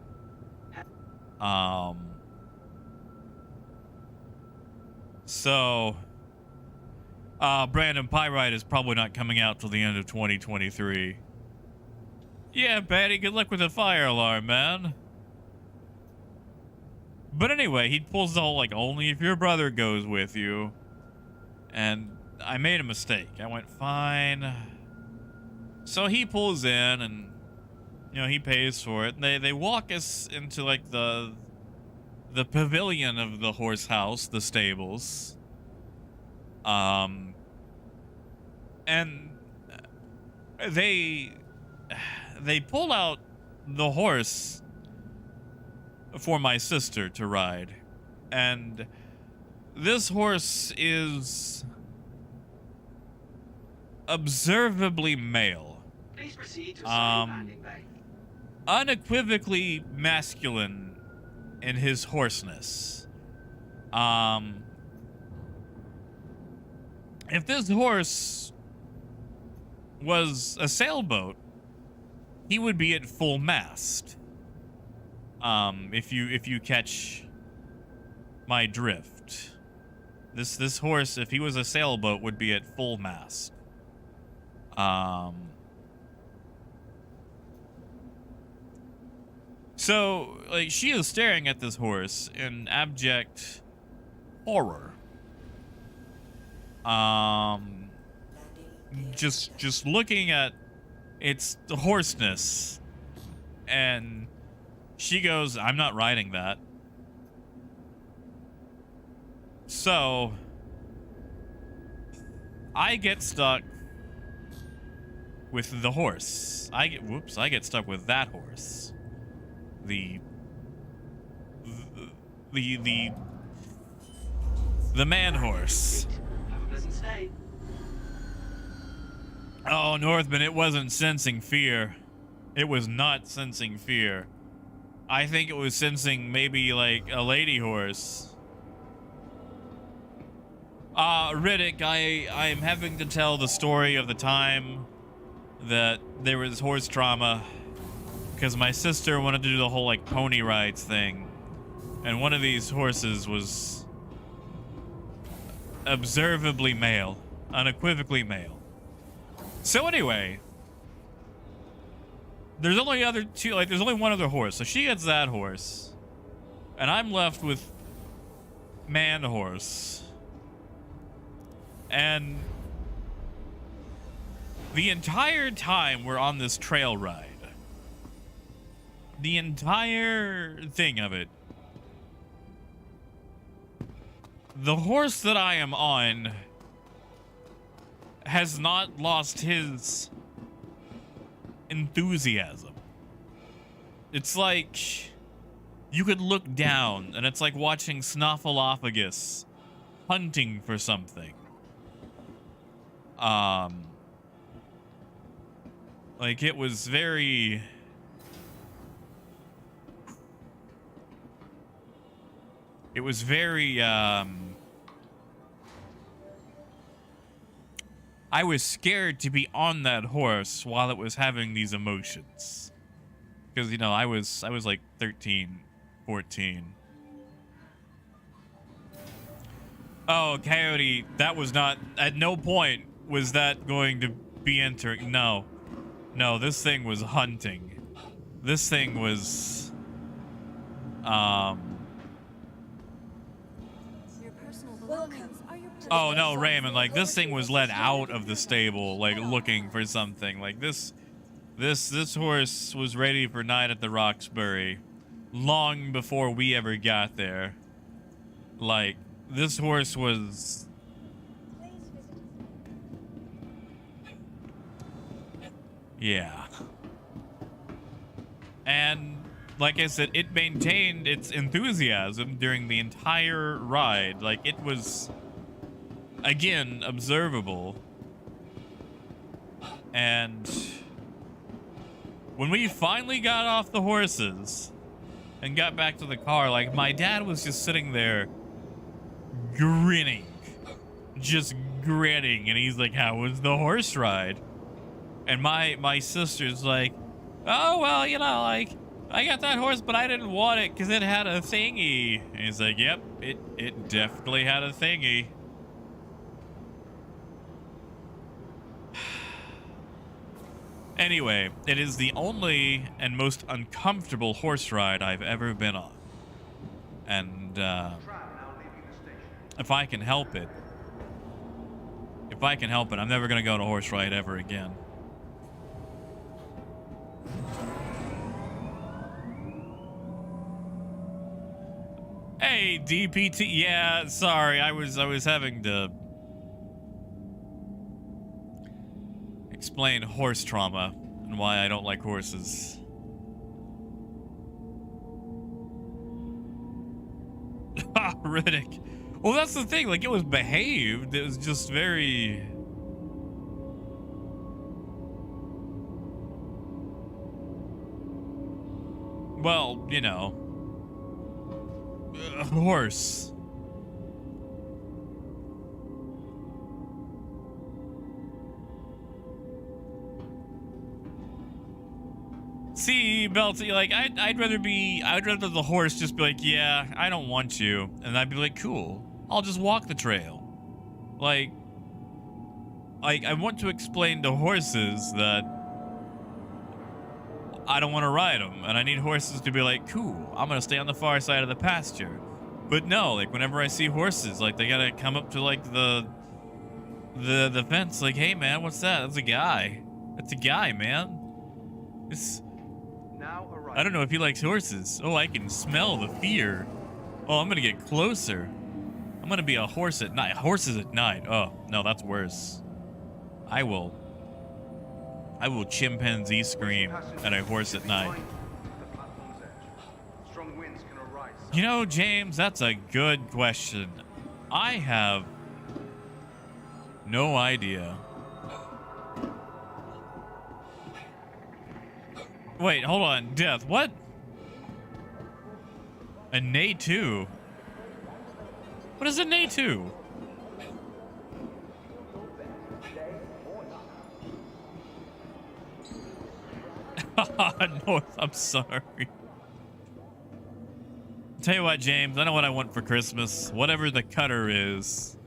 So Brandon, Pyrite is probably not coming out till the end of 2023. Yeah, Patty, good luck with the fire alarm, man. But anyway, he pulls the whole, like, only if your brother goes with you. And I made a mistake. I went, fine. So he pulls in and, you know, he pays for it. They walk us into, like, the pavilion of the horse house, the stables. And they pull out the horse for my sister to ride. And this horse is observably male. Please proceed to assign landing bay. Unequivocally masculine in his horseness. If this horse was a sailboat, he would be at full mast. If you catch my drift. This horse, if he was a sailboat, would be at full mast. So, like, she is staring at this horse in abject horror. Just looking at its hoarseness, and she goes, I'm not riding that. So I get stuck with the horse. I get stuck with that horse. The man horse. Have a pleasant stay. Oh, Northman, it wasn't sensing fear. It was not sensing fear. I think it was sensing maybe like a lady horse. Riddick, I am having to tell the story of the time that there was horse trauma because my sister wanted to do the whole like pony rides thing. And one of these horses was observably male, unequivocally male. So anyway, there's only there's only one other horse. So she gets that horse, and I'm left with man horse. And the entire time we're on this trail ride, the entire thing of it, the horse that I am on has not lost his enthusiasm. It's like you could look down and it's like watching Snuffleupagus hunting for something. Like it was very... It was very, I was scared to be on that horse while it was having these emotions. Because, you know, I was like 13, 14. Oh, Coyote, that was not, at no point was that going to be entering. No. No, this thing was hunting. This thing was, Your personal Welcome. belongings are your oh no, Raymond, like this thing was let out of the stable, like looking for something. Like this horse was ready for night at the Roxbury long before we ever got there. Like, this horse was... Yeah. And like I said, it maintained its enthusiasm during the entire ride. Like, it was, again, observable. And when we finally got off the horses and got back to the car, like, my dad was just sitting there grinning. Just grinning. And he's like, how was the horse ride? And my sister's like, oh, well, you know, like, I got that horse, but I didn't want it because it had a thingy. And he's like, yep, it definitely had a thingy. Anyway, it is the only and most uncomfortable horse ride I've ever been on. And if I can help it, I'm never going to go on a horse ride ever again. Hey, DPT. Yeah, sorry. I was having to explain horse trauma and why I don't like horses. Riddick. Well, that's the thing. Like, it was behaved. It was just very... Well, you know... horse. See, Belty, like, I'd rather the horse just be like, yeah, I don't want you. And I'd be like, cool, I'll just walk the trail. Like, I want to explain to horses that I don't want to ride them, and I need horses to be like, cool, I'm gonna stay on the far side of the pasture. But no, like, whenever I see horses, like, they gotta come up to, like, the fence, like, hey, man, what's that? That's a guy. That's a guy, man. It's... I don't know if he likes horses. Oh, I can smell the fear. Oh, I'm gonna get closer. I'm gonna be a horse at night. Horses at night. Oh, no, that's worse. I will chimpanzee scream at a horse at night. You know, James, that's a good question. I have no idea. Wait, hold on. Death, what? A Nay 2? What is a Nay 2? No, I'm sorry. Tell you what, James, I know what I want for Christmas. Whatever the cutter is.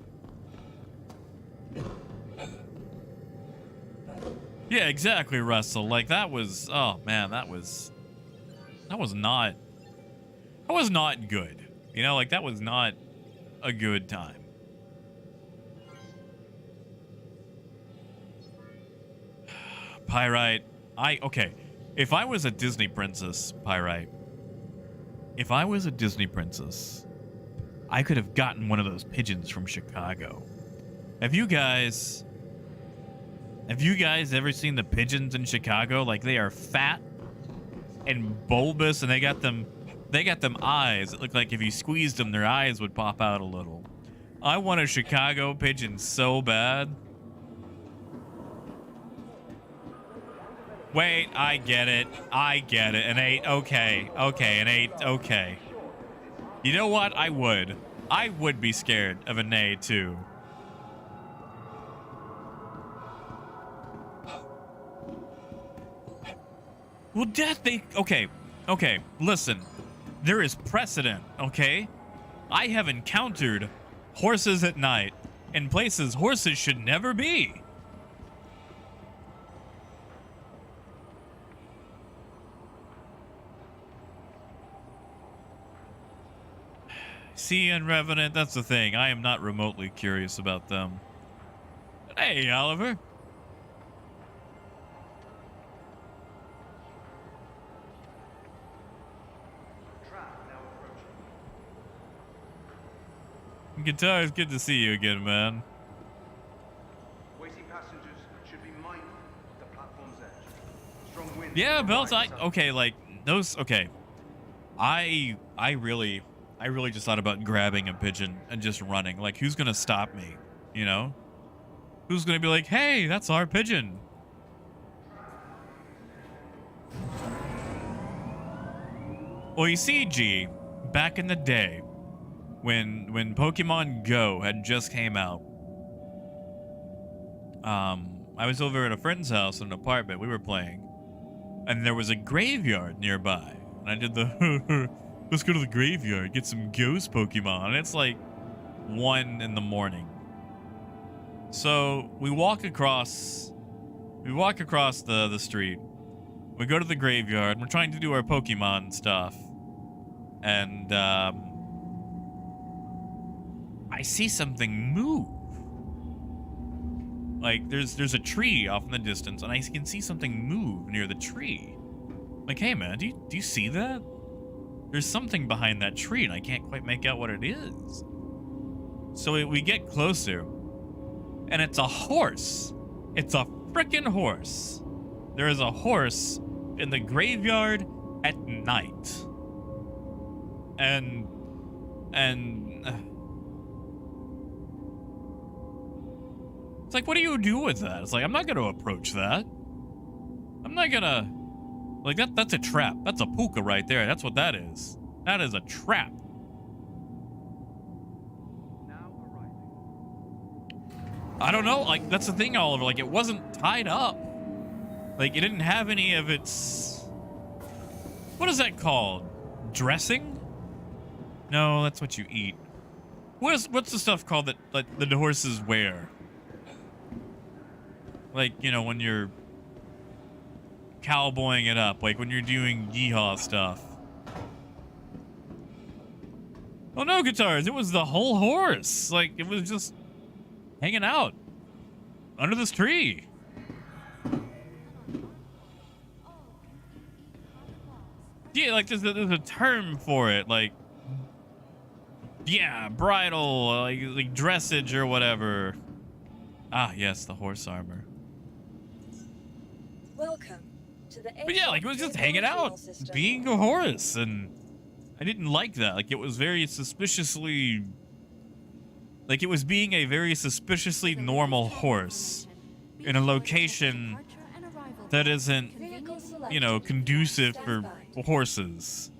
Yeah, exactly, Russell. Like, that was... Oh, man, that was not good. You know, like, that was not a good time. Pyrite. Okay. If I was a Disney princess, Pyrite, if I was a Disney princess, I could have gotten one of those pigeons from Chicago. Have you guys Have you guys ever seen the pigeons in Chicago? Like, they are fat and bulbous, and they got them eyes that look like if you squeezed them, their eyes would pop out a little. I want a Chicago pigeon so bad. Wait, I get it. An 8, okay. Okay, an 8, okay. You know what? I would be scared of an A too. Well, okay, listen. There is precedent, okay? I have encountered horses at night in places horses should never be. See, and Revenant, that's the thing. I am not remotely curious about them. Hey, Oliver. Guitar, it's good to see you again, man. Waiting passengers should be mindful of the platform's edge. Strong wind. Yeah, belts. Okay, like those. Okay, I really just thought about grabbing a pigeon and just running. Like, who's gonna stop me? You know, who's gonna be like, hey, that's our pigeon? Well, you see, G, back in the day, when Pokemon Go had just came out, I was over at a friend's house in an apartment. We were playing, and there was a graveyard nearby. And I did the let's go to the graveyard, get some ghost Pokemon. And it's like 1 in the morning. So we walk across the street. We go to the graveyard. We're trying to do our Pokemon stuff, and I see something move. Like, there's a tree off in the distance, and I can see something move near the tree. Like, hey man, do you see that? There's something behind that tree, and I can't quite make out what it is. So we get closer, and it's a horse. It's a frickin' horse. There is a horse in the graveyard at night. And it's like, what do you do with that? It's like, I'm not going to approach that. I'm not going to... Like, that's a trap. That's a puka right there. That's what that is. That is a trap. I don't know. Like, that's the thing, Oliver. Like, it wasn't tied up. Like, it didn't have any of its... What is that called? Dressing? No, that's what you eat. What's the stuff called that, like, the horses wear? Like, you know, when you're cowboying it up, like when you're doing yeehaw stuff. Oh no, Guitars, it was the whole horse. Like, it was just hanging out under this tree. Yeah, like there's a term for it, like, yeah, bridle, like dressage or whatever. Ah, yes, the horse armor. Welcome to the But yeah, like, it was just hanging out, being a horse, and I didn't like that. Like, it was very suspiciously... Like, it was being a very suspiciously normal horse in a location that isn't, you know, conducive for horses.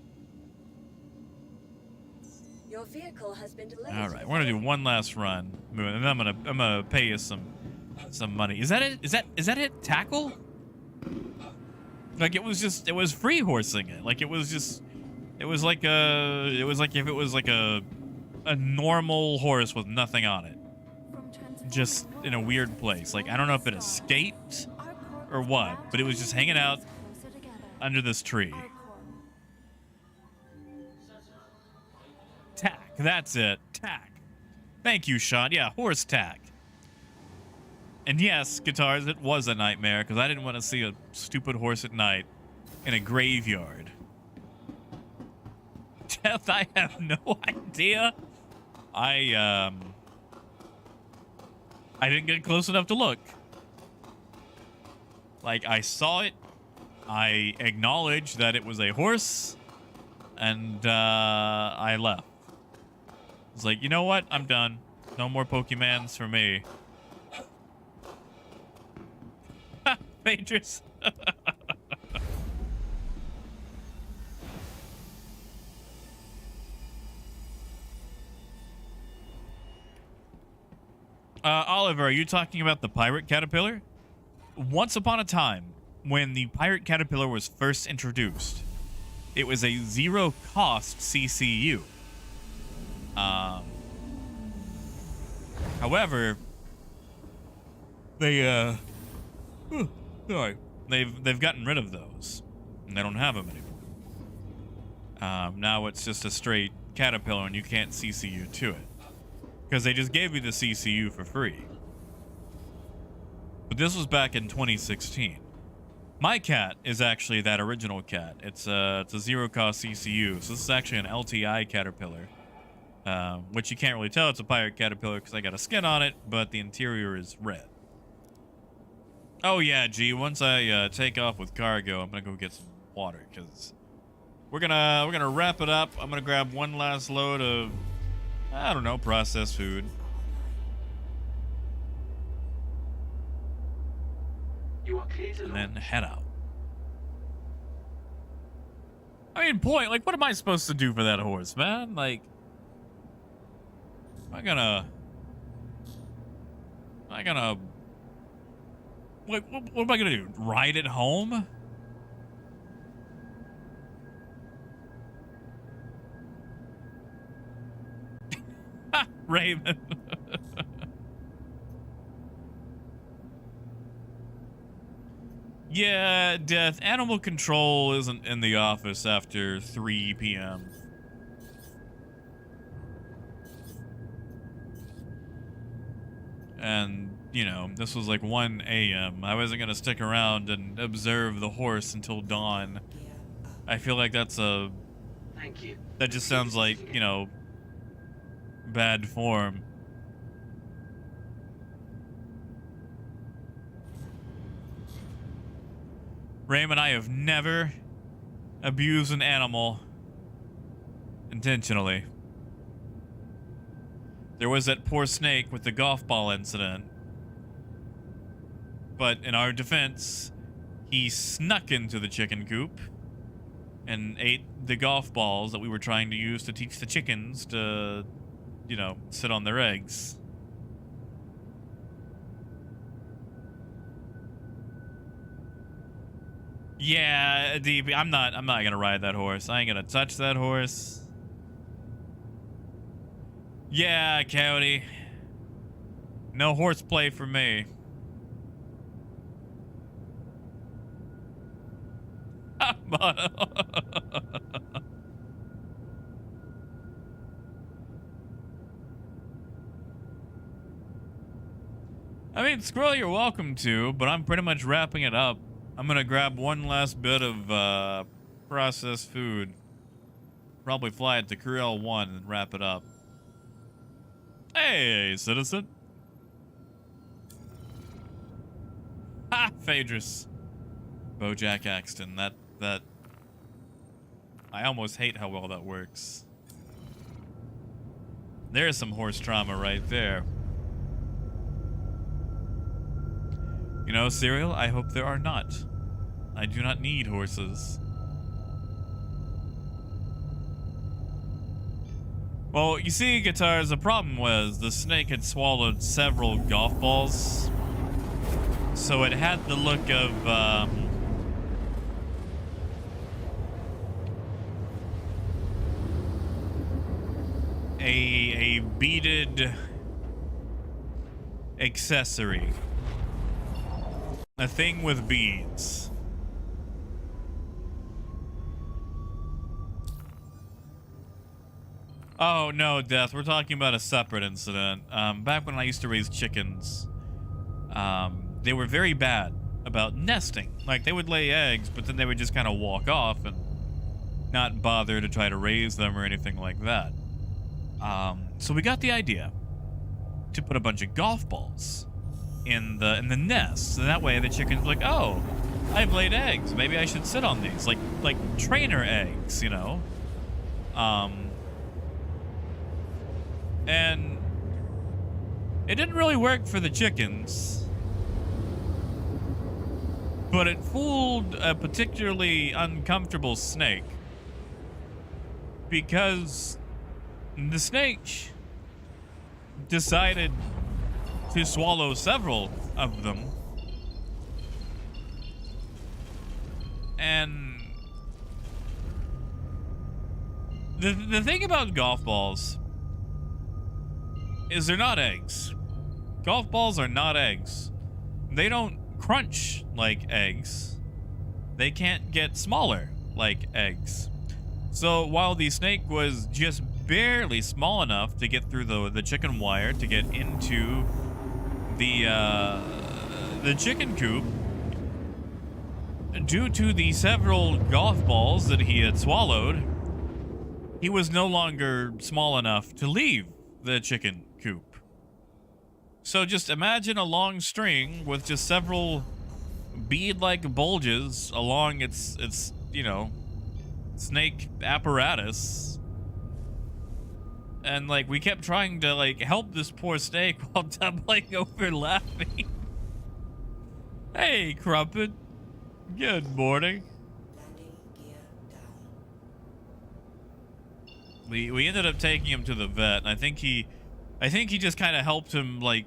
Your vehicle has been delayed. All right, we're gonna do one last run, and then I'm gonna pay you some money. Is that it? Is that it? Tackle? Like, it was free horsing it. Like, it was like if it was like a normal horse with nothing on it, just in a weird place. Like, I don't know if it escaped or what, but it was just hanging out under this tree. Tack, that's it. Tack. Thank you, Sean. Yeah, horse tack. And yes, Guitars, it was a nightmare because I didn't want to see a stupid horse at night in a graveyard. Death, I have no idea. I didn't get close enough to look. Like, I saw it, I acknowledged that it was a horse, and I left. I was like, you know what? I'm done. No more Pokemans for me. Ha! Phaedrus. Oliver, are you talking about the pirate caterpillar? Once upon a time, when the pirate caterpillar was first introduced, it was a zero-cost CCU. However, they sorry, they've gotten rid of those, and they don't have them anymore. Now it's just a straight caterpillar, and you can't CCU to it because they just gave you the CCU for free. But this was back in 2016. My cat is actually that original cat. It's a zero-cost CCU, so this is actually an LTI caterpillar, which you can't really tell it's a pirate caterpillar because I got a skin on it, but the interior is red. Oh yeah, G. Once I take off with cargo, I'm gonna go get some water because we're gonna wrap it up. I'm gonna grab one last load of, I don't know, processed food. You are clear to And launch. then head out. I mean, point, like, what am I supposed to do for that horse, man? Like, am I gonna... What am I gonna do? Ride it home? Ha! Raven. Yeah, Death. Animal control isn't in the office after 3 p.m. And, you know, this was like 1 a.m. I wasn't gonna stick around and observe the horse until dawn. I feel like that's a... Thank you. That just sounds like, you know, bad form. Raymond, I have never abused an animal intentionally. There was that poor snake with the golf ball incident. But in our defense, he snuck into the chicken coop and ate the golf balls that we were trying to use to teach the chickens to, you know, sit on their eggs. Yeah, DP, I'm not gonna ride that horse. I ain't gonna touch that horse. Yeah, Coyote. No horseplay for me. I mean, Squirrel, you're welcome to, but I'm pretty much wrapping it up. I'm gonna grab one last bit of processed food. Probably fly it to Corel 1 and wrap it up. Hey, citizen. Ha! Phaedrus. Bojack Axton. That... I almost hate how well that works. There's some horse trauma right there. You know, Serial, I hope there are not. I do not need horses. Well, you see, Guitars, the problem was the snake had swallowed several golf balls. So it had the look of, a beaded accessory. A thing with beads. Oh, no, Death. We're talking about a separate incident. Back when I used to raise chickens, they were very bad about nesting. Like, they would lay eggs, but then they would just kind of walk off and not bother to try to raise them or anything like that. So we got the idea to put a bunch of golf balls in the nest. So that way the chicken's like, oh, I've laid eggs. Maybe I should sit on these, like trainer eggs, you know. And it didn't really work for the chickens, but it fooled a particularly uncomfortable snake, because the snake decided to swallow several of them. And the thing about golf balls is they're not eggs. Golf balls are not eggs. They don't crunch like eggs. They can't get smaller like eggs. So while the snake was just barely small enough to get through the chicken wire to get into the chicken coop, due to the several golf balls that he had swallowed, he was no longer small enough to leave the chicken coop. So just imagine a long string with just several bead-like bulges along its you know, snake apparatus. And like we kept trying to like help this poor snake while doubling over laughing. Hey, Crumpet. Good morning. Landing gear down. We ended up taking him to the vet, and I think he just kind of helped him, like,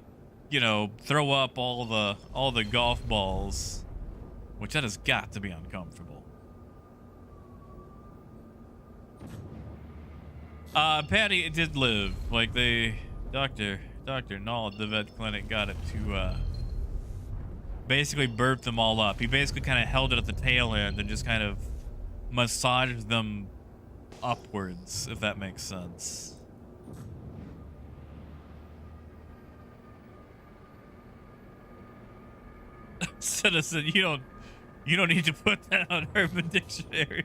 you know, throw up all the golf balls, which that has got to be uncomfortable. Patty did live. Like, Dr. Null at the vet clinic got it to basically burp them all up. He basically kind of held it at the tail end and just kind of massaged them upwards, if that makes sense. Citizen, you don't need to put that on Urban Dictionary.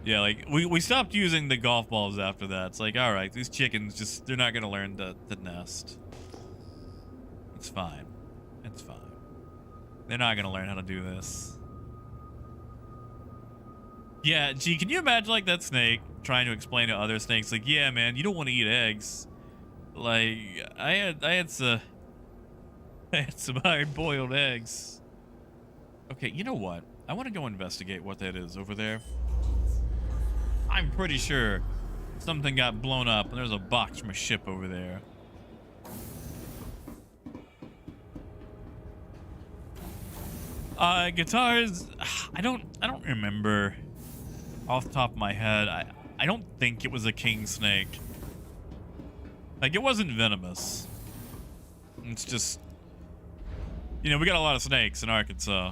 Yeah, like we stopped using the golf balls after that. It's like, all right, these chickens they're not gonna learn to nest. It's fine. It's fine. They're not gonna learn how to do this. Yeah, gee, can you imagine like that snake trying to explain to other snakes, like, yeah, man, you don't want to eat eggs. Like, I had some hard-boiled eggs. Okay, you know what? I want to go investigate what that is over there. I'm pretty sure something got blown up and there's a box from a ship over there. Guitars, I don't remember off the top of my head. I don't think it was a king snake. Like, it wasn't venomous. It's just, you know, we got a lot of snakes in Arkansas.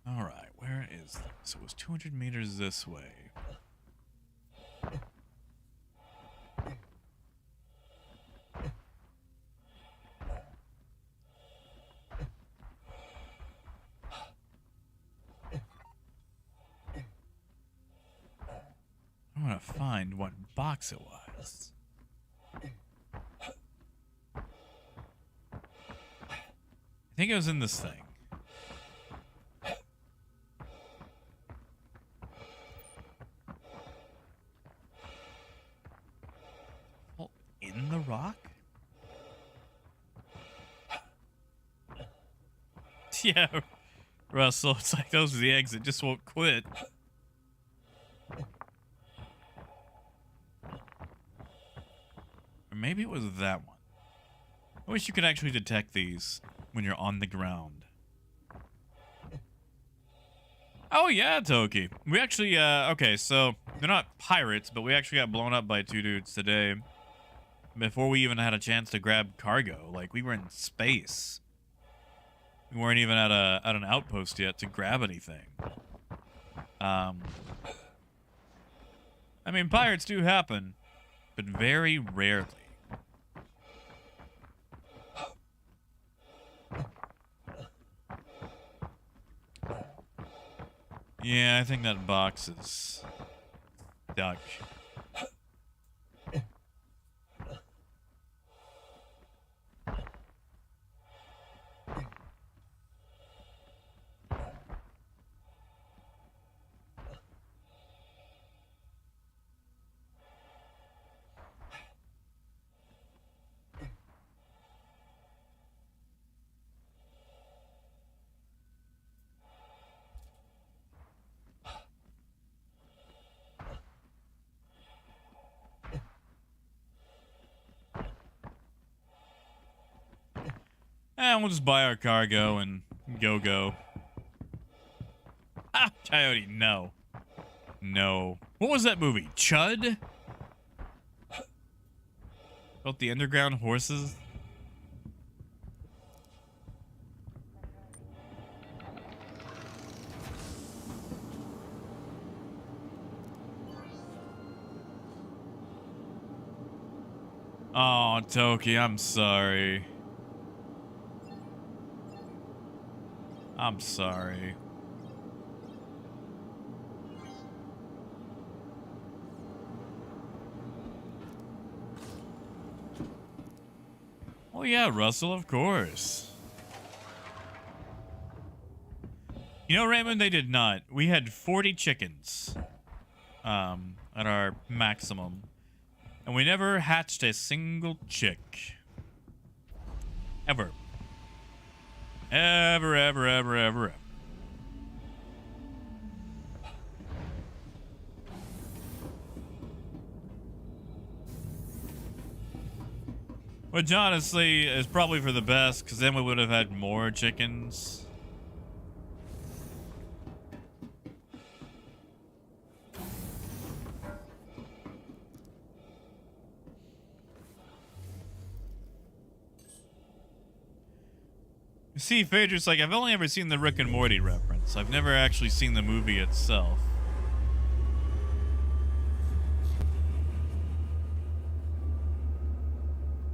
All right, where is this? So it was 200 meters this way. I want to find what box it was. I think it was in this thing. Well, in the rock? Yeah, Russell, it's like those are the eggs that just won't quit. Or maybe it was that one. I wish you could actually detect these when you're on the ground. Oh yeah, Toki. We actually, okay, so they're not pirates, but we actually got blown up by two dudes today before we even had a chance to grab cargo. Like, we were in space. We weren't even at an outpost yet to grab anything. I I mean, pirates do happen, but very rarely. Yeah, I think that box is stuck. We'll just buy our cargo and go. Ah, Coyote, no. No. What was that movie? Chud? About the underground horses? Oh, Toki, I'm sorry. I'm sorry. Oh yeah, Russell, of course. You know, Raymond, they did not. We had 40 chickens at our maximum. And we never hatched a single chick. Ever. Ever. Which honestly is probably for the best, because then we would have had more chickens. See, Phaedra's like, I've only ever seen the Rick and Morty reference. I've never actually seen the movie itself.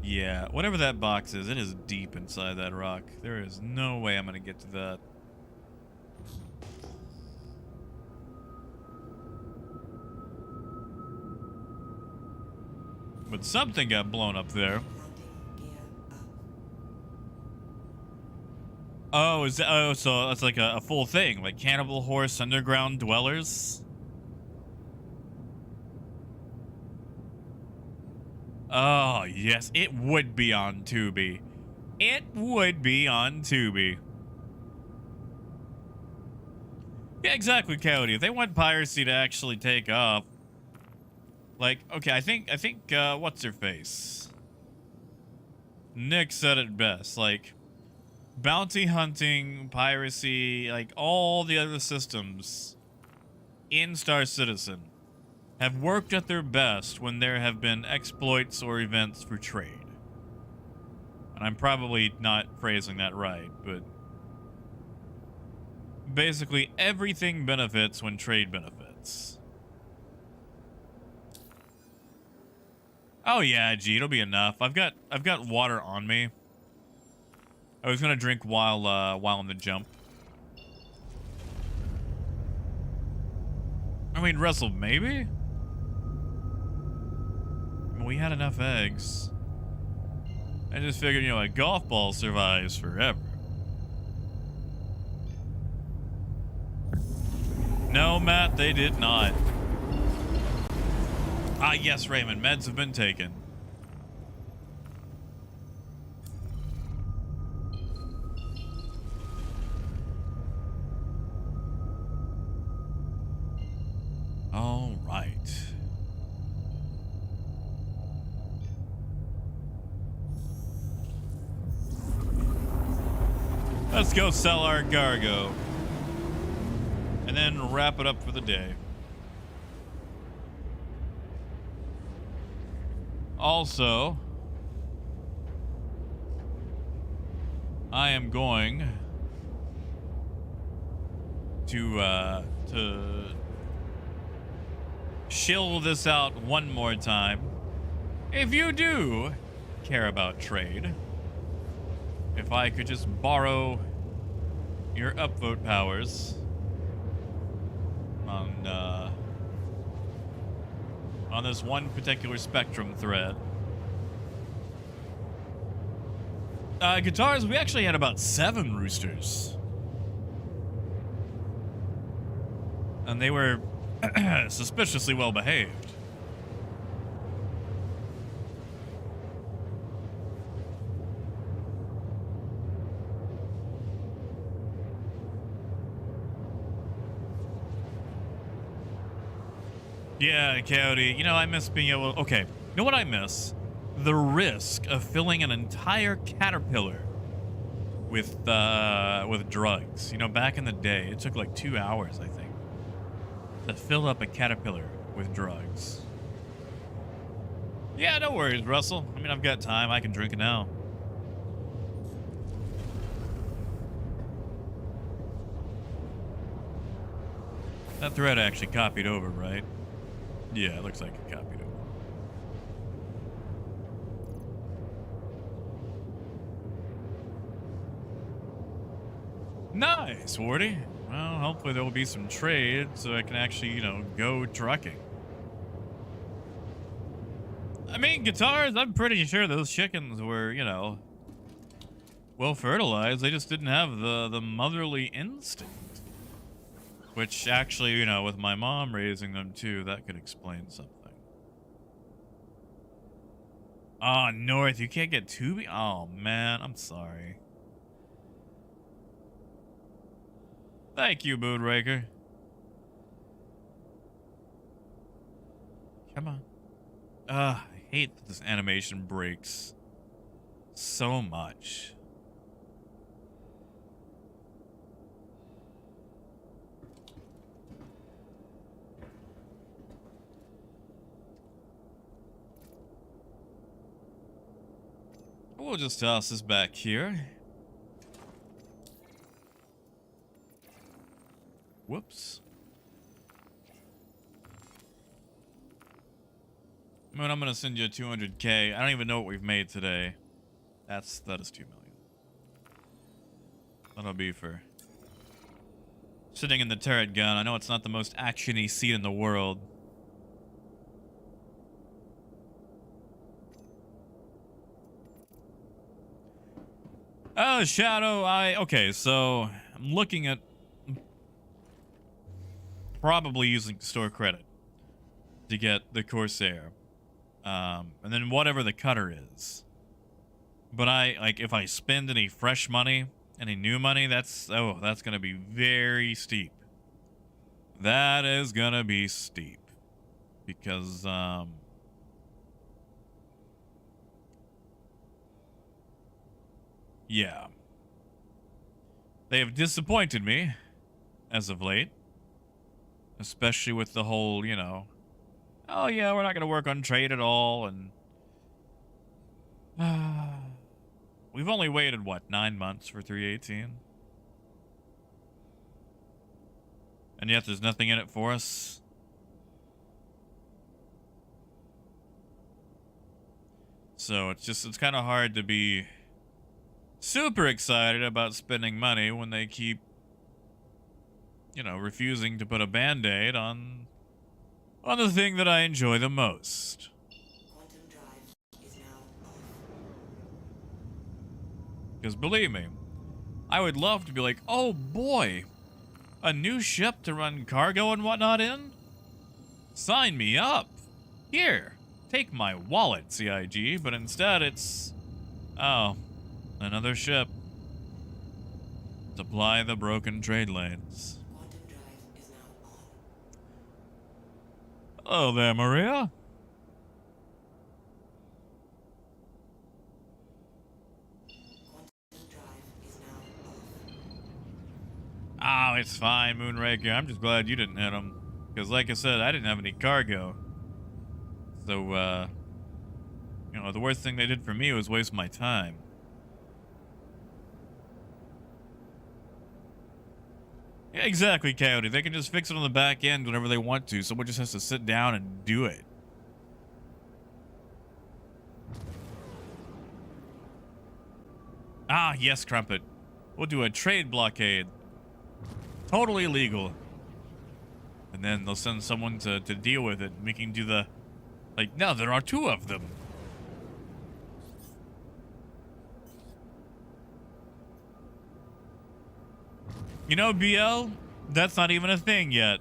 Yeah, whatever that box is, it is deep inside that rock. There is no way I'm gonna get to that. But something got blown up there. Oh, so that's like a full thing, like Cannibal Horse Underground Dwellers? Oh, yes, it would be on Tubi. It would be on Tubi. Yeah, exactly, Coyote. If they want piracy to actually take off, like, okay, I think, what's her face? Nick said it best, like, bounty hunting, piracy, like all the other systems in Star Citizen have worked at their best when there have been exploits or events for trade. And I'm probably not phrasing that right, but basically everything benefits when trade benefits. Oh yeah, gee, it'll be enough. I've got water on me. I was gonna drink while on the jump. I mean, Russell, maybe? We had enough eggs. I just figured, you know, a golf ball survives forever. No, Matt, they did not. Ah, yes, Raymond, meds have been taken. All right. Let's go sell our cargo. And then wrap it up for the day. Also, I am going to shill this out one more time. If you do care about trade, if I could just borrow your upvote powers on this one particular Spectrum thread. Guitars, we actually had about 7 roosters. And they were suspiciously well behaved. Yeah, Coyote, you know, I miss being able... Okay, you know what I miss? The risk of filling an entire caterpillar with drugs. You know, back in the day, it took like 2 hours, I think, to fill up a caterpillar with drugs. Yeah, no worries, Russell. I mean, I've got time. I can drink it now. That thread actually copied over, right? Yeah, it looks like it copied over. Nice, Wardy. Well, hopefully there will be some trade so I can actually, you know, go trucking. I mean, Guitars, I'm pretty sure those chickens were, you know, well fertilized. They just didn't have the motherly instinct. Which actually, you know, with my mom raising them too, that could explain something. Oh, North, you can't get tubing? Oh, man, I'm sorry. Thank you, Moonraker. Come on. I hate that this animation breaks so much. We'll just toss this back here. Whoops. Moon, I'm gonna send you a 200K. I don't even know what we've made today. That is 2 million. That'll be for sitting in the turret gun. I know it's not the most action-y seat in the world. Oh, Shadow, okay, so I'm looking at probably using store credit to get the Corsair. And then whatever the cutter is. But if I spend any fresh money, any new money, that's gonna be very steep. That is gonna be steep. Because, yeah. They have disappointed me as of late. Especially with the whole, you know, oh yeah, we're not going to work on trade at all. And we've only waited, what, 9 months for 318? And yet there's nothing in it for us. So it's kind of hard to be super excited about spending money when they keep, you know, refusing to put a band-aid on the thing that I enjoy the most. Quantum drive is now off. Because believe me, I would love to be like, oh boy, a new ship to run cargo and whatnot in? Sign me up. Here, take my wallet, CIG, but instead it's, oh, another ship. Supply the broken trade lanes. Quantum drive is now on. Hello there, Maria. Quantum drive is now off. Oh, it's fine, Moonraker. I'm just glad you didn't hit him. Because like I said, I didn't have any cargo. So, you know, the worst thing they did for me was waste my time. Yeah, exactly, Coyote. They can just fix it on the back end whenever they want to. Someone just has to sit down and do it. Ah, yes, Crumpet. We'll do a trade blockade. Totally legal. And then they'll send someone to deal with it. We can do the... Like, no, there are 2 of them. You know, BL, that's not even a thing yet.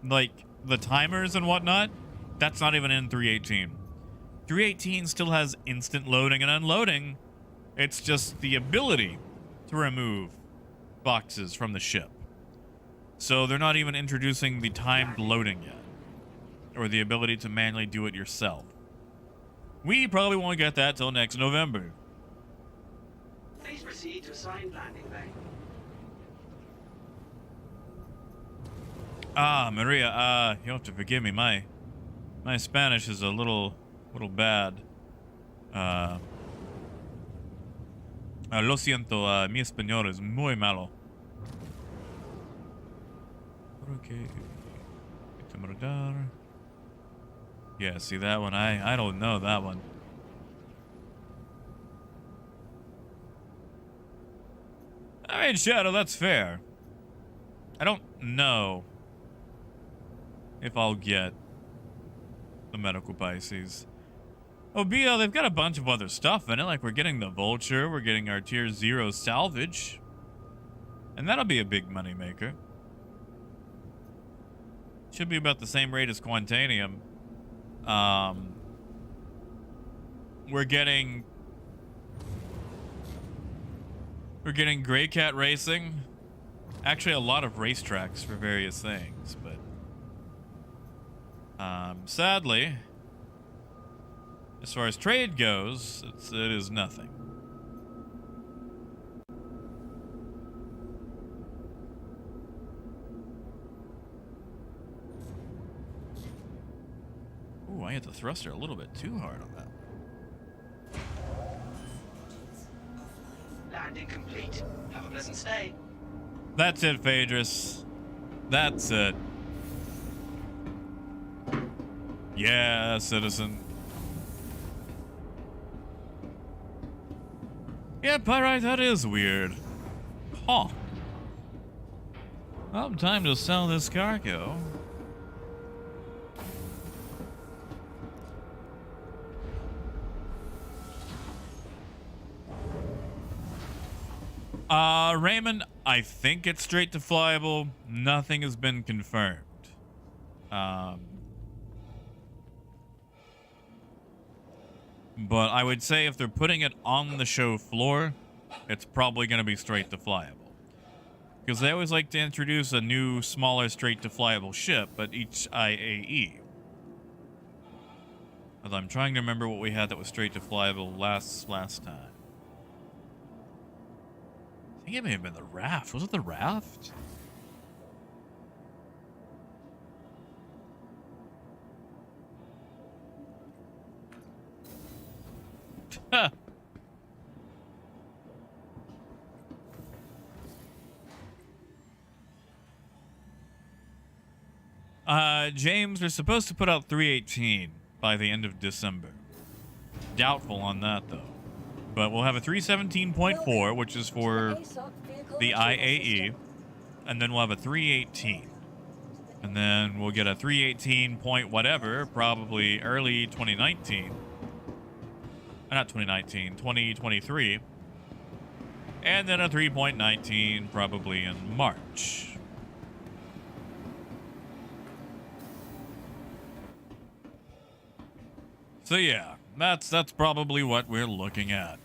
Like, the timers and whatnot, that's not even in 318. 318 still has instant loading and unloading. It's just the ability to remove boxes from the ship. So they're not even introducing the timed loading yet, or the ability to manually do it yourself. We probably won't get that till next November. Please proceed to assigned landing bay. Ah, Maria, you'll have to forgive me. My Spanish is a little bad. Lo siento, mi español es muy malo. Okay. Yeah, see that one? I don't know that one. I mean, Shadow, that's fair. I don't know if I'll get the medical Pisces. Oh, BL, they've got a bunch of other stuff in it. Like, we're getting the Vulture, we're getting our Tier 0 salvage. And that'll be a big moneymaker. Should be about the same rate as Quantanium. We're getting Grey Cat Racing. Actually, a lot of racetracks for various things, but sadly, as far as trade goes, it is nothing. Ooh, I hit the thruster a little bit too hard on that. Landing complete. Have a pleasant stay. That's it, Phaedrus. That's it. Yeah, citizen. Yeah, Pyrite, that is weird. Huh. Well, time to sell this cargo. Raymond, I think it's straight to flyable. Nothing has been confirmed. But I would say if they're putting it on the show floor, it's probably going to be straight to flyable. Because they always like to introduce a new, smaller, straight to flyable ship at each IAE. As I'm trying to remember what we had that was straight to flyable last time. I think it may have been the raft. Was it the raft? Huh. James, we're supposed to put out 318 by the end of December. Doubtful on that, though. But we'll have a 317.4, which is for the IAE, and then we'll have a 318. And then we'll get a 318 point whatever, probably early 2019. Not 2019, 2023. And then a 3.19 probably in March. So yeah, that's probably what we're looking at.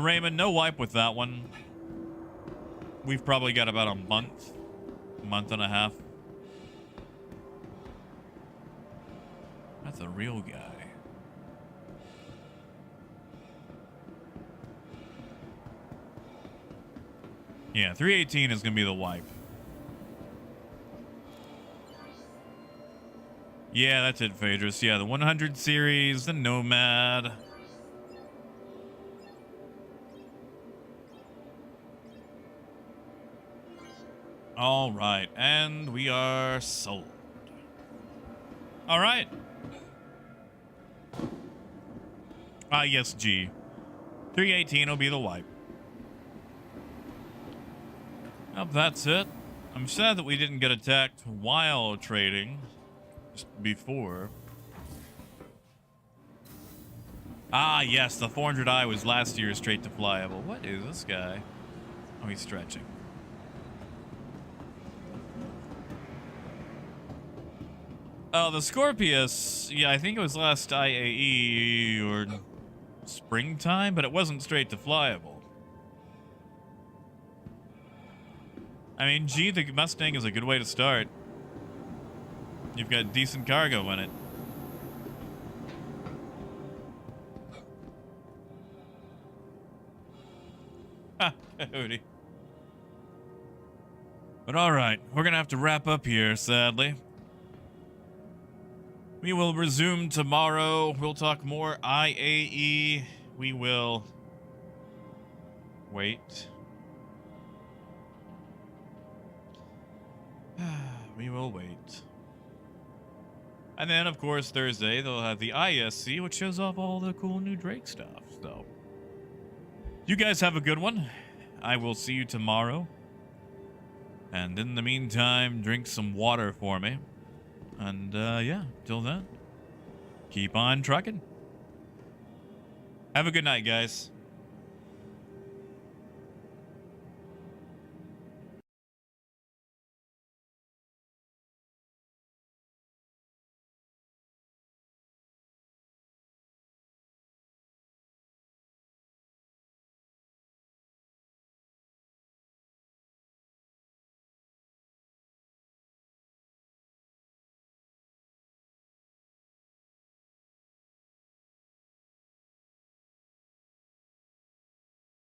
Raymond, no wipe with that one. We've probably got about a month and a half. That's a real guy. Yeah, 318 is going to be the wipe. Yeah, that's it, Phaedrus. Yeah, the 100 series, the Nomad. All right, and we are sold. All right. Yes, G. 318 will be the wipe. Yep, that's it. I'm sad that we didn't get attacked while trading. Just before. Ah, yes, the 400i was last year's straight to flyable. What is this guy? Oh, he's stretching. Oh, the Scorpius. Yeah, I think it was last IAE or springtime, but it wasn't straight to flyable. I mean, gee, the Mustang is a good way to start. You've got decent cargo in it. Ha, Coyote. But alright, we're gonna have to wrap up here, sadly. We will resume tomorrow. We'll talk more IAE. We will wait. We will wait. And then, of course, Thursday, they'll have the ISC, which shows off all the cool new Drake stuff. So, you guys have a good one. I will see you tomorrow. And in the meantime, drink some water for me. And, yeah, till then, keep on trucking. Have a good night, guys.